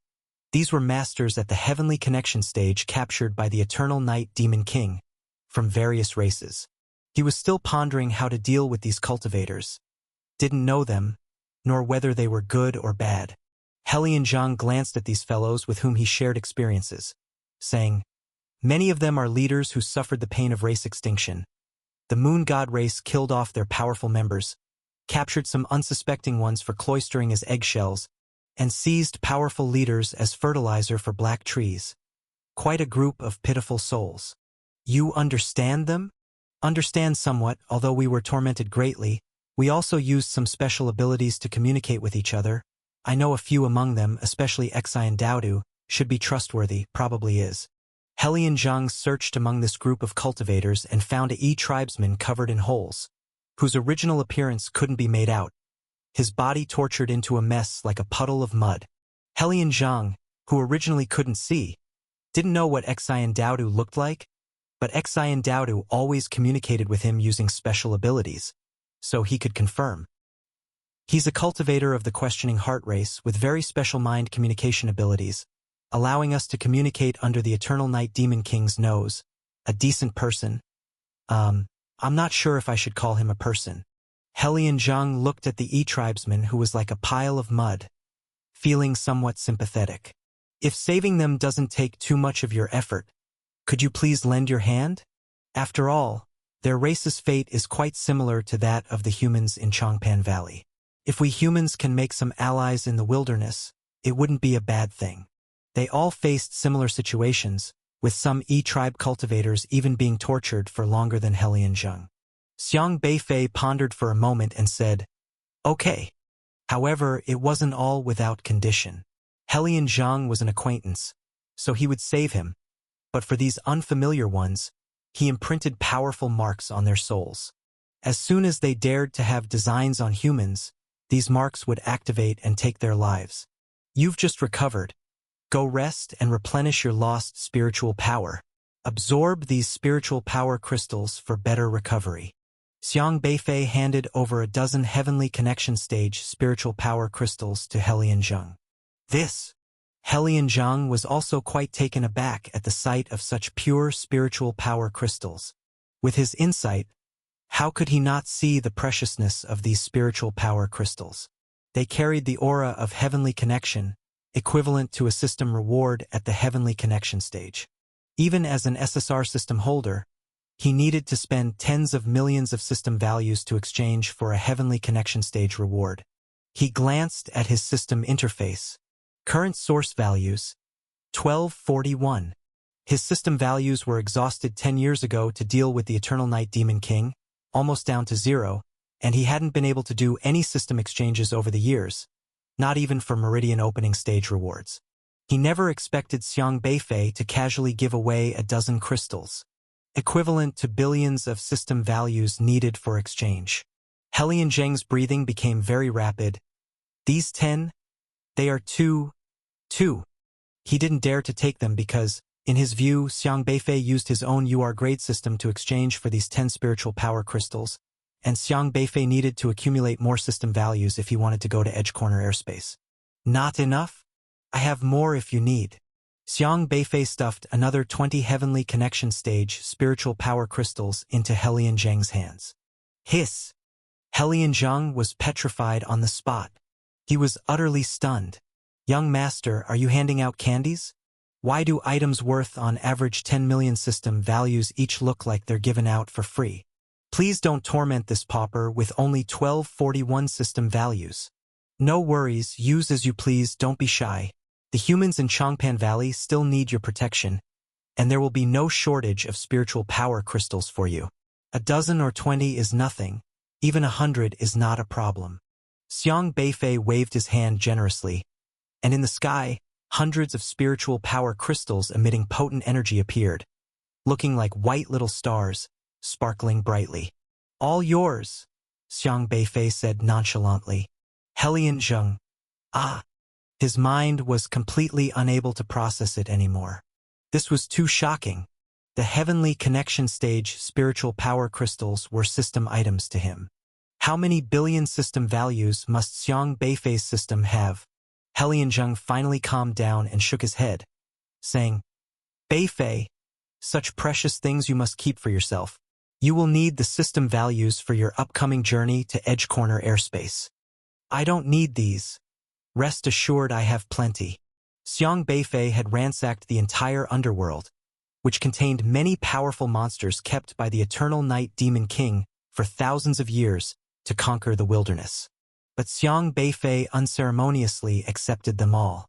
these were masters at the heavenly connection stage captured by the Eternal Night Demon King, from various races. He was still pondering how to deal with these cultivators. Didn't know them, nor whether they were good or bad. Helian Zhang glanced at these fellows with whom he shared experiences, saying, "Many of them are leaders who suffered the pain of race extinction. The Moon God race killed off their powerful members, captured some unsuspecting ones for cloistering as eggshells, and seized powerful leaders as fertilizer for black trees. Quite a group of pitiful souls. You understand them?" "Understand somewhat, although we were tormented greatly. We also used some special abilities to communicate with each other. I know a few among them, especially Xian Daodu, should be trustworthy, probably is." Helian Zhang searched among this group of cultivators and found a tribesman covered in holes, whose original appearance couldn't be made out, his body tortured into a mess like a puddle of mud. Helian Zhang, who originally couldn't see, didn't know what Xian Daodu looked like, but Xian Daodu always communicated with him using special abilities, so he could confirm. He's a cultivator of the questioning heart race with very special mind communication abilities, allowing us to communicate under the Eternal Night Demon King's nose. A decent person. I'm not sure if I should call him a person. Hellion Zheng looked at the E-tribesman who was like a pile of mud, feeling somewhat sympathetic. If saving them doesn't take too much of your effort, could you please lend your hand? After all, their race's fate is quite similar to that of the humans in Changpan Valley. If we humans can make some allies in the wilderness, it wouldn't be a bad thing. They all faced similar situations, with some E-tribe cultivators even being tortured for longer than Hellion Zheng. Xiang Beifei pondered for a moment and said, "Okay." However, it wasn't all without condition. Hellion Zheng was an acquaintance, so he would save him, but for these unfamiliar ones, he imprinted powerful marks on their souls. As soon as they dared to have designs on humans, these marks would activate and take their lives. You've just recovered. Go rest and replenish your lost spiritual power. Absorb these spiritual power crystals for better recovery. Xiang Beifei handed over a dozen Heavenly Connection Stage spiritual power crystals to Hellion Zheng. Hellion Zheng was also quite taken aback at the sight of such pure spiritual power crystals. With his insight, how could he not see the preciousness of these spiritual power crystals? They carried the aura of heavenly connection, equivalent to a system reward at the Heavenly Connection Stage. Even as an SSR system holder, he needed to spend tens of millions of system values to exchange for a Heavenly Connection Stage reward. He glanced at his system interface. Current source values, 1241. His system values were exhausted 10 years ago to deal with the Eternal Night Demon King, almost down to 0, and he hadn't been able to do any system exchanges over the years, not even for Meridian opening stage rewards. He never expected Xiang Beifei to casually give away a dozen crystals, equivalent to billions of system values needed for exchange. Hellion Zheng's breathing became very rapid. These 10? They are two. He didn't dare to take them because, in his view, Xiang Beifei used his own UR grade system to exchange for these 10 spiritual power crystals, and Xiang Beifei needed to accumulate more system values if he wanted to go to Edge Corner airspace. Not enough? I have more if you need. Xiang Beifei stuffed another 20 Heavenly Connection Stage spiritual power crystals into Hellion Zheng's hands. Hiss! Hellion Zheng was petrified on the spot. He was utterly stunned. Young master, are you handing out candies? Why do items worth on average 10 million system values each look like they're given out for free? Please don't torment this pauper with only 1241 system values. No worries, use as you please, don't be shy. The humans in Changpan Valley still need your protection, and there will be no shortage of spiritual power crystals for you. A dozen or 20 is nothing, even 100 is not a problem. Xiang Beifei waved his hand generously, and in the sky, hundreds of spiritual power crystals emitting potent energy appeared, looking like white little stars, sparkling brightly. All yours, Xiang Beifei said nonchalantly. Hellion Zheng. Ah! His mind was completely unable to process it anymore. This was too shocking. The Heavenly Connection Stage spiritual power crystals were system items to him. How many billion system values must Xiang Beifei's system have? Hellion Zheng finally calmed down and shook his head, saying, Beifei, such precious things you must keep for yourself. You will need the system values for your upcoming journey to Edge Corner airspace. I don't need these. Rest assured I have plenty. Xiang Beifei had ransacked the entire underworld, which contained many powerful monsters kept by the Eternal Night Demon King for thousands of years to conquer the wilderness. But Xiang Beifei unceremoniously accepted them all.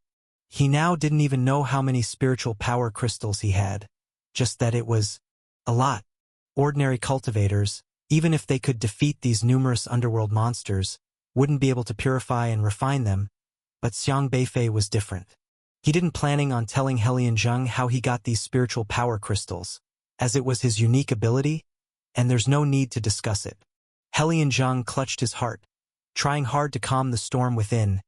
He now didn't even know how many spiritual power crystals he had, just that it was a lot. Ordinary cultivators, even if they could defeat these numerous underworld monsters, wouldn't be able to purify and refine them, but Xiang Beifei was different. He didn't planning on telling Hellion Zheng how he got these spiritual power crystals, as it was his unique ability, and there's no need to discuss it. Hellion Zheng clutched his heart, trying hard to calm the storm within,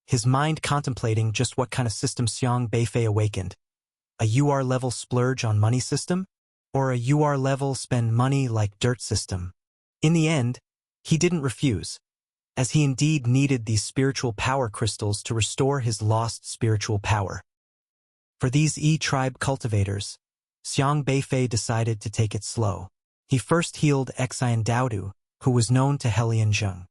his mind contemplating just what kind of system Xiang Beifei awakened. A UR-level splurge on money system? Or a UR-level spend money like dirt system? In the end, he didn't refuse, as he indeed needed these spiritual power crystals to restore his lost spiritual power. For these E-tribe cultivators, Xiang Beifei decided to take it slow. He first healed Xian Daodu, who was known to Helian Zheng.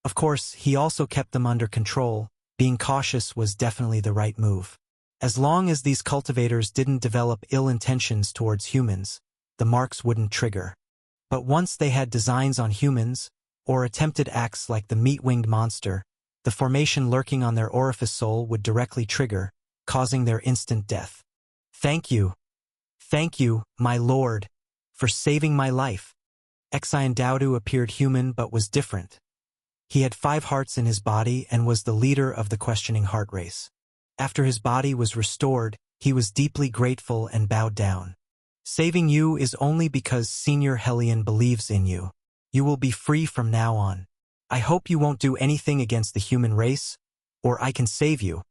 Of course, he also kept them under control. Being cautious was definitely the right move. As long as these cultivators didn't develop ill intentions towards humans, the marks wouldn't trigger. But once they had designs on humans, or attempted acts like the meat-winged monster, the formation lurking on their orifice soul would directly trigger, causing their instant death. Thank you, my lord, for saving my life. Xian Daodu appeared human but was different. He had 5 hearts in his body and was the leader of the questioning heart race. After his body was restored, he was deeply grateful and bowed down. Saving you is only because Senior Helion believes in you. You will be free from now on. I hope you won't do anything against the human race, or I can save you,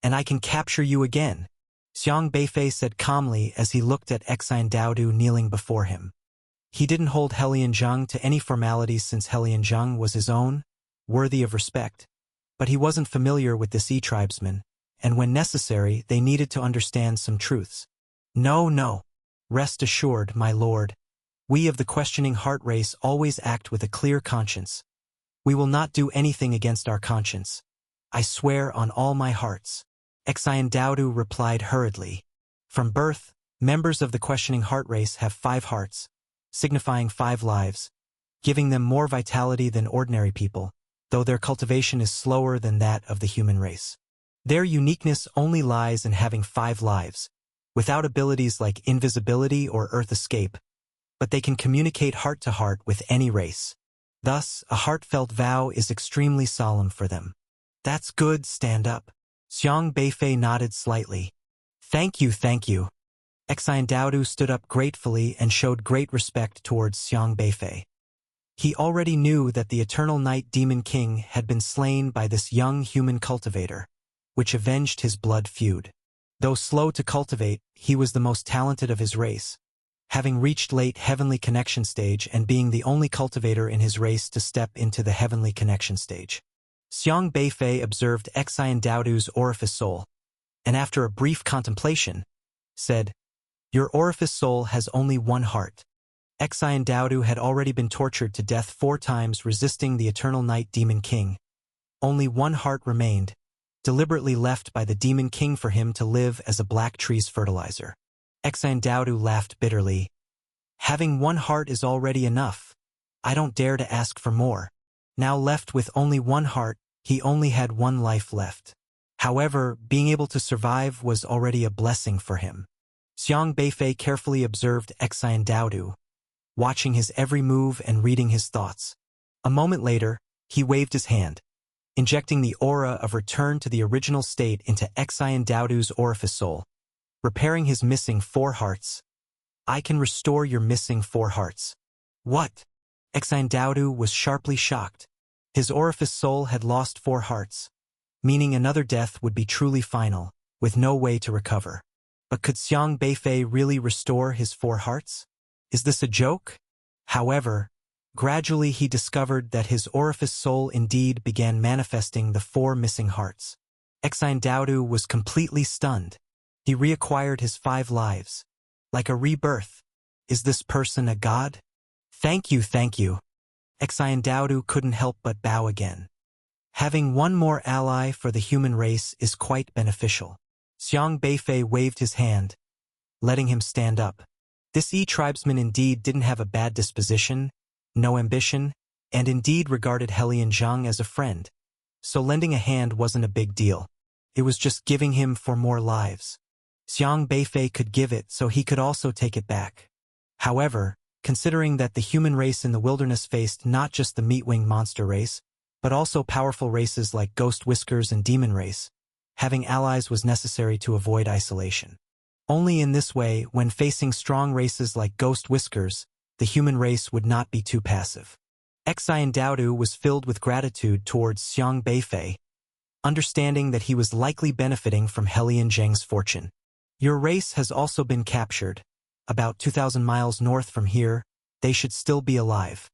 and I can capture you again. Xiang Beifei said calmly as he looked at Xian Daodu kneeling before him. He didn't hold Helian Zheng to any formalities since Helian Zheng was his own, worthy of respect. But he wasn't familiar with this E-tribesman, and when necessary, they needed to understand some truths. No. Rest assured, my lord. We of the questioning heart race always act with a clear conscience. We will not do anything against our conscience. I swear on all my hearts. Xian Daodu replied hurriedly. From birth, members of the questioning heart race have 5 hearts, signifying 5 lives, giving them more vitality than ordinary people, though their cultivation is slower than that of the human race. Their uniqueness only lies in having 5 lives, without abilities like invisibility or earth escape, but they can communicate heart to heart with any race. Thus, a heartfelt vow is extremely solemn for them. That's good, stand up. Xiang Beifei nodded slightly. Thank you. Xian Daodu stood up gratefully and showed great respect towards Xiang Beifei. He already knew that the Eternal Night Demon King had been slain by this young human cultivator, which avenged his blood feud. Though slow to cultivate, he was the most talented of his race, having reached late Heavenly Connection stage and being the only cultivator in his race to step into the Heavenly Connection stage. Xiang Beifei observed Xian Daodu's orifice soul, and after a brief contemplation, said, Your orifice soul has only 1 heart. Xian Daodu had already been tortured to death 4 times resisting the Eternal Night Demon King. Only 1 heart remained, deliberately left by the Demon King for him to live as a black tree's fertilizer. Xian Daodu laughed bitterly. Having 1 heart is already enough. I don't dare to ask for more. Now left with only 1 heart, he only had 1 life left. However, being able to survive was already a blessing for him. Xiang Beifei carefully observed Xian Daodu, watching his every move and reading his thoughts. A moment later, he waved his hand, injecting the aura of return to the original state into Xian Daodu's orifice soul, repairing his missing 4 hearts. I can restore your missing 4 hearts. What? Xian Daodu was sharply shocked. His orifice soul had lost 4 hearts, meaning another death would be truly final, with no way to recover. But could Xiang Beifei really restore his 4 hearts? Is this a joke? However, gradually he discovered that his orifice soul indeed began manifesting the 4 missing hearts. Xian Daodu was completely stunned. He reacquired his 5 lives. Like a rebirth. Is this person a god? Thank you. Xian Daodu couldn't help but bow again. Having 1 more ally for the human race is quite beneficial. Xiang Beifei waved his hand, letting him stand up. This E-tribesman indeed didn't have a bad disposition, no ambition, and indeed regarded Helian Zheng as a friend. So lending a hand wasn't a big deal. It was just giving him 4 more lives. Xiang Beifei could give it so he could also take it back. However, considering that the human race in the wilderness faced not just the meat-winged monster race, but also powerful races like Ghost Whiskers and Demon Race, having allies was necessary to avoid isolation. Only in this way, when facing strong races like Ghost Whiskers, the human race would not be too passive. Xian Daodu was filled with gratitude towards Xiang Beifei, understanding that he was likely benefiting from Helian Zheng's fortune. Your race has also been captured. About 2,000 miles north from here, they should still be alive.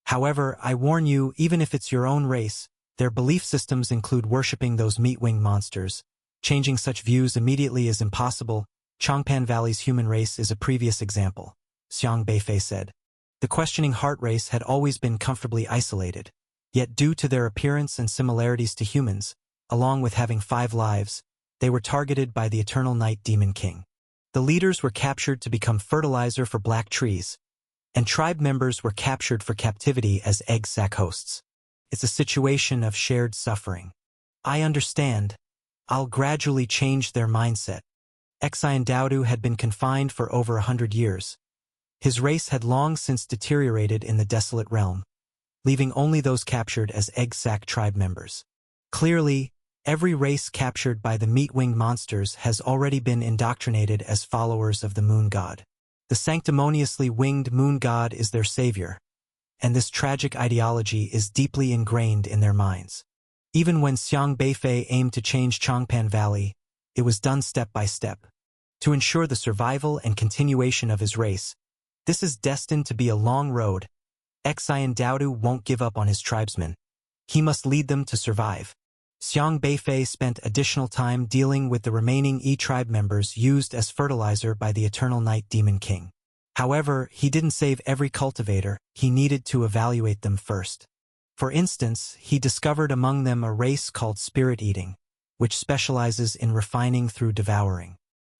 However, I warn you, even if it's your own race, their belief systems include worshipping those meat-winged monsters. Changing such views immediately is impossible. Changpan Valley's human race is a previous example, Xiang Beifei said. The questioning heart race had always been comfortably isolated, yet due to their appearance and similarities to humans, along with having 5 lives, they were targeted by the Eternal Night Demon King. The leaders were captured to become fertilizer for black trees, and tribe members were captured for captivity as egg sac hosts. It's a situation of shared suffering. I understand. I'll gradually change their mindset. Xian Daodu had been confined for over 100 years. His race had long since deteriorated in the desolate realm, leaving only those captured as egg sac tribe members. Clearly, every race captured by the meat-winged monsters has already been indoctrinated as followers of the moon god. The sanctimoniously winged moon god is their savior, and this tragic ideology is deeply ingrained in their minds. Even when Xiang Beifei aimed to change Changpan Valley, it was done step by step. To ensure the survival and continuation of his race, this is destined to be a long road. Xian Daodu won't give up on his tribesmen. He must lead them to survive. Xiang Beifei spent additional time dealing with the remaining E-tribe members used as fertilizer by the Eternal Night Demon King. However, he didn't save every cultivator, he needed to evaluate them first. For instance, he discovered among them a race called Spirit Eating, which specializes in refining through devouring.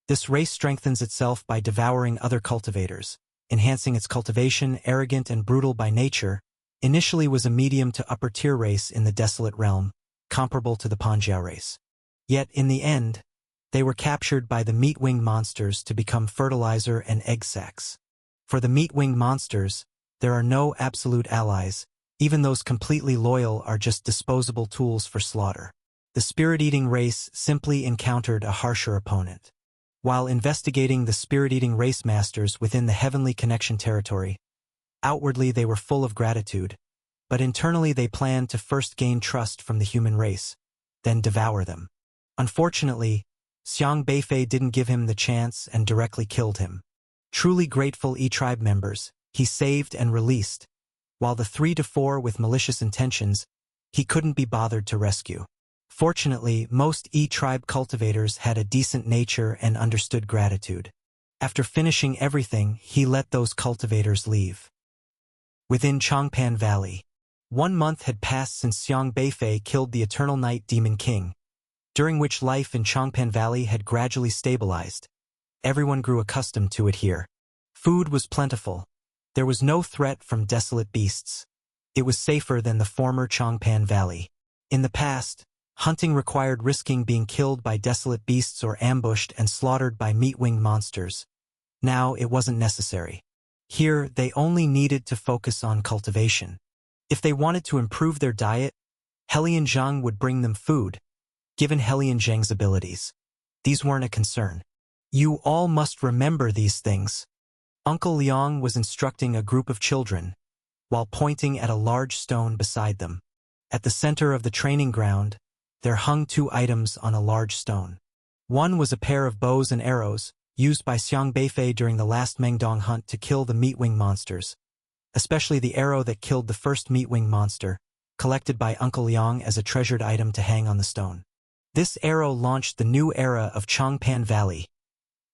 This race strengthens itself by devouring other cultivators, enhancing its cultivation. Arrogant and brutal by nature, initially was a medium to upper-tier race in the desolate realm, comparable to the Panjiao race. Yet, in the end, they were captured by the meat-winged monsters to become fertilizer and egg sacs. For the meat-winged monsters, there are no absolute allies. Even those completely loyal are just disposable tools for slaughter. The spirit-eating race simply encountered a harsher opponent. While investigating the spirit-eating race masters within the Heavenly Connection territory, outwardly they were full of gratitude, but internally they planned to first gain trust from the human race, then devour them. Unfortunately, Xiang Beifei didn't give him the chance and directly killed him. Truly grateful E-tribe members, he saved and released, while the 3 to 4 with malicious intentions, he couldn't be bothered to rescue. Fortunately, most E-tribe cultivators had a decent nature and understood gratitude. After finishing everything, he let those cultivators leave. Within Changpan Valley, 1 month had passed since Xiang Beifei killed the Eternal Night Demon King, during which life in Changpan Valley had gradually stabilized. Everyone grew accustomed to it here. Food was plentiful. There was no threat from desolate beasts. It was safer than the former Changpan Valley. In the past, hunting required risking being killed by desolate beasts or ambushed and slaughtered by meat-winged monsters. Now it wasn't necessary. Here, they only needed to focus on cultivation. If they wanted to improve their diet, Helian Zhang would bring them food. Given Helian Zhang's abilities, these weren't a concern. You all must remember these things. Uncle Liang was instructing a group of children, while pointing at a large stone beside them. At the center of the training ground, there hung 2 items on a large stone. One was a pair of bows and arrows, used by Xiang Beifei during the last Mengdong hunt to kill the meat-winged monsters, especially the arrow that killed the first meat-winged monster, collected by Uncle Liang as a treasured item to hang on the stone. This arrow launched the new era of Changpan Valley.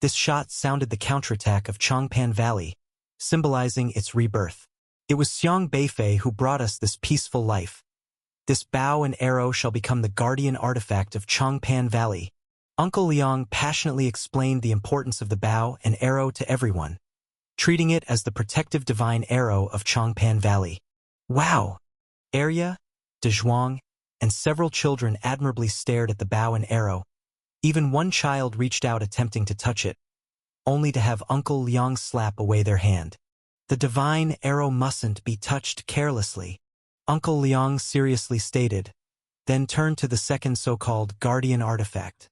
This shot sounded the counterattack of Changpan Valley, symbolizing its rebirth. It was Xiang Beifei who brought us this peaceful life. This bow and arrow shall become the guardian artifact of Changpan Valley. Uncle Liang passionately explained the importance of the bow and arrow to everyone, treating it as the protective divine arrow of Changpan Valley. Wow! Arya, Dezhuang, and several children admirably stared at the bow and arrow. Even one child reached out attempting to touch it, only to have Uncle Liang slap away their hand. The divine arrow mustn't be touched carelessly, Uncle Liang seriously stated, then turned to the second so-called guardian artifact,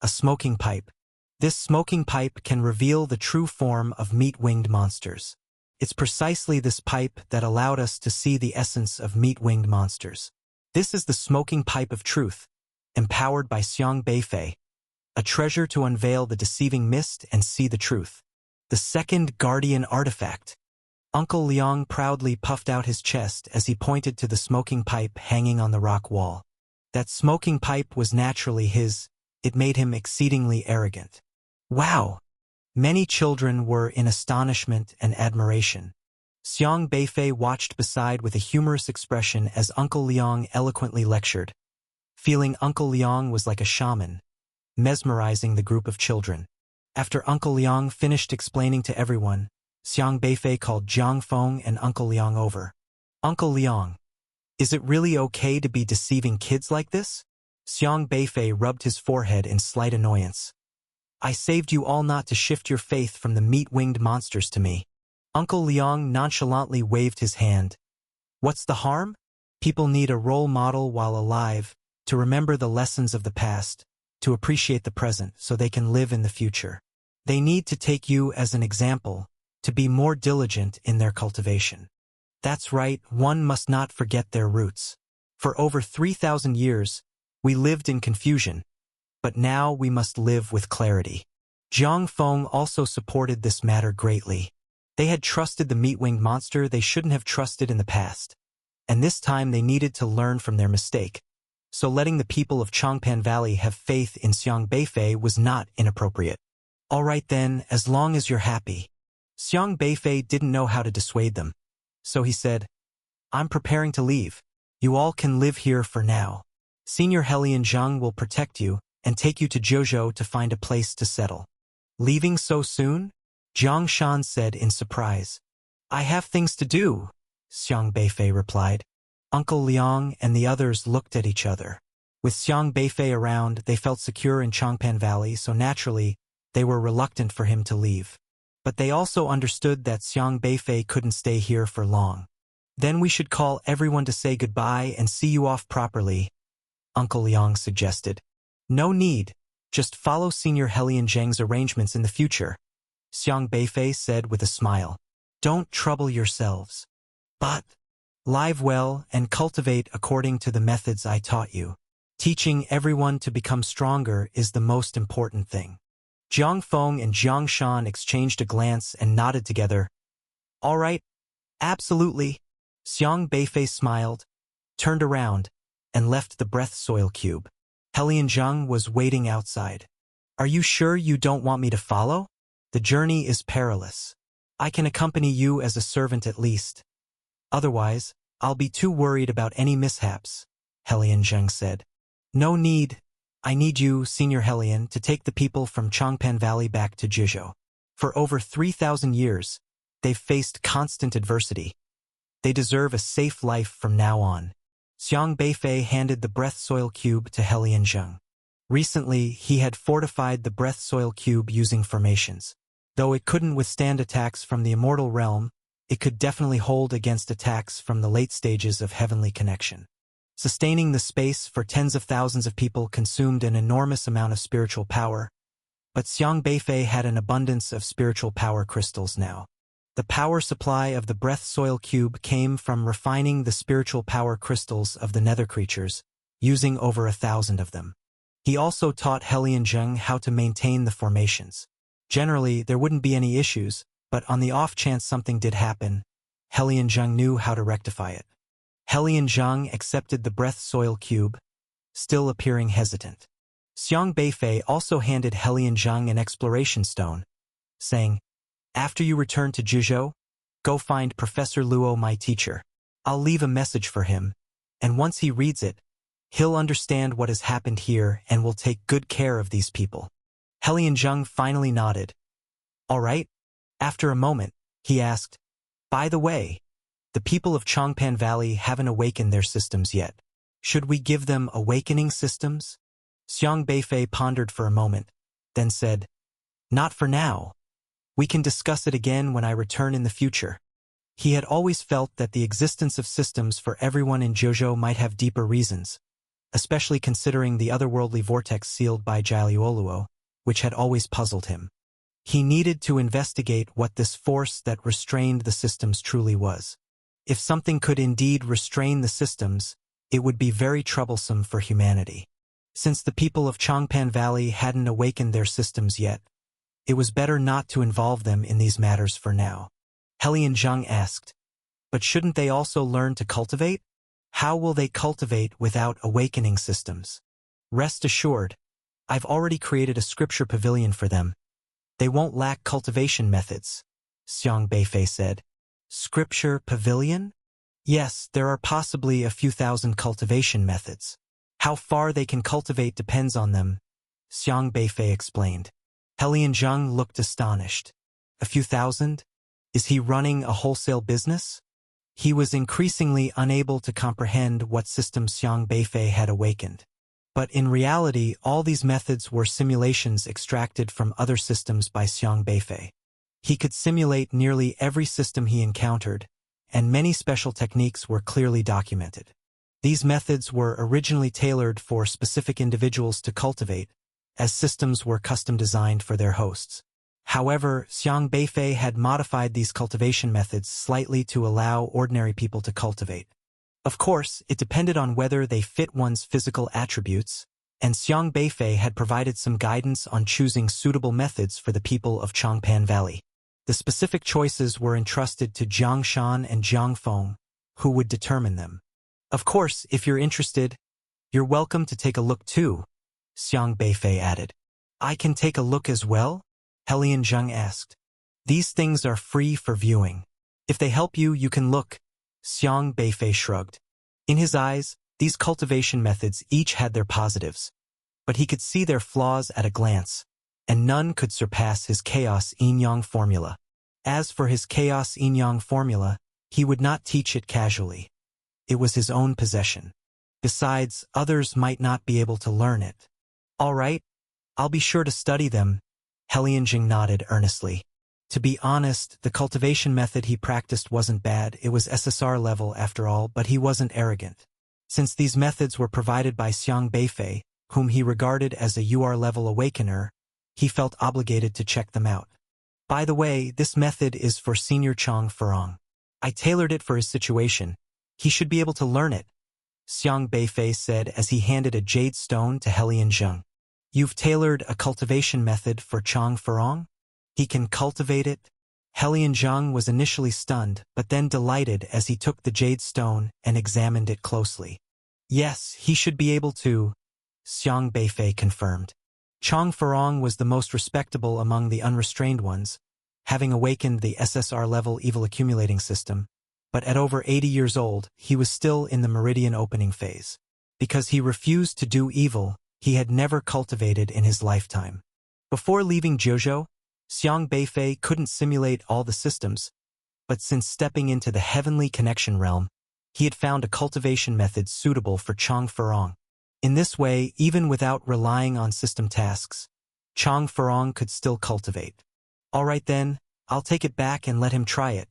a smoking pipe. This smoking pipe can reveal the true form of meat-winged monsters. It's precisely this pipe that allowed us to see the essence of meat-winged monsters. This is the smoking pipe of truth, empowered by Xiang Beifei, a treasure to unveil the deceiving mist and see the truth. The second guardian artifact. Uncle Liang proudly puffed out his chest as he pointed to the smoking pipe hanging on the rock wall. That smoking pipe was naturally his. It made him exceedingly arrogant. Wow! Many children were in astonishment and admiration. Xiang Beifei watched beside with a humorous expression as Uncle Liang eloquently lectured, feeling Uncle Liang was like a shaman, mesmerizing the group of children. After Uncle Liang finished explaining to everyone, Xiang Beifei called Jiang Feng and Uncle Liang over. Uncle Liang, is it really okay to be deceiving kids like this? Xiang Beifei rubbed his forehead in slight annoyance. I saved you all not to shift your faith from the meat-winged monsters to me. Uncle Liang nonchalantly waved his hand. What's the harm? People need a role model while alive, to remember the lessons of the past, to appreciate the present so they can live in the future. They need to take you as an example, to be more diligent in their cultivation. That's right, one must not forget their roots. For over 3,000 years, we lived in confusion, but now we must live with clarity. Jiang Feng also supported this matter greatly. They had trusted the meat-winged monster they shouldn't have trusted in the past, and this time they needed to learn from their mistake. So letting the people of Changpan Valley have faith in Xiang Beifei was not inappropriate. All right then, as long as you're happy. Xiang Beifei didn't know how to dissuade them, so he said, I'm preparing to leave. You all can live here for now. Senior Helian Zheng will protect you and take you to Zhuzhou to find a place to settle. Leaving so soon? Jiang Shan said in surprise. I have things to do, Xiang Beifei replied. Uncle Liang and the others looked at each other. With Xiang Beifei around, they felt secure in Changpan Valley, so naturally, they were reluctant for him to leave. But they also understood that Xiang Beifei couldn't stay here for long. Then we should call everyone to say goodbye and see you off properly, Uncle Liang suggested. No need, just follow Senior Helian Zheng's arrangements in the future, Xiang Beifei said with a smile. Don't trouble yourselves. But live well and cultivate according to the methods I taught you. Teaching everyone to become stronger is the most important thing. Jiang Feng and Jiang Shan exchanged a glance and nodded together. All right, absolutely. Xiang Beifei smiled, turned around, and left the breath soil cube. Helian Zheng was waiting outside. Are you sure you don't want me to follow? The journey is perilous. I can accompany you as a servant at least. Otherwise, I'll be too worried about any mishaps, Helian Zheng said. No need. I need you, Senior Helian, to take the people from Changpan Valley back to Zhuzhou. For over 3,000 years, they've faced constant adversity. They deserve a safe life from now on. Xiang Beifei handed the breath soil cube to Helian Zheng. Recently, he had fortified the breath soil cube using formations. Though it couldn't withstand attacks from the immortal realm, it could definitely hold against attacks from the late stages of heavenly connection. Sustaining the space for tens of thousands of people consumed an enormous amount of spiritual power, but Xiang Beifei had an abundance of spiritual power crystals now. The power supply of the breath soil cube came from refining the spiritual power crystals of the nether creatures, using over 1,000 of them. He also taught Helian Zheng how to maintain the formations. Generally, there wouldn't be any issues, but on the off chance something did happen, Helian Zheng knew how to rectify it. Helian Zheng accepted the breath soil cube, still appearing hesitant. Xiang Beifei also handed Helian Zheng an exploration stone, saying, After you return to Zhuzhou, go find Professor Luo, my teacher. I'll leave a message for him, and once he reads it, he'll understand what has happened here and will take good care of these people. Helian Zheng finally nodded. All right. After a moment, he asked, By the way, the people of Changpan Valley haven't awakened their systems yet. Should we give them awakening systems? Xiang Beifei pondered for a moment, then said, Not for now. We can discuss it again when I return in the future. He had always felt that the existence of systems for everyone in Zhuzhou might have deeper reasons, especially considering the otherworldly vortex sealed by Jiaoluoluo, which had always puzzled him. He needed to investigate what this force that restrained the systems truly was. If something could indeed restrain the systems, it would be very troublesome for humanity. Since the people of Changpan Valley hadn't awakened their systems yet, it was better not to involve them in these matters for now. Helian Zheng asked, But shouldn't they also learn to cultivate? How will they cultivate without awakening systems? Rest assured, I've already created a scripture pavilion for them. They won't lack cultivation methods, Xiang Beifei said. Scripture Pavilion? Yes, there are possibly a few thousand cultivation methods. How far they can cultivate depends on them, Xiang Beifei explained. Helian Zheng looked astonished. A few thousand? Is he running a wholesale business? He was increasingly unable to comprehend what system Xiang Beifei had awakened. But in reality, all these methods were simulations extracted from other systems by Xiang Beifei. He could simulate nearly every system he encountered, and many special techniques were clearly documented. These methods were originally tailored for specific individuals to cultivate, as systems were custom designed for their hosts. However, Xiang Beifei had modified these cultivation methods slightly to allow ordinary people to cultivate. Of course, it depended on whether they fit one's physical attributes, and Xiang Beifei had provided some guidance on choosing suitable methods for the people of Changpan Valley. The specific choices were entrusted to Jiang Shan and Jiang Feng, who would determine them. Of course, if you're interested, you're welcome to take a look too, Xiang Beifei added. I can take a look as well? Helian Zheng asked. These things are free for viewing. If they help you, you can look, Xiang Beifei shrugged. In his eyes, these cultivation methods each had their positives, but he could see their flaws at a glance, and none could surpass his Chaos Yin-Yang formula. As for his Chaos Yin-Yang formula, he would not teach it casually. It was his own possession. Besides, others might not be able to learn it. All right, I'll be sure to study them, Helian Zheng nodded earnestly. To be honest, the cultivation method he practiced wasn't bad. It was SSR level after all, but he wasn't arrogant. Since these methods were provided by Xiang Beifei, whom he regarded as a UR level awakener, he felt obligated to check them out. By the way, this method is for Senior Chang Ferong. I tailored it for his situation. He should be able to learn it, Xiang Beifei said as he handed a jade stone to Helian Zheng. You've tailored a cultivation method for Chang Ferong? He can cultivate it? Helian Zheng was initially stunned, but then delighted as he took the jade stone and examined it closely. Yes, he should be able to, Xiang Beifei confirmed. Chang Ferong was the most respectable among the unrestrained ones, having awakened the SSR level evil accumulating system, but at over 80 years old, he was still in the meridian opening phase. Because he refused to do evil, he had never cultivated in his lifetime. Before leaving Jiuzhou, Xiang Beifei couldn't simulate all the systems, but since stepping into the heavenly connection realm, he had found a cultivation method suitable for Chang Ferong. In this way, even without relying on system tasks, Chang Ferong could still cultivate. All right then, I'll take it back and let him try it.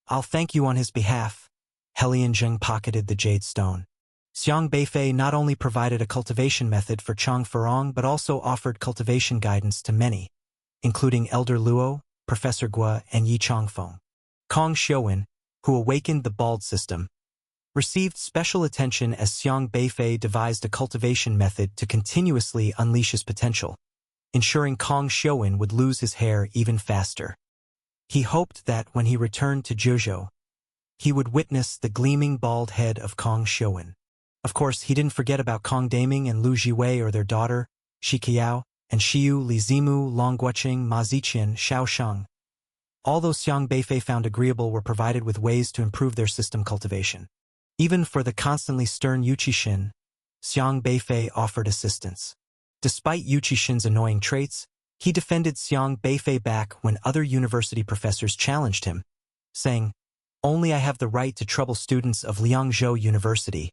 I'll thank you on his behalf. Helian Zheng pocketed the jade stone. Xiang Beifei not only provided a cultivation method for Chang Ferong but also offered cultivation guidance to many, including Elder Luo, Professor Gua, and Yi Changfeng. Kong Xiuwen, who awakened the bald system, received special attention as Xiang Beifei devised a cultivation method to continuously unleash his potential, ensuring Kong Xiuwen would lose his hair even faster. He hoped that when he returned to Jiuzhou, he would witness the gleaming bald head of Kong Xiuwen. Of course, he didn't forget about Kong Daming and Lu Jiwei or their daughter, Shi Qiao, and Shiyu, Li Zimu, Long Guoqing, Ma Ziqian, Xiao Sheng. All those Xiang Beifei found agreeable were provided with ways to improve their system cultivation. Even for the constantly stern Yu Qixin, Xiang Beifei offered assistance. Despite Yu Qixin's annoying traits, he defended Xiang Beifei back when other university professors challenged him, saying, "Only I have the right to trouble students of Liangzhou University,"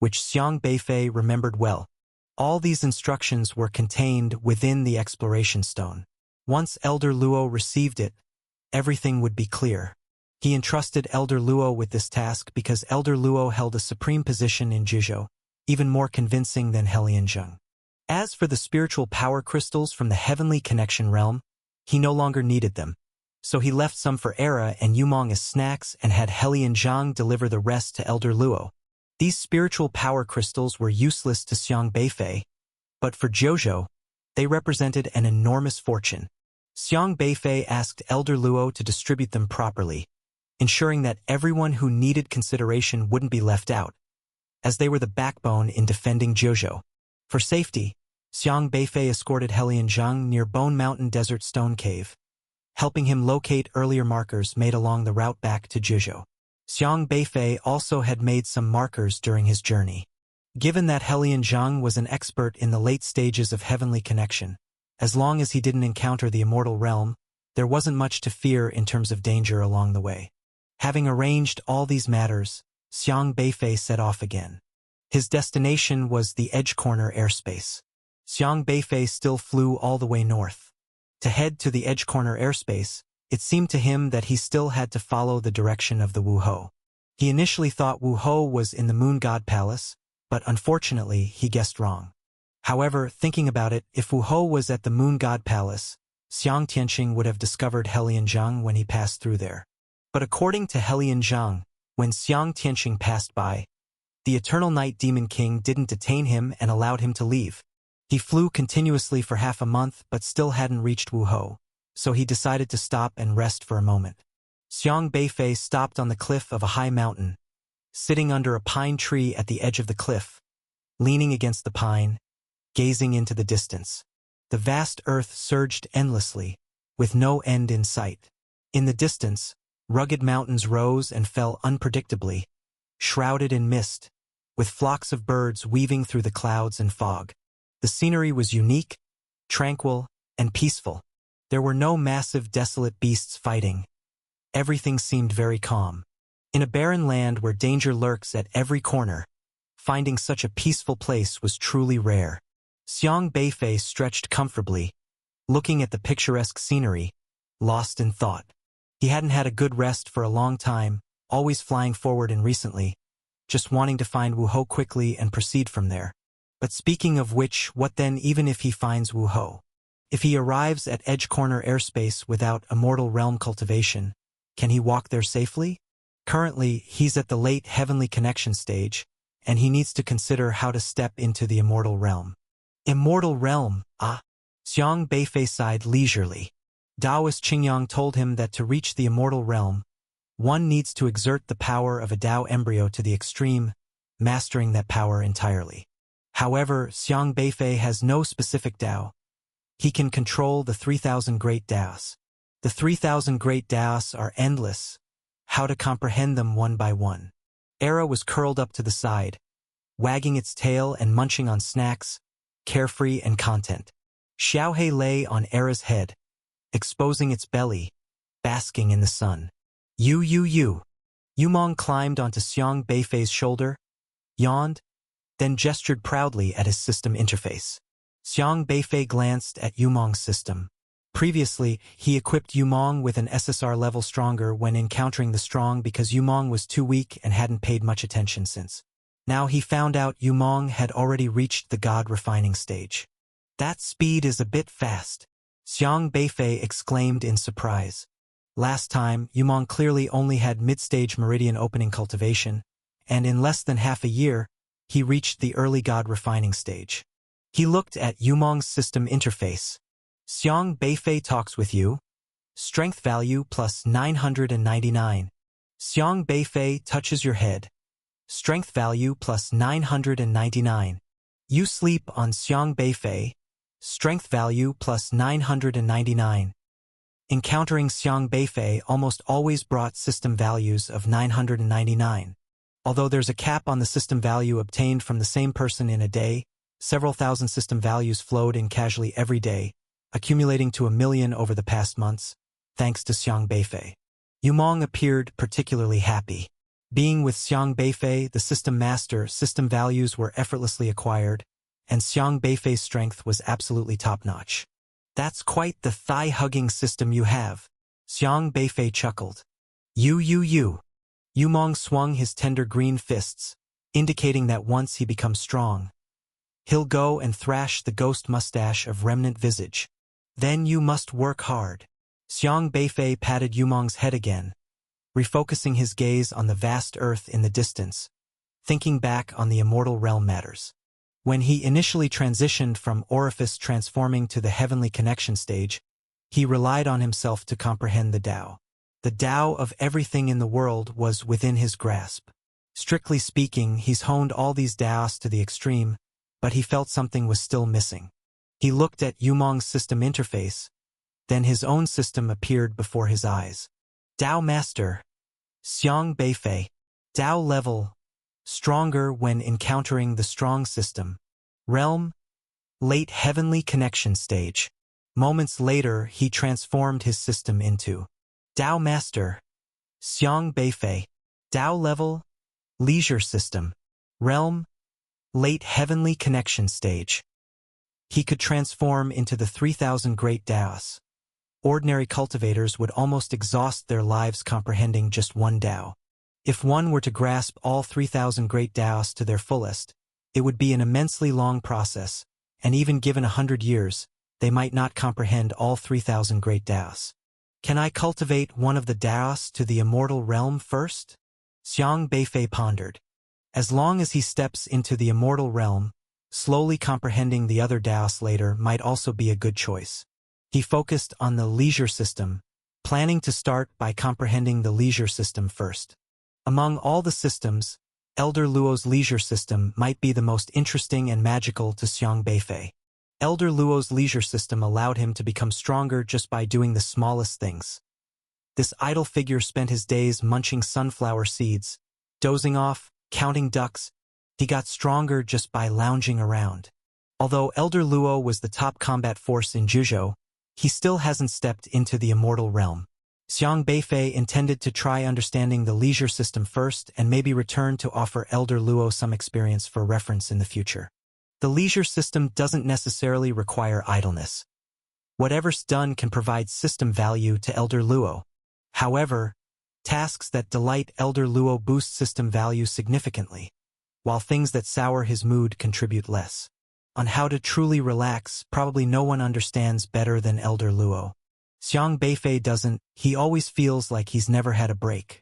which Xiang Beifei remembered well. All these instructions were contained within the exploration stone. Once Elder Luo received it, everything would be clear. He entrusted Elder Luo with this task because Elder Luo held a supreme position in Jiuzhou, even more convincing than Helian Zheng. As for the spiritual power crystals from the heavenly connection realm, he no longer needed them, so he left some for Era and Yumong as snacks and had Helian Zhang deliver the rest to Elder Luo. These spiritual power crystals were useless to Xiang Beifei, but for Jiuzhou, they represented an enormous fortune. Xiang Beifei asked Elder Luo to distribute them properly, ensuring that everyone who needed consideration wouldn't be left out, as they were the backbone in defending Jiuzhou. For safety, Xiang Beifei escorted Helian Zhang near Bone Mountain Desert Stone Cave, helping him locate earlier markers made along the route back to Jizhou. Xiang Beifei also had made some markers during his journey. Given that Helian Zhang was an expert in the late stages of heavenly connection, as long as he didn't encounter the immortal realm, there wasn't much to fear in terms of danger along the way. Having arranged all these matters, Xiang Beifei set off again. His destination was the Edge Corner airspace. Xiang Beifei still flew all the way north. To head to the Edge Corner airspace, it seemed to him that he still had to follow the direction of the Wuhou. He initially thought Wuhou was in the Moon God Palace, but unfortunately he guessed wrong. However, thinking about it, if Wuhou was at the Moon God Palace, Xiang Tianqing would have discovered Helian Zhang when he passed through there. But according to Helian Zhang, when Xiang Tianqing passed by, the Eternal Night Demon King didn't detain him and allowed him to leave. He flew continuously for half a month but still hadn't reached Wuhou, so he decided to stop and rest for a moment. Xiang Beifei stopped on the cliff of a high mountain, sitting under a pine tree at the edge of the cliff, leaning against the pine, gazing into the distance. The vast earth surged endlessly, with no end in sight. In the distance, rugged mountains rose and fell unpredictably, shrouded in mist, with flocks of birds weaving through the clouds and fog. The scenery was unique, tranquil, and peaceful. There were no massive, desolate beasts fighting. Everything seemed very calm. In a barren land where danger lurks at every corner, finding such a peaceful place was truly rare. Xiang Beifei stretched comfortably, looking at the picturesque scenery, lost in thought. He hadn't had a good rest for a long time, always flying forward and recently, just wanting to find Wuhou quickly and proceed from there. But speaking of which, what then even if he finds Wuhou? If he arrives at Edge Corner airspace without Immortal Realm cultivation, can he walk there safely? Currently, he's at the late Heavenly Connection stage, and he needs to consider how to step into the Immortal Realm. Immortal Realm, ah? Xiang Beifei sighed leisurely. Taoist Qingyang told him that to reach the Immortal Realm, one needs to exert the power of a Tao embryo to the extreme, mastering that power entirely. However, Xiang Beifei has no specific Tao. He can control the 3,000 Great Taos. The 3,000 Great Taos are endless. How to comprehend them one by one? Era was curled up to the side, wagging its tail and munching on snacks, carefree and content. Xiaohe lay on Era's head, exposing its belly, basking in the sun. Yumong climbed onto Xiang Beifei's shoulder, yawned, then gestured proudly at his system interface. Xiang Beifei glanced at Yumong's system. Previously, he equipped Yumong with an SSR level stronger when encountering the strong because Yumong was too weak and hadn't paid much attention since. Now he found out Yumong had already reached the God refining stage. That speed is a bit fast, Xiang Beifei exclaimed in surprise. Last time, Yumong clearly only had mid-stage meridian opening cultivation, and in less than half a year, he reached the early God refining stage. He looked at Yumong's system interface. Xiang Beifei talks with you. Strength value plus 999. Xiang Beifei touches your head. Strength value plus 999. You sleep on Xiang Beifei. Strength value plus 999. Encountering Xiang Beifei almost always brought system values of 999. Although there's a cap on the system value obtained from the same person in a day, several thousand system values flowed in casually every day, accumulating to 1 million over the past months, thanks to Xiang Beifei. Yumong appeared particularly happy. Being with Xiang Beifei, the system master, system values were effortlessly acquired, and Xiang Beifei's strength was absolutely top-notch. That's quite the thigh-hugging system you have, Xiang Beifei chuckled. Yumong swung his tender green fists, indicating that once he becomes strong, he'll go and thrash the ghost mustache of remnant visage. Then you must work hard. Xiang Beifei patted Yumong's head again, refocusing his gaze on the vast earth in the distance, thinking back on the immortal realm matters. When he initially transitioned from orifice transforming to the heavenly connection stage, he relied on himself to comprehend the Tao. The Tao of everything in the world was within his grasp. Strictly speaking, he's honed all these Taos to the extreme, but he felt something was still missing. He looked at Yumong's system interface, then his own system appeared before his eyes. Dao Master, Xiang Beifei, Dao level, stronger when encountering the strong system. Realm, late heavenly connection stage. Moments later, he transformed his system into Dao Master, Xiang Beifei, Dao level, leisure system. Realm, late heavenly connection stage. He could transform into the 3,000 great Daos. Ordinary cultivators would almost exhaust their lives comprehending just one Dao. If one were to grasp all 3,000 great Daos to their fullest, it would be an immensely long process, and even given 100 years, they might not comprehend all 3,000 great Daos. Can I cultivate one of the Daos to the immortal realm first? Xiang Beifei pondered. As long as he steps into the immortal realm, slowly comprehending the other Daos later might also be a good choice. He focused on the leisure system, planning to start by comprehending the leisure system first. Among all the systems, Elder Luo's leisure system might be the most interesting and magical to Xiang Beifei. Elder Luo's leisure system allowed him to become stronger just by doing the smallest things. This idle figure spent his days munching sunflower seeds, dozing off, counting ducks. He got stronger just by lounging around. Although Elder Luo was the top combat force in Juzhou, he still hasn't stepped into the immortal realm. Xiang Beifei intended to try understanding the leisure system first and maybe return to offer Elder Luo some experience for reference in the future. The leisure system doesn't necessarily require idleness. Whatever's done can provide system value to Elder Luo. However, tasks that delight Elder Luo boost system value significantly, while things that sour his mood contribute less. On how to truly relax, probably no one understands better than Elder Luo. Xiang Beifei doesn't, he always feels like he's never had a break.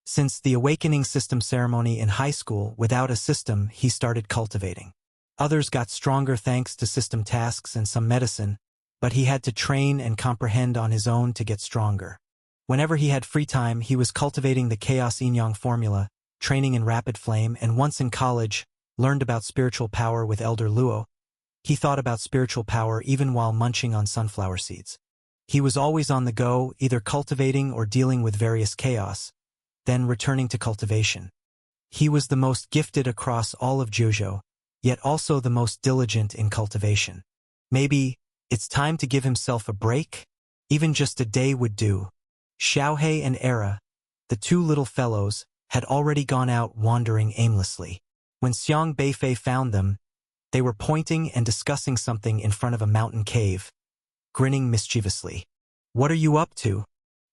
Since the awakening system ceremony in high school, without a system, he started cultivating. Others got stronger thanks to system tasks and some medicine, but he had to train and comprehend on his own to get stronger. Whenever he had free time, he was cultivating the Chaos Yin-Yang formula, training in Rapid Flame, and once in college, learned about spiritual power with Elder Luo. He thought about spiritual power even while munching on sunflower seeds. He was always on the go, either cultivating or dealing with various chaos, then returning to cultivation. He was the most gifted across all of Juzhou, yet also the most diligent in cultivation. Maybe it's time to give himself a break? Even just a day would do. Xiaohei and Era, the two little fellows, had already gone out wandering aimlessly. When Xiang Beifei found them, they were pointing and discussing something in front of a mountain cave, grinning mischievously. "What are you up to?"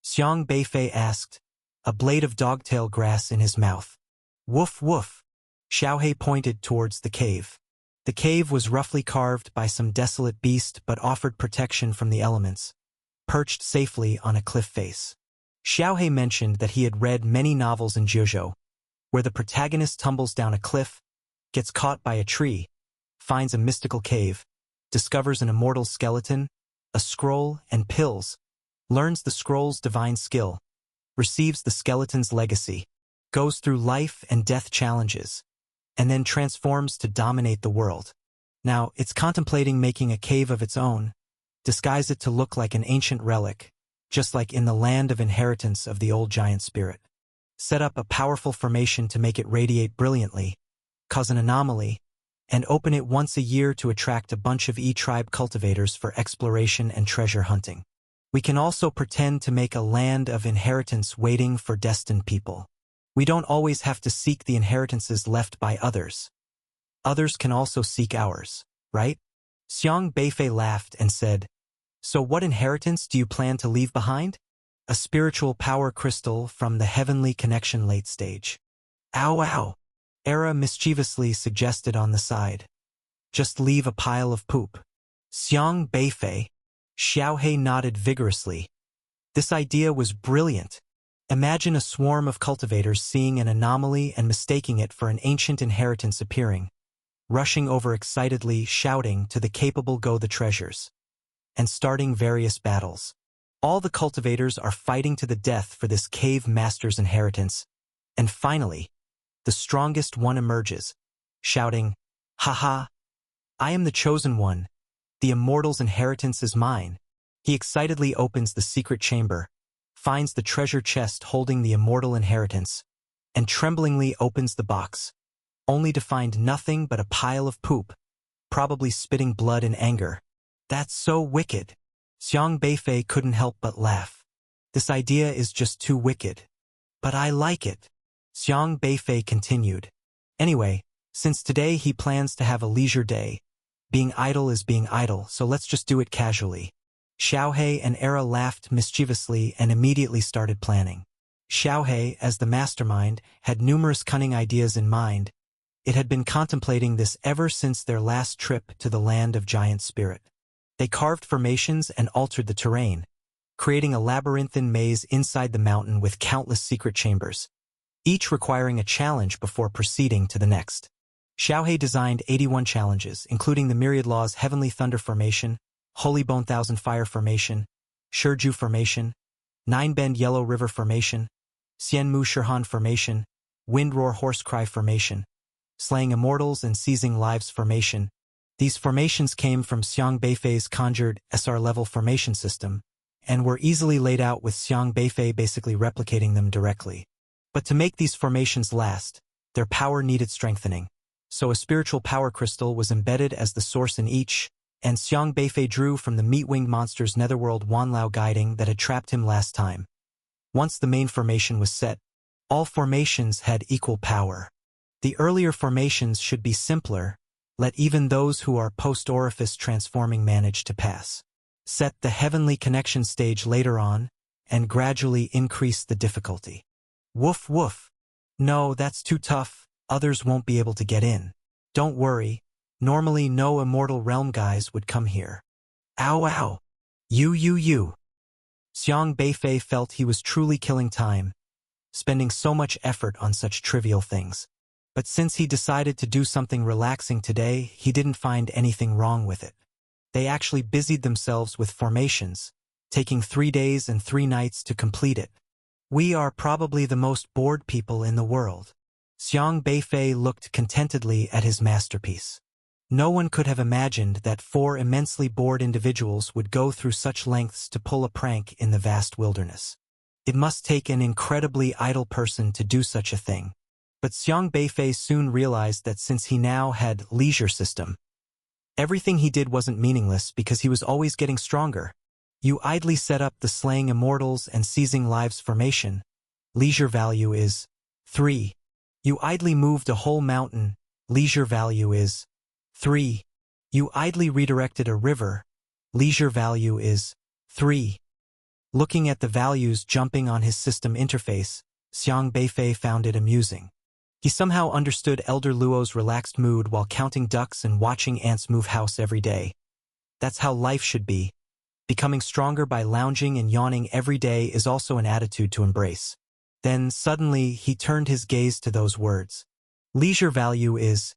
Xiang Beifei asked, a blade of dogtail grass in his mouth. "Woof woof." Xiaohei pointed towards the cave. The cave was roughly carved by some desolate beast but offered protection from the elements, perched safely on a cliff face. Xiaohei mentioned that he had read many novels in Juzhou, where the protagonist tumbles down a cliff, gets caught by a tree, finds a mystical cave, discovers an immortal skeleton, a scroll, and pills, learns the scroll's divine skill, receives the skeleton's legacy, goes through life and death challenges, and then transforms to dominate the world. Now, it's contemplating making a cave of its own, disguise it to look like an ancient relic, just like in the land of inheritance of the old giant spirit. Set up a powerful formation to make it radiate brilliantly, cause an anomaly, and open it once a year to attract a bunch of E-tribe cultivators for exploration and treasure hunting. We can also pretend to make a land of inheritance waiting for destined people. We don't always have to seek the inheritances left by others. Others can also seek ours, right? Xiang Beifei laughed and said, "So what inheritance do you plan to leave behind?" "A spiritual power crystal from the heavenly connection late stage." "Ow ow," Era mischievously suggested on the side. "Just leave a pile of poop." Xiang Beifei. Xiaohei nodded vigorously. This idea was brilliant. Imagine a swarm of cultivators seeing an anomaly and mistaking it for an ancient inheritance appearing, rushing over excitedly, shouting to the capable go the treasures, and starting various battles. All the cultivators are fighting to the death for this cave master's inheritance, and finally, the strongest one emerges, shouting, "Ha ha! I am the chosen one. The immortal's inheritance is mine. He excitedly opens the secret chamber, finds the treasure chest holding the immortal inheritance, and tremblingly opens the box, only to find nothing but a pile of poop, probably spitting blood in anger. That's so wicked. Xiang Beifei couldn't help but laugh. This idea is just too wicked. But I like it. Xiang Beifei continued. Anyway, since today he plans to have a leisure day, being idle is being idle, so let's just do it casually. Xiaohe and Era laughed mischievously and immediately started planning. Xiaohe, as the mastermind, had numerous cunning ideas in mind. It had been contemplating this ever since their last trip to the land of giant spirit. They carved formations and altered the terrain, creating a labyrinthine maze inside the mountain with countless secret chambers, each requiring a challenge before proceeding to the next. Xiaohe designed 81 challenges, including the Myriad Law's Heavenly Thunder Formation, Holy Bone Thousand Fire Formation, Shiju Formation, Nine Bend Yellow River Formation, Xianmu Shirhan Formation, Wind Roar Horsecry Formation, Slaying Immortals and Seizing Lives Formation. These formations came from Xiang Beifei's conjured SR-level formation system, and were easily laid out with Xiang Beifei basically replicating them directly. But to make these formations last, their power needed strengthening. So a spiritual power crystal was embedded as the source in each, and Xiang Beifei drew from the meat-winged monster's netherworld Wanlao guiding that had trapped him last time. Once the main formation was set, all formations had equal power. The earlier formations should be simpler, let even those who are post-orifice transforming manage to pass. Set the heavenly connection stage later on, and gradually increase the difficulty. Woof woof. No, that's too tough. Others won't be able to get in. Don't worry. Normally no immortal realm guys would come here. Ow ow. You. Xiang Beifei felt he was truly killing time, spending so much effort on such trivial things. But since he decided to do something relaxing today, he didn't find anything wrong with it. They actually busied themselves with formations, taking 3 days and 3 nights to complete it. We are probably the most bored people in the world. Xiang Beifei looked contentedly at his masterpiece. No one could have imagined that 4 immensely bored individuals would go through such lengths to pull a prank in the vast wilderness. It must take an incredibly idle person to do such a thing. But Xiang Beifei soon realized that since he now had leisure system, everything he did wasn't meaningless because he was always getting stronger. You idly set up the Slaying Immortals and Seizing Lives formation. Leisure value is 3. You idly moved a whole mountain. Leisure value is 3. You idly redirected a river. Leisure value is 3. Looking at the values jumping on his system interface, Xiang Beifei found it amusing. He somehow understood Elder Luo's relaxed mood while counting ducks and watching ants move house every day. That's how life should be. Becoming stronger by lounging and yawning every day is also an attitude to embrace. Then, suddenly, he turned his gaze to those words. Leisure value is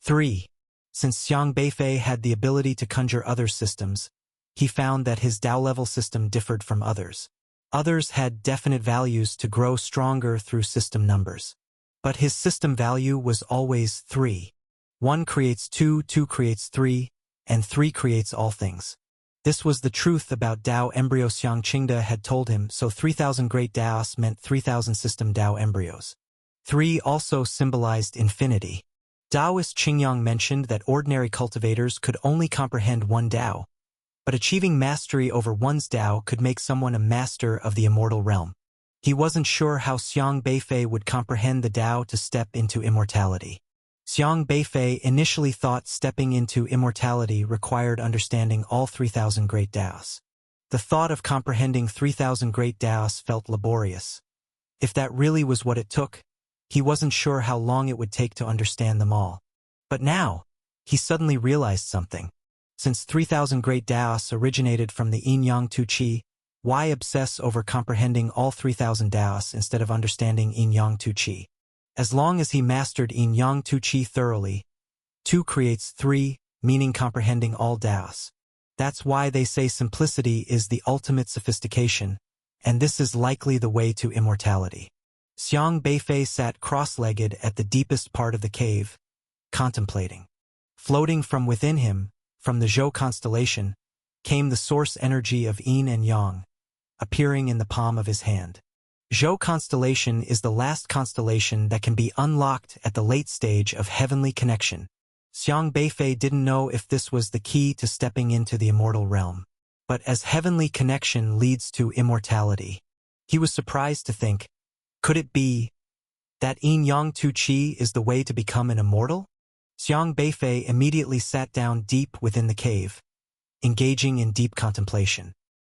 3. Since Xiang Beifei had the ability to conjure other systems, he found that his Dao level system differed from others. Others had definite values to grow stronger through system numbers. But his system value was always 3. 1 creates 2, 2 creates 3, and 3 creates all things. This was the truth about Dao embryo Xiang Qingde had told him, so 3,000 great Daos meant 3,000 system Dao embryos. 3 also symbolized infinity. Taoist Qingyang mentioned that ordinary cultivators could only comprehend one Dao, but achieving mastery over one's Dao could make someone a master of the immortal realm. He wasn't sure how Xiang Beifei would comprehend the Dao to step into immortality. Xiang Beifei initially thought stepping into immortality required understanding all 3,000 great Daos. The thought of comprehending 3,000 great Daos felt laborious. If that really was what it took, he wasn't sure how long it would take to understand them all. But now, he suddenly realized something. Since 3,000 great Daos originated from the Yin Yang Tu Qi, why obsess over comprehending all 3,000 Daos instead of understanding Yin Yang Tu Qi? As long as he mastered Yin Yang Tu Qi thoroughly, 2 creates 3, meaning comprehending all Daos. That's why they say simplicity is the ultimate sophistication, and this is likely the way to immortality. Xiang Beifei sat cross-legged at the deepest part of the cave, contemplating. Floating from within him, From the Zhou constellation came the source energy of yin and yang, appearing in the palm of his hand. Zhou constellation is the last constellation that can be unlocked at the late stage of heavenly connection. Xiang Beifei didn't know if this was the key to stepping into the immortal realm. But as heavenly connection leads to immortality, he was surprised to think, could it be that yin-yang tu qi is the way to become an immortal? Xiang Beifei immediately sat down deep within the cave, engaging in deep contemplation.